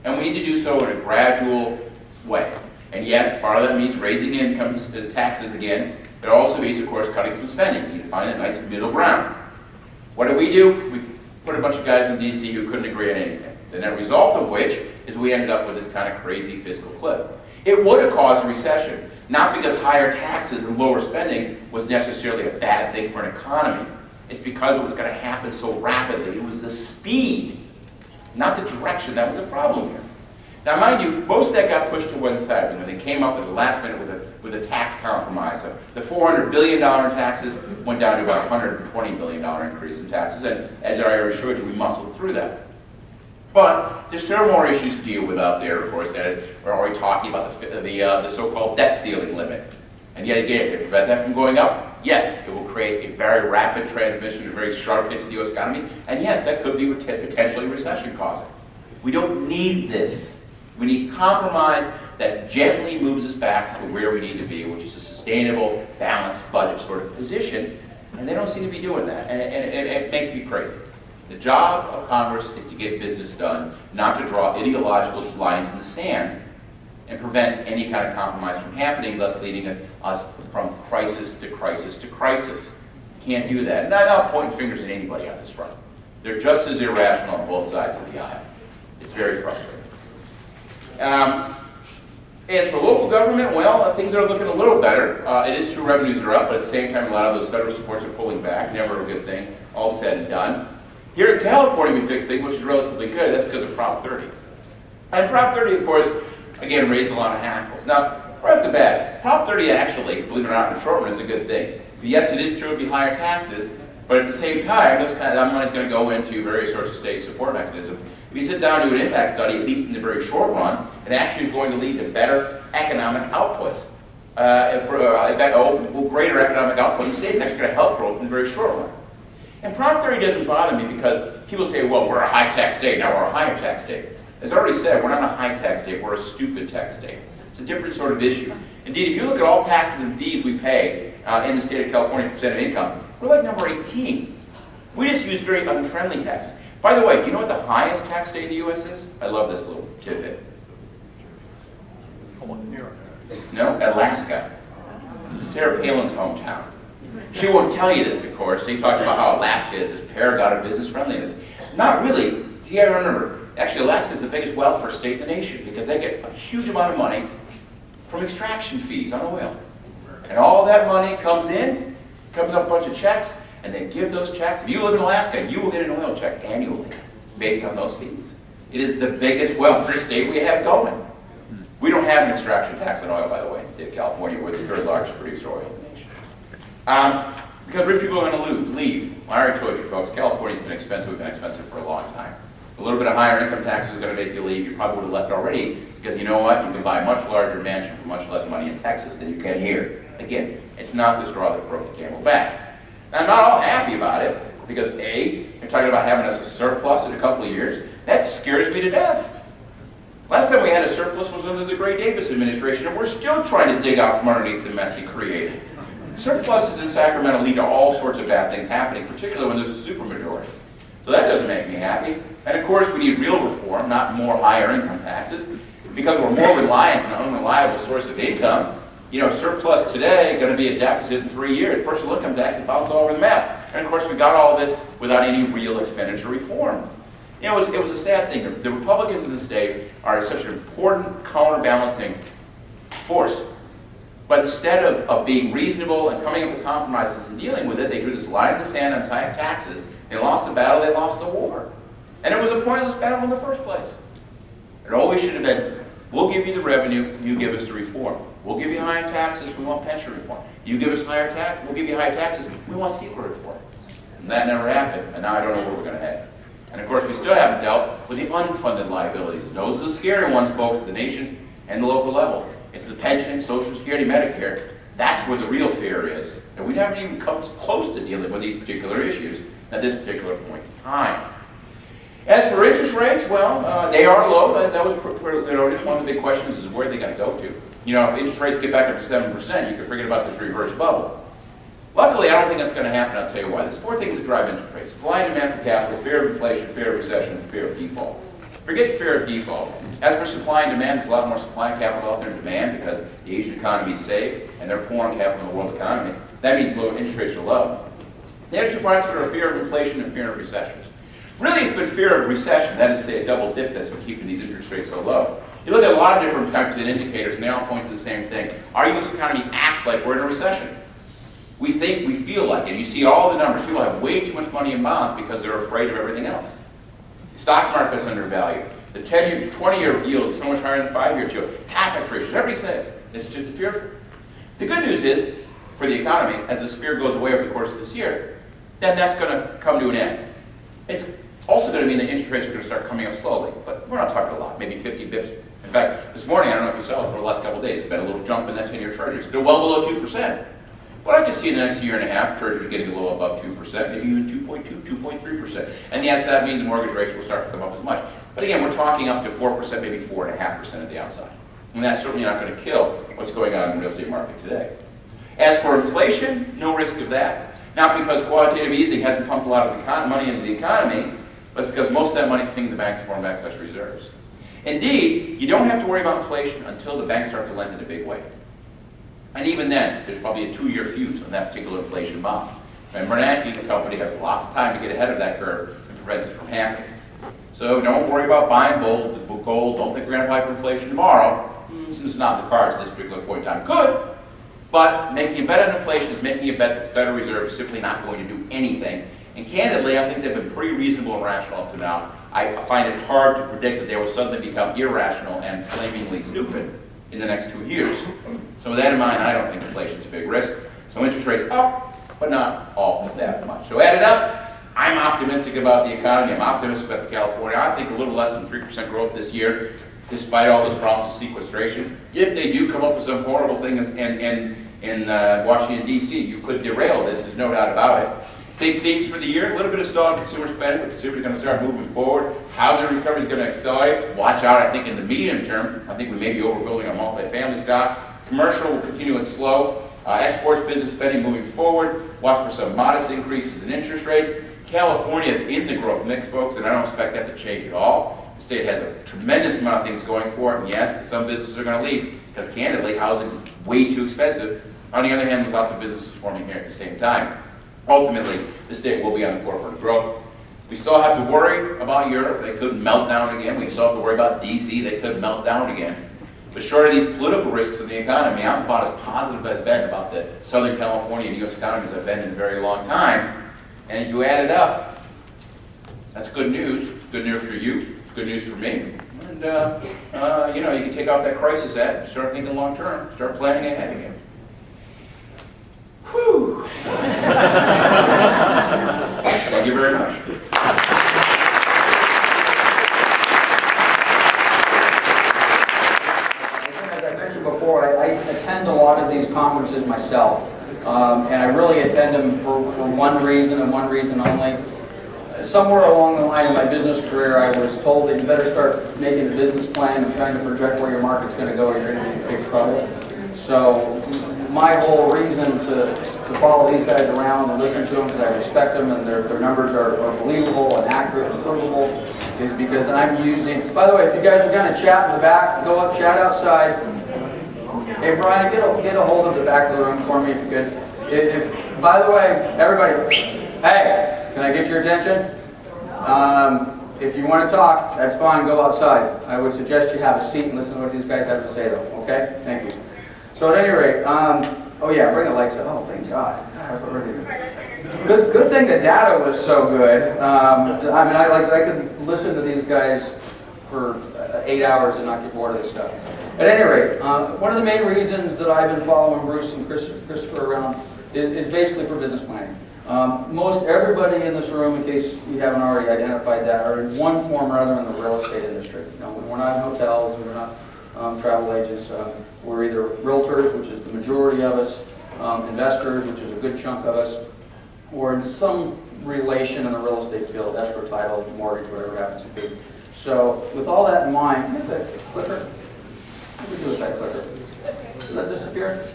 And we need to do so in a gradual way. And yes, part of that means raising incomes, taxes again. It also means, of course, cutting some spending. You need to find a nice middle ground. What do? We put a bunch of guys in D.C. who couldn't agree on anything. The net result of which is we ended up with this kind of crazy fiscal cliff. It would have caused a recession, not because higher taxes and lower spending was necessarily a bad thing for an economy. It's because it was going to happen so rapidly. It was the speed, not the direction, that was a problem here. Now, mind you, most of that got pushed to one side when they came up at the last minute with a tax compromise. The $400 billion taxes went down to about $120 billion increase in taxes, and as I already showed you, we muscled through that. But there's still more issues to deal with out there, of course, that we're already talking about the so-called debt ceiling limit. And yet again, to prevent that from going up, yes, it will create a very rapid transmission, a very sharp hit to the U.S. economy, and yes, that could be potentially recession causing. We don't need this. We need compromise that gently moves us back to where we need to be, which is a sustainable, balanced budget sort of position, and they don't seem to be doing that, and it makes me crazy. The job of Congress is to get business done, not to draw ideological lines in the sand and prevent any kind of compromise from happening, thus leading us from crisis to crisis to crisis. Can't do that. And I'm not pointing fingers at anybody on this front. They're just as irrational on both sides of the aisle. It's very frustrating. As for local government, well, things are looking a little better. It is true revenues are up, but at the same time, a lot of those federal supports are pulling back. Never a good thing, all said and done. Here in California, we fixed things, which is relatively good. That's because of Prop 30. And Prop 30, of course, again, raised a lot of hackles. Now, right off the bat, Prop 30 actually, believe it or not, in the short run, is a good thing. But yes, it is true it would be higher taxes, but at the same time, that money is going to go into various sorts of state support mechanisms. If you sit down to an impact study, at least in the very short run, it actually is going to lead to better economic outputs. Greater economic output in the state is actually going to help growth in the very short run. And Prop 30 doesn't bother me because people say, well, we're a high-tax state, now we're a higher tax state. As I already said, we're not a high-tax state, we're a stupid tax state. It's a different sort of issue. Indeed, if you look at all taxes and fees we pay in the state of California percent of income, we're like number 18. We just use very unfriendly taxes. By the way, you know what the highest tax state in the U.S. is? I love this little tidbit. No, Alaska. Sarah Palin's hometown. She won't tell you this, of course. She talks about how Alaska is this paragon of business friendliness. Not really. You gotta remember, actually Alaska is the biggest welfare state in the nation because they get a huge amount of money from extraction fees on oil. And all that money comes in, comes up a bunch of checks, and they give those checks. If you live in Alaska, you will get an oil check annually based on those fees. It is the biggest welfare state we have going. We don't have an extraction tax on oil, by the way, in the state of California. We're the third largest producer of oil in the nation. Because rich people are going to leave. I already told you, folks, California's been expensive. We've been expensive for a long time. A little bit of higher income taxes is going to make you leave. You probably would have left already because you know what? You can buy a much larger mansion for much less money in Texas than you can here. Again, it's not the straw that broke the camel back. Now, I'm not all happy about it because A, you're talking about having us a surplus in a couple of years. That scares me to death. Last time we had a surplus was under the Gray Davis administration, and we're still trying to dig out from underneath the mess he created. Surpluses in Sacramento lead to all sorts of bad things happening, particularly when there's a supermajority. So that doesn't make me happy. And of course, we need real reform, not more higher income taxes, because we're more reliant on an unreliable source of income. You know, surplus today going to be a deficit in 3 years. Personal income tax is bounced all over the map. And of course, we got all this without any real expenditure reform. You know, it was a sad thing. The Republicans in the state are such an important counterbalancing force. But instead of being reasonable and coming up with compromises and dealing with it, they drew this line in the sand on taxes. They lost the battle, they lost the war. And it was a pointless battle in the first place. It always should have been, we'll give you the revenue, you give us the reform. We'll give you higher taxes, we want pension reform. You give us higher tax, we'll give you higher taxes, we want secret reform. And that never happened, and now I don't know where we're going to head. And of course, we still haven't dealt with the unfunded liabilities. Those are the scary ones, folks, at the nation and the local level. It's the pension, Social Security, Medicare. That's where the real fear is. And we haven't even come close to dealing with these particular issues at this particular point in time. As for interest rates, well, they are low. That was one of the big questions is where are they going to go to? You know, if interest rates get back up to 7%, you can forget about this reverse bubble. Luckily, I don't think that's going to happen. I'll tell you why. There's 4 things that drive interest rates. Supply and demand for capital, fear of inflation, fear of recession, and fear of default. Forget fear of default. As for supply and demand, there's a lot more supply of capital out there than demand because the Asian economy is safe and they're pouring capital in the world economy. That means low interest rates are low. The other 2 parts are fear of inflation and fear of recession. Really, it's been fear of recession, that is to say a double dip that's been keeping these interest rates so low. You look at a lot of different types of indicators and they all point to the same thing. Our U.S. economy acts like we're in a recession. We think, we feel like it. You see all the numbers. People have way too much money in bonds because they're afraid of everything else. The stock market's undervalued. The 10-year, 20-year yield is so much higher than the 5-year yield. Capex ratios, everybody says it's just fearful. The good news is, for the economy, as this fear goes away over the course of this year, then that's going to come to an end. It's also going to mean that interest rates are going to start coming up slowly, but we're not talking a lot, maybe 50 bips. In fact, this morning, I don't know if you saw it, for the last couple of days, there's been a little jump in that 10-year treasury. Still well below 2%. But I can see in the next year and a half, Treasury's getting a little above 2%, maybe even 2.2, 2.3%. And yes, that means mortgage rates will start to come up as much. But again, we're talking up to 4%, maybe 4.5% at the outside. And that's certainly not going to kill what's going on in the real estate market today. As for inflation, no risk of that. Not because quantitative easing hasn't pumped a lot of money into the economy, but it's because most of that money is sitting in the banks form excess reserves. Indeed, you don't have to worry about inflation until the banks start to lend in a big way. And even then, there's probably a 2-year fuse on that particular inflation bond. And Bernanke, the company, has lots of time to get ahead of that curve and prevent it from happening. So don't worry about buying gold. Don't think we're going to have hyperinflation tomorrow. This is not the cards at this particular point in time. Could, but making a bet on inflation is making a bet that the Federal Reserve is simply not going to do anything. And candidly, I think they've been pretty reasonable and rational up to now. I find it hard to predict that they will suddenly become irrational and flamingly stupid in the next 2 years. So with that in mind, I don't think inflation is a big risk. So interest rates up, but not all that much. So add it up, I'm optimistic about the economy. I'm optimistic about California. I think a little less than 3% growth this year, despite all those problems with sequestration. If they do come up with some horrible thing in Washington, D.C., you could derail this. There's no doubt about it. Big themes for the year, a little bit of stall in consumer spending, but consumers are going to start moving forward. Housing recovery is going to accelerate. Watch out, I think, in the medium term. I think we may be overbuilding on multifamily stock. Commercial will continue its slow. Exports, business spending moving forward. Watch for some modest increases in interest rates. California is in the growth mix, folks, and I don't expect that to change at all. The state has a tremendous amount of things going for it, and yes, some businesses are going to leave, because candidly, housing is way too expensive. On the other hand, there's lots of businesses forming here at the same time. Ultimately, the state will be on the forefront of growth. We still have to worry about Europe. They could melt down again. We still have to worry about D.C. They could melt down again. But short of these political risks in the economy, I'm about as positive as I've been about the Southern California and U.S. economy as I've been in a very long time. And if you add it up, that's good news. Good news for you. It's good news for me. And, you know, you can take off that crisis hat and start thinking long term. Start planning ahead again. Whew. Thank you very much. As I mentioned before, I attend a lot of these conferences myself, and I really attend them for one reason and one reason only. Somewhere along the line of my business career, I was told that you better start making a business plan and trying to project where your market's going to go, or you're going to be in big trouble. So my whole reason to follow these guys around and listen to them, because I respect them and their numbers are believable and accurate and provable, is because I'm using, by the way, if you guys are going to chat in the back, go up, chat outside. Hey Brian, get a hold of the back of the room for me if you could. By the way, everybody, hey, can I get your attention? If you want to talk, that's fine, go outside. I would suggest you have a seat and listen to what these guys have to say though, okay? Thank you. So at any rate, oh yeah, bring the lights up. Oh, thank God. Good thing the data was so good. I mean, I could listen to these guys for 8 hours and not get bored of this stuff. At any rate, one of the main reasons that I've been following Bruce and Christopher around is basically for business planning. Most everybody in this room, in case you haven't already identified that, are in one form or other in the real estate industry. You know, we're not in hotels, we're not travel agents. We're either realtors, which is the majority of us, investors, which is a good chunk of us, or in some relation in the real estate field, escrow, title, mortgage, whatever it happens to be. So with all that in mind, get the clicker. What do we do with that clicker? Did that disappear?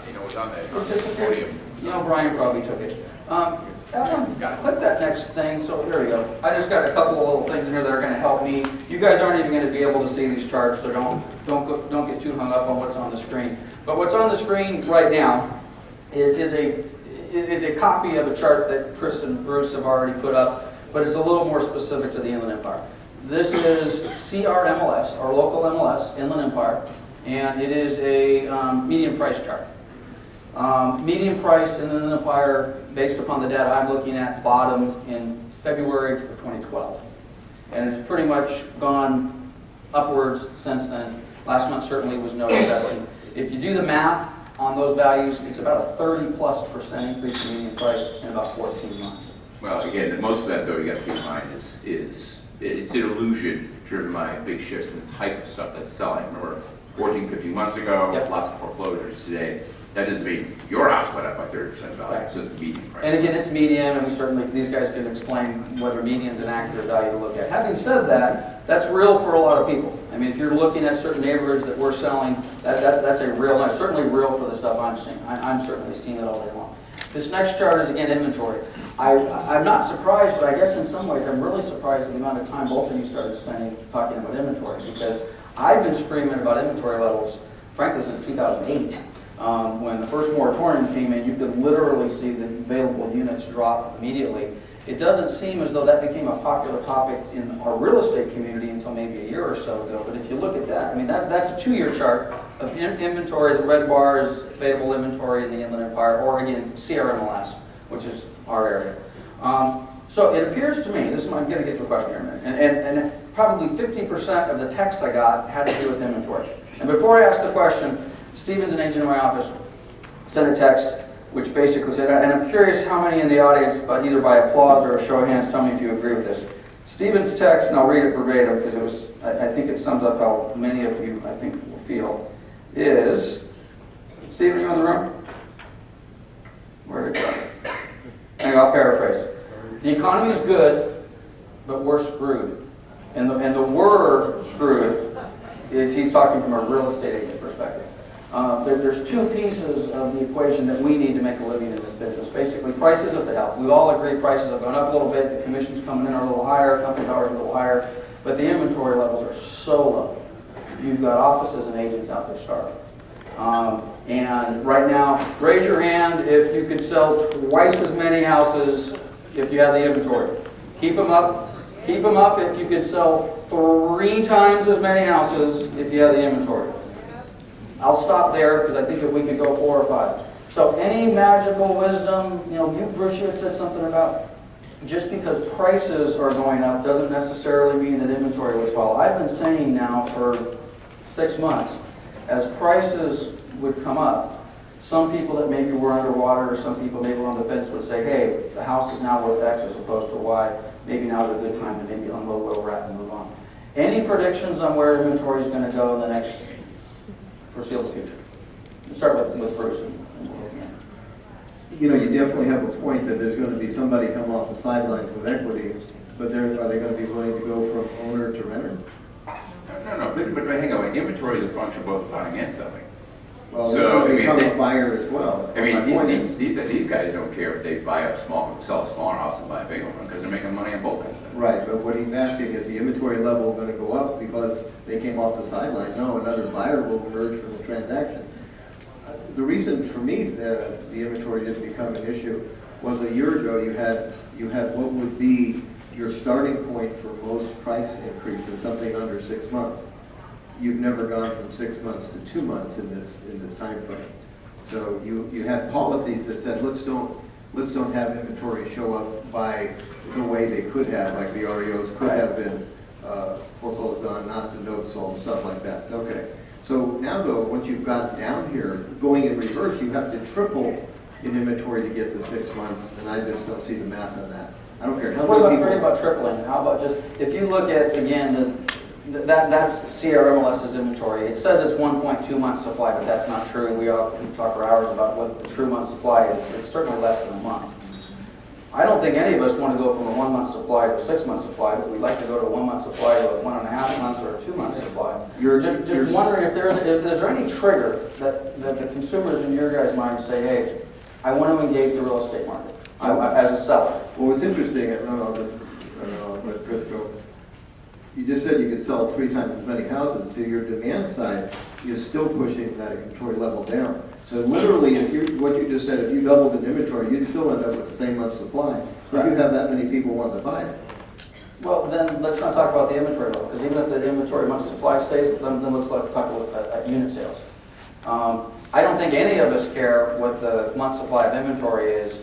You know, it's on It the disappeared? podium. You know, Brian probably took it. Click that next thing. So there we go. I just got a couple of little things in here that are going to help me. You guys aren't even going to be able to see these charts, so don't get too hung up on what's on the screen. But what's on the screen right now is a copy of a chart that Chris and Bruce have already put up, but it's a little more specific to the Inland Empire. This is CRMLS, our local MLS, Inland Empire, and it is a median price chart. Median price in the Inland Empire, based upon the data I'm looking at, bottomed in February of 2012. And it's pretty much gone upwards since then. Last month certainly was no exception. If you do the math on those values, it's about a 30+% increase in median price in about 14 months. Well, again, most of that, though, you got to keep in mind is it's an illusion driven by big shifts in the type of stuff that's selling. Remember, 14, 15 months ago, Yep. lots of foreclosures today. That doesn't mean your house went up by 30% value. It's just the median price. And again, it's median, and we certainly, these guys can explain whether median's an accurate value to look at. Having said that, that's real for a lot of people. I mean, if you're looking at certain neighborhoods that we're selling, that's a real, that's certainly real for the stuff I'm seeing. I'm certainly seeing it all day long. This next chart is, again, inventory. I'm not surprised, but I guess in some ways I'm really surprised at the amount of time both of you started spending talking about inventory, because I've been screaming about inventory levels, frankly, since 2008. When the first moratorium came in, you could literally see the available units drop immediately. It doesn't seem as though that became a popular topic in our real estate community until maybe a year or so ago. But if you look at that, I mean, that's a 2-year chart of inventory. The red bar is available inventory in the Inland Empire, or again, CRMLS, which is our area. So it appears to me, I'm going to get to a question here in a minute, and probably 50% of the text I got had to do with inventory. And before I ask the question, Stephen's an agent in my office, sent a text which basically said, and I'm curious how many in the audience, but either by applause or a show of hands, tell me if you agree with this. Stephen's text, and I'll read it verbatim because it was, I think it sums up how many of you, I think, will feel, is, Stephen, you in the room? Where'd it go? Anyway, I'll paraphrase. The economy is good, but we're screwed. And the word screwed is, he's talking from a real estate agent's perspective. There's two pieces of the equation that we need to make a living in this business. Basically, prices have helped. We all agree prices have gone up a little bit, the commissions coming in are a little higher, company dollars are a little higher, but the inventory levels are so low. You've got offices and agents out there starving. And right now, raise your hand if you could sell twice as many houses if you had the inventory. Keep them up. Keep them up if you could sell 3 times as many houses if you had the inventory. I'll stop there because I think if we could go 4 or 5. So any magical wisdom, you know, Bruce, you had said something about just because prices are going up doesn't necessarily mean that inventory would fall. I've been saying now for 6 months, as prices would come up, some people that maybe were underwater or some people maybe were on the fence would say, hey, the house is now worth X as opposed to Y. Maybe now's a good time to maybe unload where we're at and move on. Any predictions on where inventory is going to go in the next foreseeable future? Let's start with Bruce. You know, you definitely have a point that there's going to be somebody come off the sidelines with equity, but are they going to be willing to go from owner to renter? No, but hang on, inventory is a function of both buying and selling. Well, So, they're going to I mean, become a buyer as well. I mean, these guys don't care if they buy up small, sell a smaller house and buy a bigger one because they're making money on both ends. Right, but what he's asking is the inventory level going to go up because they came off the sideline? No, another buyer will emerge from the transaction. The reason for me the inventory didn't become an issue was a year ago you had what would be your starting point for most price increases, something under 6 months. You've never gone from 6 months to 2 months in this time frame. So you had policies that said let's don't have inventory show up by the way they could have, like the REOs could have been foreclosed on, not the notes sold, stuff like that. Okay. So now though, once you've gotten down here, going in reverse, you have to triple in inventory to get to 6 months, and I just don't see the math on that. I don't care how What many about, forget people. about tripling? How about just, if you look at, again, that's CRMLS's inventory. It says it's 1.2 months supply, but that's not true. We all can talk for hours about what the true month supply is. It's certainly less than a month. I don't think any of us want to go from a 1 month supply to a 6 month supply, but we'd like to go to a 1 month supply to a 1.5 months or a 2 month supply. Just wondering if there's any trigger that the consumers in your guys' mind say, hey, I want to engage the real estate market as a seller. Well, what's interesting, I don't know, but Crisco, you just said you could sell 3 times as many houses, so your demand side is still pushing that inventory level down. So literally, what you just said, if you doubled the inventory, you'd still end up with the same month supply. If you have that many people wanting to buy it. Well, then let's not talk about the inventory level, because even if the inventory month supply stays, then let's talk about unit sales. I don't think any of us care what the month supply of inventory is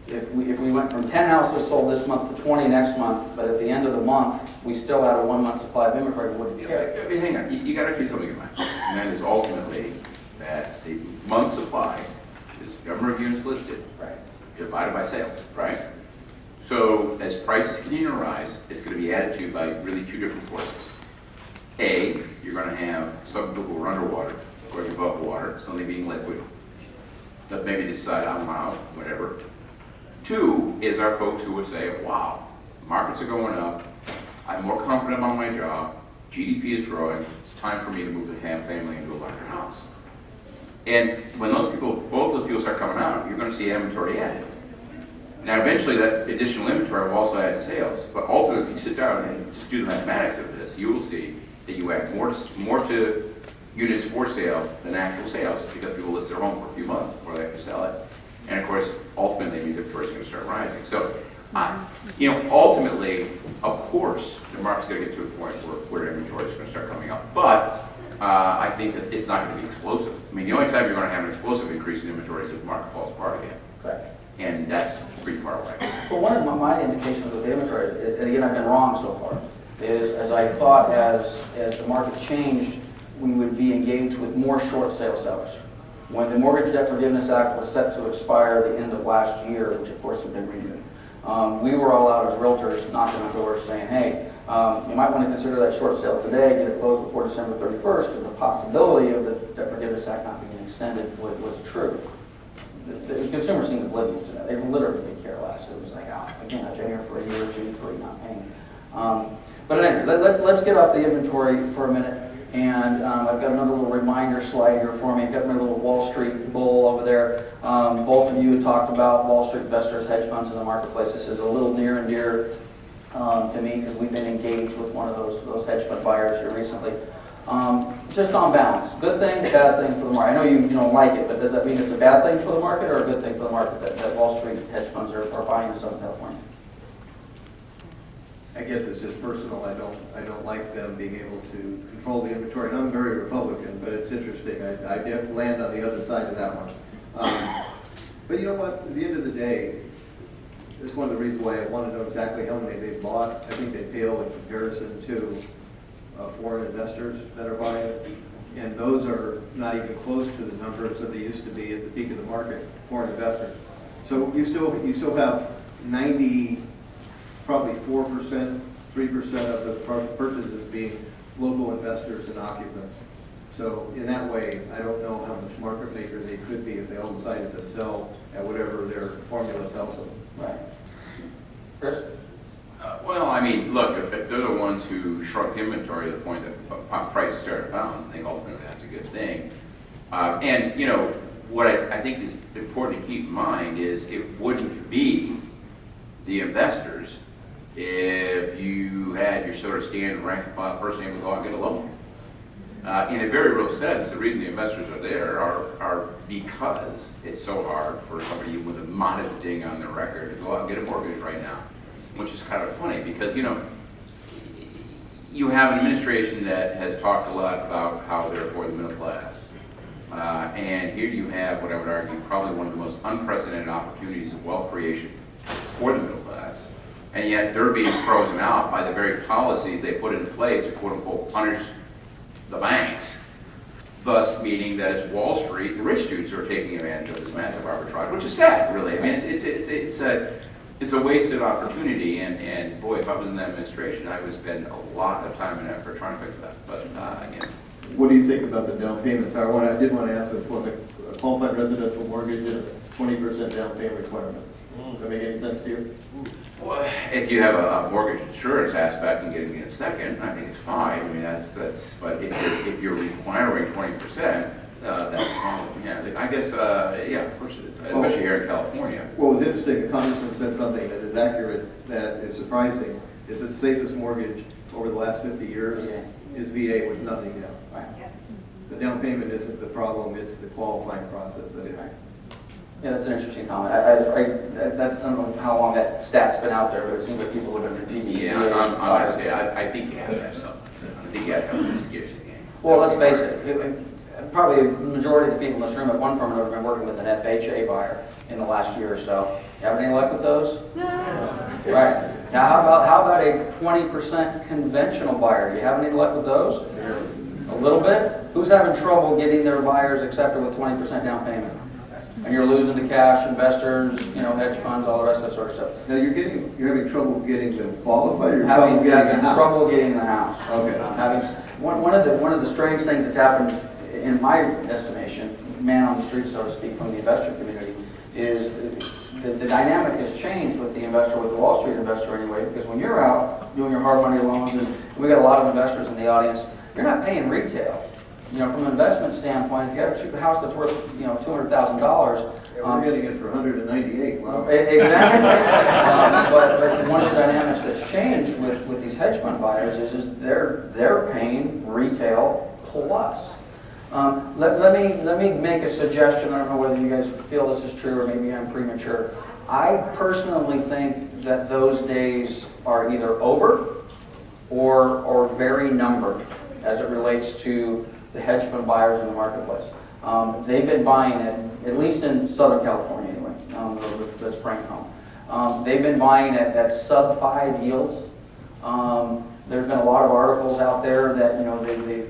if we went from 10 houses sold this month to 20 next month, but at the end of the month, we still had a 1 month supply of inventory, we wouldn't care. I mean, hang on, you gotta keep something in mind, and that is ultimately that the month supply is the number of units listed, Right. divided by sales, right? So as prices continue to rise, it's gonna be added to by really 2 different forces. A, you're gonna have some people who are underwater, going above water, something being liquid, that maybe decide I'm out, whatever. 2 is our folks who would say, wow, markets are going up, I'm more confident about my job, GDP is growing, it's time for me to move the family into a larger house. And when those people, both those people start coming out, you're going to see inventory added. Now, eventually, that additional inventory will also add sales. But ultimately, if you sit down and just do the mathematics of this, you will see that you add more to units for sale than actual sales because people list their home for a few months before they have to sell it. And of course, ultimately, it means inventory is going to start rising. So, ultimately, of course, the market's going to get to a point where inventory is going to start coming up. But I think that it's not going to be explosive. I mean, the only time you're going to have an explosive increase in inventory is if the market falls apart again. Correct. And that's pretty far away. Well, one of my indications with the inventory, is, and again, I've been wrong so far, is as I thought as the market changed, we would be engaged with more short sale sellers. When the Mortgage Debt Forgiveness Act was set to expire at the end of last year, which of course had been renewed, we were all out as realtors knocking on doors saying, hey, you might want to consider that short sale today, get it closed before December 31st, because the possibility of the Debt Forgiveness Act not being extended was true. The consumers seem oblivious to that. They literally didn't care less. It was like, oh, again, I've been here for a year or 2, 3, not paying. But anyway, let's get off the inventory for a minute. And I've got another little reminder slide here for me. I've got my little Wall Street bull over there. Both of you talked about Wall Street investors, hedge funds in the marketplace. This is a little near and dear to me because we've been engaged with one of those hedge fund buyers here recently. Just on balance, good thing, bad thing for the market. I know you don't like it, but does that mean it's a bad thing for the market or a good thing for the market that Wall Street hedge funds are buying in Southern California? I guess it's just personal. I don't like them being able to control the inventory. And I'm very Republican, but it's interesting. I did land on the other side of that one. But you know what? At the end of the day, this is one of the reasons why I want to know exactly how many they bought. I think they pale in comparison to foreign investors that are buying. And those are not even close to the numbers that they used to be at the peak of the market, foreign investors. So you still have 90, probably 4%, 3% of the purchases being local investors and occupants. So in that way, I don't know how much market maker they could be if they all decided to sell at whatever their formula tells them. Right. Chris? Well, I mean, look, if they're the ones who shrunk inventory to the point that prices started to bounce, I think ultimately that's a good thing. And, you know, what I think is important to keep in mind is it wouldn't be the investors if you had your sort of standard rank and file person able to go out and get a loan. In a very real sense, the reason the investors are there are because it's so hard for somebody with a modest ding on their record to go out and get a mortgage right now. Which is kind of funny because, you know, you have an administration that has talked a lot about how they're for the middle class. And here you have what I would argue probably one of the most unprecedented opportunities of wealth creation for the middle class. And yet they're being frozen out by the very policies they put in place to quote unquote punish the banks. thus meaning that it's Wall Street, the rich dudes who are taking advantage of this massive arbitrage, which is sad, really. I mean, it's a wasted opportunity, and boy, if I was in that administration, I would spend a lot of time and effort trying to fix that. But again, What do you think about the down payments? I did want to ask this, what a qualified residential mortgage is a 20% down payment requirement. Does that make any sense to you? well, if you have a mortgage insurance aspect and getting it in second, I think it's fine. I mean, that's. But if you're requiring 20%, that's a problem. Yeah, I guess. Yeah, of course it is, especially here in California. What was interesting, the congressman said something that is accurate, that is surprising, is that the safest mortgage over the last 50 years is VA with nothing down. The down payment isn't the problem, it's the qualifying process that is. Yeah, that's an interesting comment. I don't know how long that stat's been out there, but it seems like people have been repeating. Yeah, I'm honestly, I think you have to have something. I think you have to have a scarcity game. Well, let's face it, probably the majority of the people in this room at one firm have been working with an FHA buyer in the last year or so. You have any luck with those? No. Right. Now, how about a 20% conventional buyer? Do you have any luck with those? A little bit? Who's having trouble getting their buyers accepted with 20% down payment? And you're losing to cash, investors, hedge funds, all the rest of that sort of stuff. Now, you're having trouble getting them qualified, or you're Having getting the house? trouble getting the house. Okay. One of the strange things that's happened, in my estimation, man on the street, so to speak, from the investor community, is the dynamic has changed with the investor, with the Wall Street investor anyway, because when you're out doing your hard money loans, and we got a lot of investors in the audience, you're not paying retail. From an investment standpoint, if you have a house that's worth, $200,000. We're getting it for 198, wow. Exactly. But one of the dynamics that's changed with these hedge fund buyers is they're paying retail plus. Let me make a suggestion. I don't know whether you guys feel this is true or maybe I'm premature. I personally think that those days are either over or very numbered as it relates to the hedge fund buyers in the marketplace. They've been buying it, at least in Southern California anyway, that's bringing home. They've been buying it at sub-5 yields. There's been a lot of articles out there that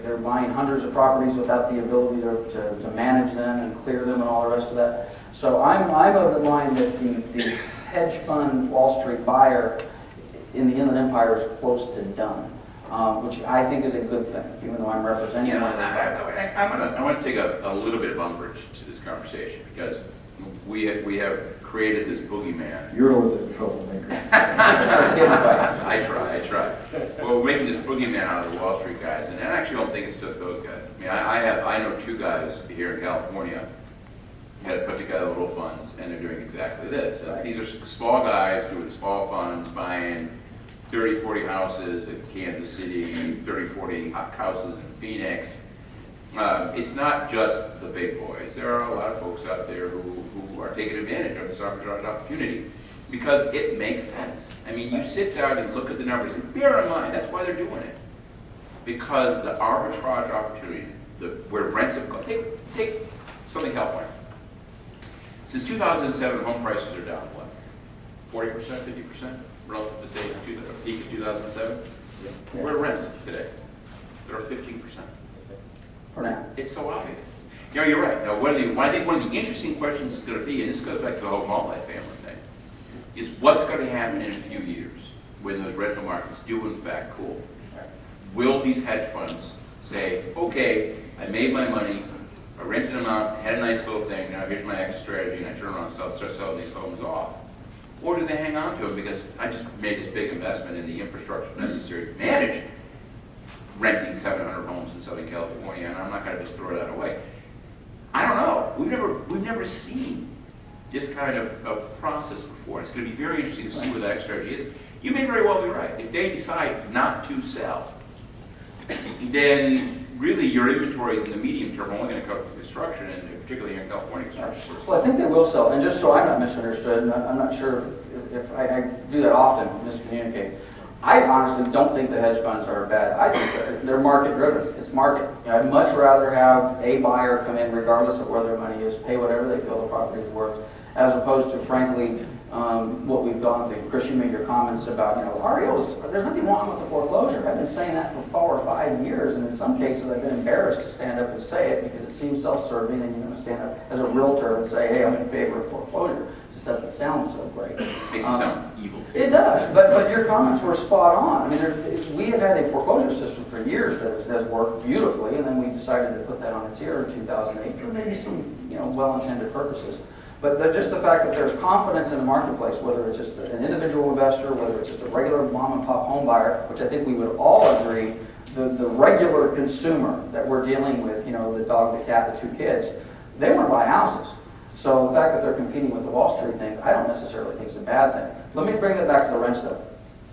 they're buying hundreds of properties without the ability to manage them and clear them and all the rest of that. So I'm of the mind that the hedge fund Wall Street buyer in the Inland Empire is close to done. Which I think is a good thing, even though I'm representing. I want to take a little bit of umbrage to this conversation because we have created this boogeyman. You're always a troublemaker. Let's get in the fight. I try. Well, we're making this boogeyman out of the Wall Street guys, and I actually don't think it's just those guys. I mean, I know two guys here in California who had put together little funds, and they're doing exactly this. These are small guys doing small funds, buying 30, 40 houses in Kansas City, 30, 40 houses in Phoenix. It's not just the big boys. There are a lot of folks out there who are taking advantage of this arbitrage opportunity because it makes sense. I mean, you sit down and look at the numbers, and bear in mind, that's why they're doing it. Because the arbitrage opportunity, where rents have gone, take Southern California. Since 2007, home prices are down, what, 40%, 50%? Relative to, say, peak of 2007? Yeah. Where are rents today? They're 15%. For now. It's so obvious. You're right. Now, I think one of the interesting questions is going to be, and this goes back to the whole multifamily thing, is what's going to happen in a few years when those rental markets do, in fact, cool? Will these hedge funds say, okay, I made my money, I rented them out, had a nice little thing, now here's my exit strategy, and I turn around and start selling these homes off? Or do they hang on to them because I just made this big investment in the infrastructure necessary to manage renting 700 homes in Southern California, and I'm not going to just throw that away? I don't know. We've never seen this kind of process before. It's going to be very interesting to see where that strategy is. You may very well be right. If they decide not to sell, then really your inventories in the medium term are only going to cover construction, and particularly here in California construction. Well, I think they will sell, and just so I'm not misunderstood, and I'm not sure if I do that often, miscommunicate. I honestly don't think the hedge funds are bad. I think they're market driven. It's market. I'd much rather have a buyer come in, regardless of where their money is, pay whatever they feel the property is worth, as opposed to, frankly, what we've gone through. Chris, you made your comments about, REOs, there's nothing wrong with the foreclosure. I've been saying that for 4 or 5 years, and in some cases I've been embarrassed to stand up and say it because it seems self-serving, and you're going to stand up as a realtor and say, hey, I'm in favor of foreclosure. It just doesn't sound so great. Makes it sound evil. It does, but your comments were spot on. I mean, we have had a foreclosure system for years that has worked beautifully, and then we decided to put that on its ear in 2008 for maybe some, well-intended purposes. But just the fact that there's confidence in the marketplace, whether it's just an individual investor, whether it's just a regular mom and pop home buyer, which I think we would all agree, the regular consumer that we're dealing with, the dog, the cat, the 2 kids, they want to buy houses. So the fact that they're competing with the Wall Street thing, I don't necessarily think is a bad thing. Let me bring that back to the rents though.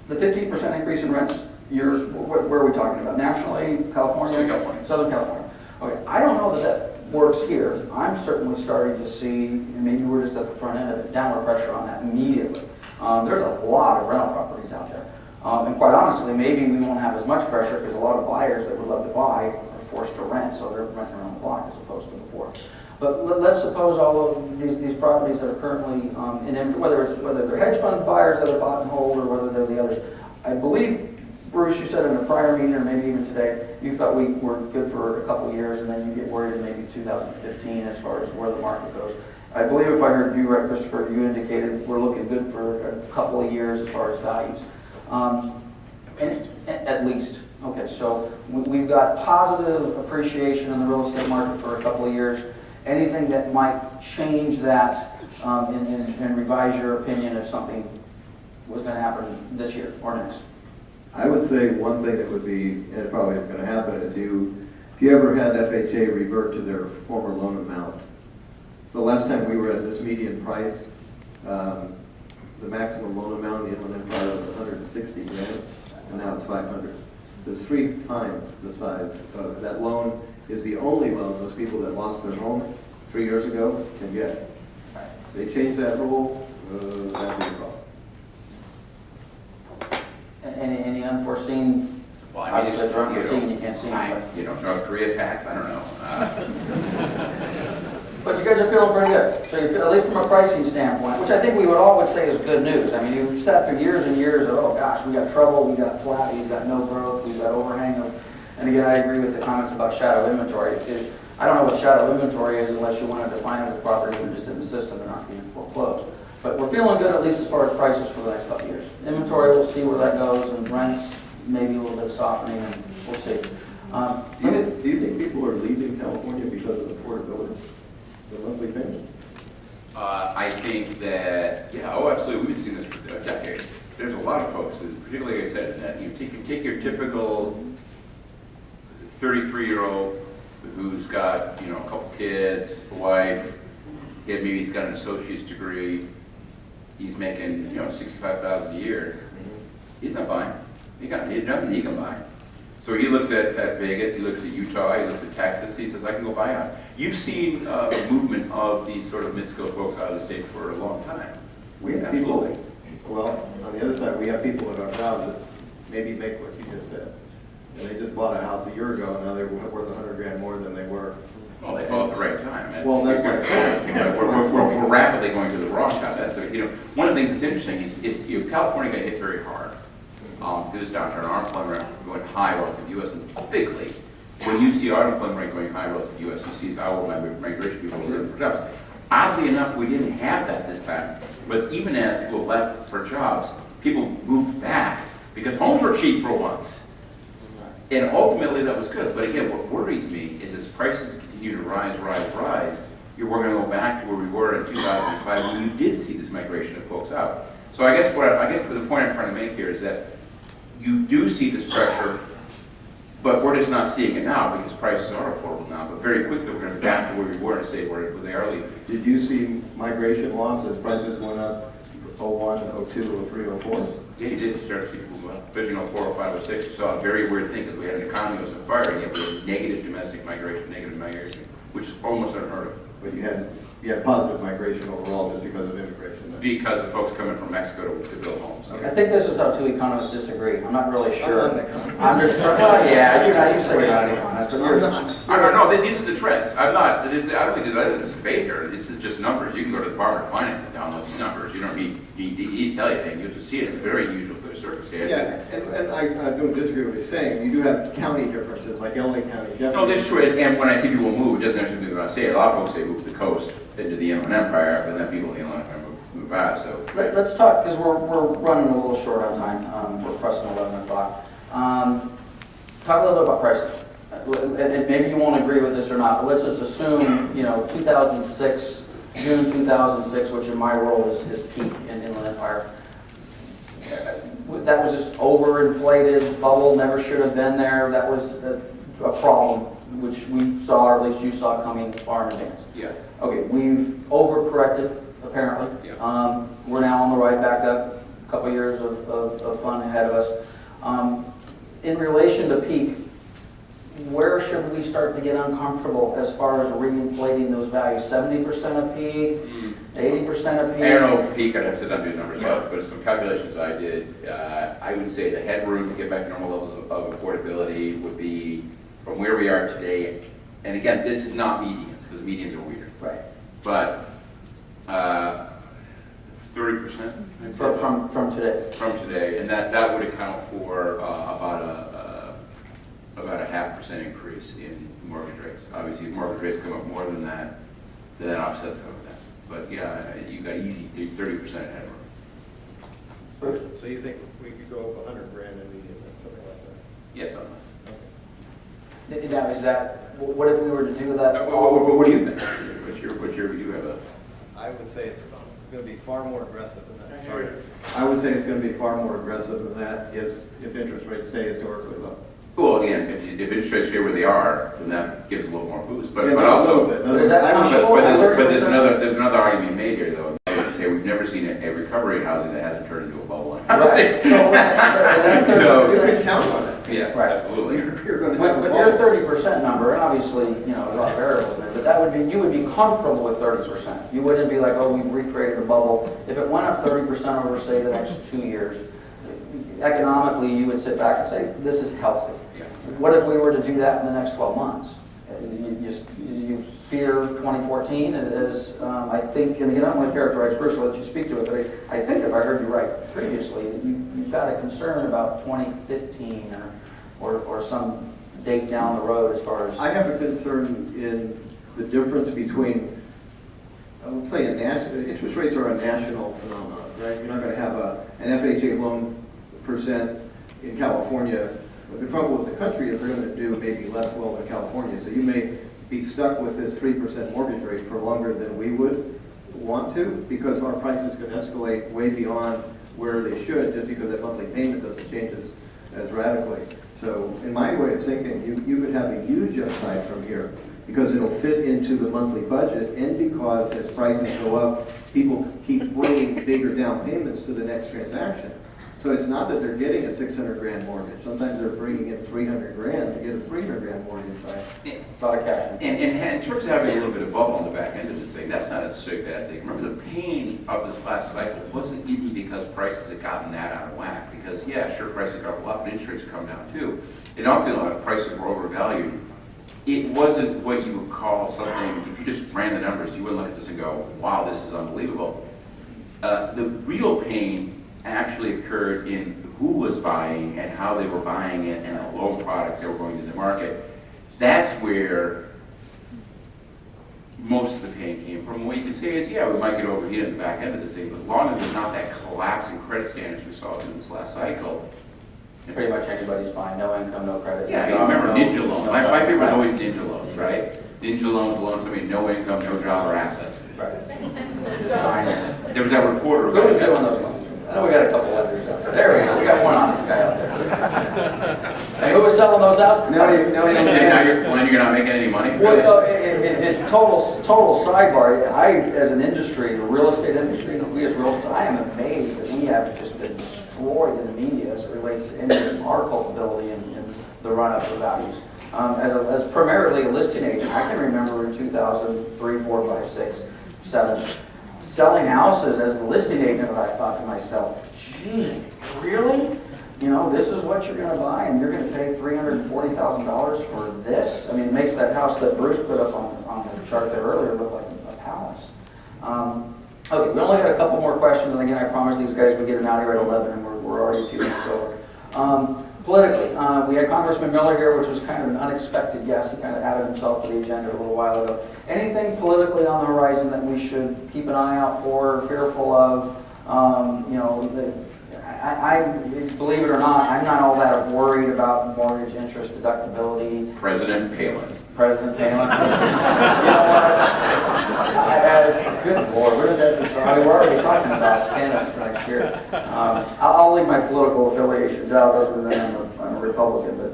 The 15% increase in rents, where are we talking about? Nationally, California? Southern California. Southern California. Okay, I don't know that works here. I'm certainly starting to see, and maybe we're just at the front end of it, downward pressure on that immediately. There's a lot of rental properties out there. And quite honestly, maybe we won't have as much pressure because a lot of buyers that would love to buy are forced to rent, so they're renting around the block as opposed to before. But let's suppose all of these properties that are currently in, whether they're hedge fund buyers that are bought and hold or whether they're the others. I believe, Bruce, you said in a prior meeting or maybe even today, you thought we were good for a couple of years and then you get worried in maybe 2015 as far as where the market goes. I believe if I heard you right, Christopher, you indicated we're looking good for a couple of years as far as values. At least. Okay, so we've got positive appreciation in the real estate market for a couple of years. Anything that might change that and revise your opinion if something was going to happen this year or next? I would say one thing that would be, and it probably is going to happen, is if you ever had FHA revert to their former loan amount. The last time we were at this median price, the maximum loan amount in the Inland Empire was 160 grand, and now it's 500. It's 3 times the size. That loan is the only loan those people that lost their home 3 years ago can get. They changed that rule, that'd be a problem. Any unforeseen? Well, I mean, obviously, if they're unforeseen, you can't see them. North Korea tax, I don't know. But you guys are feeling pretty good. So you feel, at least from a pricing standpoint, which I think we would all would say is good news. I mean, you've sat through years and years of, oh gosh, we got trouble, we got flat, we've got no growth, we've got overhang of, and again, I agree with the comments about shadow inventory. I don't know what shadow inventory is unless you want to define it as property that are just in the system and not being foreclosed. But we're feeling good at least as far as prices for the next couple of years. Inventory, we'll see where that goes, and rents, maybe a little bit of softening, and we'll see. Do you think people are leaving California because of affordability? The monthly payment? I think that, absolutely. We've been seeing this for a decade. There's a lot of folks, particularly like I said, that you take your typical 33-year-old who's got, a couple kids, a wife, maybe he's got an associate's degree, he's making, $65,000 a year. He's not buying. He's nothing he can buy. So he looks at Vegas, he looks at Utah, he looks at Texas, he says, I can go buy out. You've seen the movement of these sort of mid-skilled folks out of the state for a long time. We have Absolutely. people, well, on the other side, we have people in our town that maybe make what you just said. And they just bought a house a year ago, and now they're worth 100 grand more than they were. Well, they bought at the right time. That's my point. We're rapidly going to the wrong time. That's one of the things that's interesting is California got hit very hard through this downturn. Our unemployment rate went high relative to the U.S. and typically, when you see our unemployment rate going high relative to the U.S., you see our migration people looking for jobs. Oddly enough, we didn't have that this time. But even as people left for jobs, people moved back because homes were cheap for once. And ultimately, that was good. But again, what worries me is as prices continue to rise, we're going to go back to where we were in 2005 when you did see this migration of folks out. So I guess the point I'm trying to make here is that you do see this pressure, but we're just not seeing it now because prices are affordable now. But very quickly, we're going to be back to where we were and say where they are leaving. Did you see migration loss as prices went up 01, 02, 03, 04? Yeah, you did start to see people go up. Especially 04, 05, 06, you saw a very weird thing because we had an economy that was on fire, and yet we had negative domestic migration, which is almost unheard of. But you had positive migration overall just because of immigration. because of folks coming from Mexico to build homes. I think this is how two economists disagree. I'm not really sure. I'm not an economist. I'm just, well, yeah, you say you're not an economist, but you're. I don't know, these are the trends. I don't think there's a debate here. This is just numbers. You can go to the Department of Finance and download these numbers. You don't need to tell you anything. You'll just see it. It's very unusual for the circumstance. Yeah, and I don't disagree with what you're saying. You do have county differences, like LA County. Definitely. No, that's true. And when I see people move, it doesn't have to be what I say. A lot of folks say move to the coast into the Inland Empire, but then people in the Inland Empire move out. So Let's talk, because we're running a little short on time. We're pressing 11 o'clock. Talk a little bit about prices. And maybe you won't agree with this or not, but let's just assume, 2006, June 2006, which in my world is peak in Inland Empire. That was just overinflated, bubble never should have been there. That was a problem, which we saw, or at least you saw coming far in advance. yeah. Okay, we've overcorrected, apparently. Yeah. We're now on the ride back up, a couple years of fun ahead of us. In relation to peak, where should we start to get uncomfortable as far as reinflating those values? 70% of peak, 80% of peak? I don't know if peak, I'd have to sit down and do the numbers, but some calculations I did, I would say the headroom to get back to normal levels of affordability would be from where we are today. And again, this is not medians, because medians are weird. Right. But 30%? From today. From today, and that would account for about a 0.5% increase in mortgage rates. Obviously, if mortgage rates come up more than that, then that offsets some of that. But yeah, you got easy 30% headroom. So you think we could go up 100 grand immediately, something like that? Yes, on that. Now, is that, what if we were to do that? What do you think? You have a. I would say it's going to be far more aggressive than that. Sorry. I would say it's going to be far more aggressive than that if interest rates stay historically low. Well, again, if interest rates stay where they are, then that gives a little more boost. But Yeah, also, a little bit. But is that comfortable? but there's another argument made here, though. That is to say, we've never seen a recovery in housing that hasn't turned into a bubble. Right. So- you can count on it. Yeah, Right. absolutely. You're going to have a But your bubble. 30% number, and obviously, there's a lot of variables there, but that would be, you would be comfortable with 30%. You wouldn't be like, oh, we've recreated a bubble. If it went up 30% over, say, the next 2 years, economically, you would sit back and say, this is healthy. Yeah. What if we were to do that in the next 12 months? You fear 2014 as, I think, and again, I don't want to characterize personally, let you speak to it, but I think if I heard you right previously, you've got a concern about 2015 or some date down the road as far as... I have a concern in the difference between, I would say, interest rates are a national phenomenon, right? You're not going to have an FHA loan percent in California. But the trouble with the country is they're going to do maybe less well than California. So you may be stuck with this 3% mortgage rate for longer than we would want to, because our prices could escalate way beyond where they should, just because that monthly payment doesn't change as radically. So in my way of thinking, you could have a huge upside from here, because it'll fit into the monthly budget, and because as prices go up, people keep bringing bigger down payments to the next transaction. So it's not that they're getting a 600 grand mortgage. Sometimes they're bringing in 300 grand to get a 300 grand mortgage back. A lot of cash. And in terms of having a little bit of bubble on the back end of this thing, that's not necessarily a bad thing. Remember, the pain of this last cycle wasn't even because prices had gotten that out of whack. Because, yeah, sure, prices got up a lot, but interest rates come down too. And I'm feeling like prices were overvalued. It wasn't what you would call something, if you just ran the numbers, you wouldn't look at this and go, wow, this is unbelievable. The real pain actually occurred in who was buying and how they were buying it and the loan products they were going to the market. That's where most of the pain came from. What you can say is, yeah, we might get overheated at the back end of this thing, but as long as there's not that collapse in credit standards we saw in this last cycle. Pretty much anybody's buying, no income, no credit. Yeah, you remember ninja loans. My favorite was always ninja loans, right? Ninja loans, somebody no income, no job or assets. Right. There was that reporter. Who was doing those loans? I know we got a couple lenders out there. There we go. We got one honest guy out there. And who was selling those houses? And now you're not making any money? Well, it's total sidebar. As an industry, the real estate industry, we as realtors, I am amazed that we have just been destroyed in the media as it relates to any of our culpability in the run-up of values. As primarily a listing agent, I can remember in 2003, 4, 5, 6, 7, selling houses as the listing agent, and I thought to myself, gee, really? You know, this is what you're gonna buy, and you're gonna pay $340,000 for this? I mean, it makes that house that Bruce put up on the chart there earlier look like a palace. Okay, we only got a couple more questions, and again, I promised these guys we'd get them out here at 11, and we're already a few minutes over. Politically, we had Congressman Miller here, which was kind of an unexpected guest. He kind of added himself to the agenda a little while ago. Anything politically on the horizon that we should keep an eye out for, fearful of? You know, believe it or not, I'm not all that worried about mortgage interest deductibility. President Palin. President Palin. You know what? Good Lord, where did that just start? I mean, we're already talking about candidates for next year. I'll leave my political affiliations out, other than I'm a Republican, but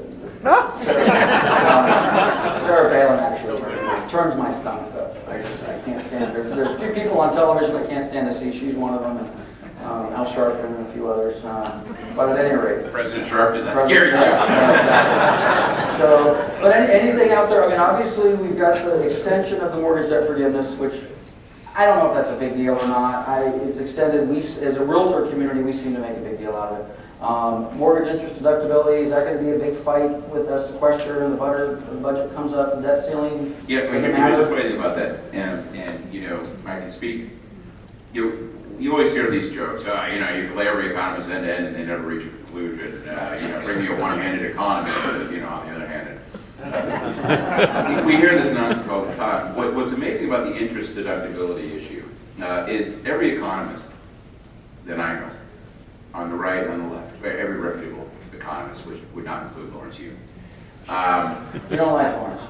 Sarah Palin actually turns my stomach up. I can't stand it. There's a few people on television I can't stand to see. She's one of them. And, Al Sharpton and a few others. But at any rate. President Sharpton, that's scary too. So, but anything out there, I mean, obviously we've got the extension of the mortgage debt forgiveness, which I don't know if that's a big deal or not. It's extended. We, as a realtor community, we seem to make a big deal out of it. Mortgage interest deductibility, is that going to be a big fight with a sequester and the budget comes up, the debt ceiling? Yeah, here's the funny thing about that, and you know, I can speak, you always hear these jokes, you know, you play every economist end to end and they never reach a conclusion, you know, bring me a one-handed economist, you know, on the other hand. We hear this nonsense all the time. What's amazing about the interest deductibility issue is every economist that I know, on the right and on the left, every reputable economist, which would not include Lawrence Yun. You don't like Lawrence?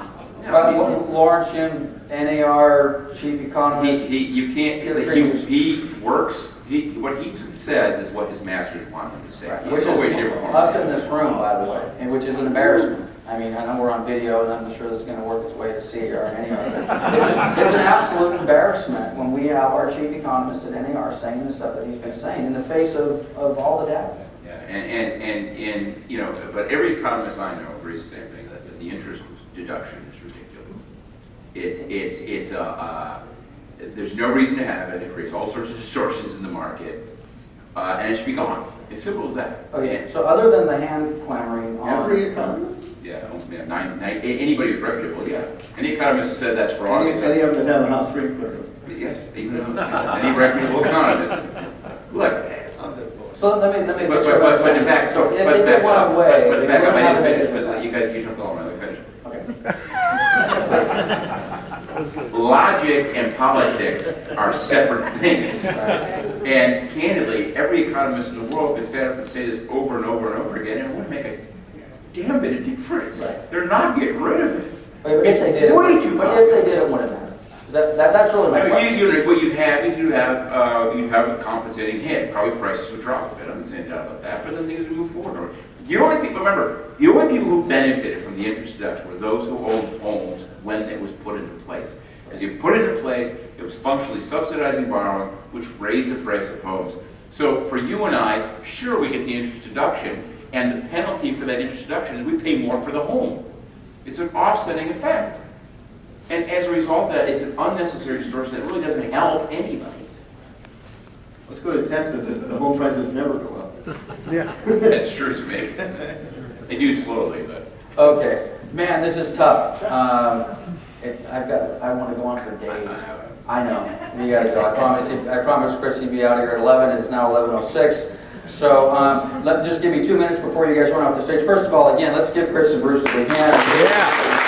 Lawrence Yun, NAR chief economist. He works. What he says is what his masters want him to say. Right. Which is us in this room, by the way, and which is an embarrassment. I mean, I know we're on video, and I'm not sure this is going to work its way to CR and NAR. It's an absolute embarrassment when we have our chief economist at NAR saying the stuff that he's been saying in the face of all the data. Yeah, and you know, but every economist I know agrees the same thing, that the interest deduction is ridiculous. There's no reason to have it. It creates all sorts of distortions in the market, and it should be gone. It's simple as that. Okay, so other than the hand clamoring on... Every economist? Yeah, anybody who's reputable, yeah. Any economist who said that's wrong. Any of them that have a house sprinkler? Yes, even any reputable economist. Look. So let me But in fact, so if it went away, but back up, I didn't finish, but you guys keep jumping on, let me finish. Okay. Logic and politics are separate things. And candidly, every economist in the world could stand up and say this over and over and over again, and it wouldn't make a damn bit of difference. Right. They're not getting rid of it. But if they did, way too but if they did, it wouldn't matter. That's really my question. What you'd have is you'd have a compensating hit. Probably prices would drop a bit. I'm not saying about that, but then things would move forward. The only people who benefited from the interest deduction were those who owned homes when it was put into place. As you put it into place, it was functionally subsidizing borrowing, which raised the price of homes. So for you and I, sure, we get the interest deduction, and the penalty for that interest deduction is we pay more for the home. It's an offsetting effect. And as a result of that, it's an unnecessary distortion that really doesn't help anybody. Let's go to Texas, and the home prices never go up. Yeah. That's true to me. They do slowly, but. Okay, man, this is tough. I want to go on for days. I know. You got to go. I promised Chris he'd be out here at 11. It's now 11:06. So just give me 2 minutes before you guys run off the stage. First of all, again, let's give Chris and Bruce a big hand. Yeah.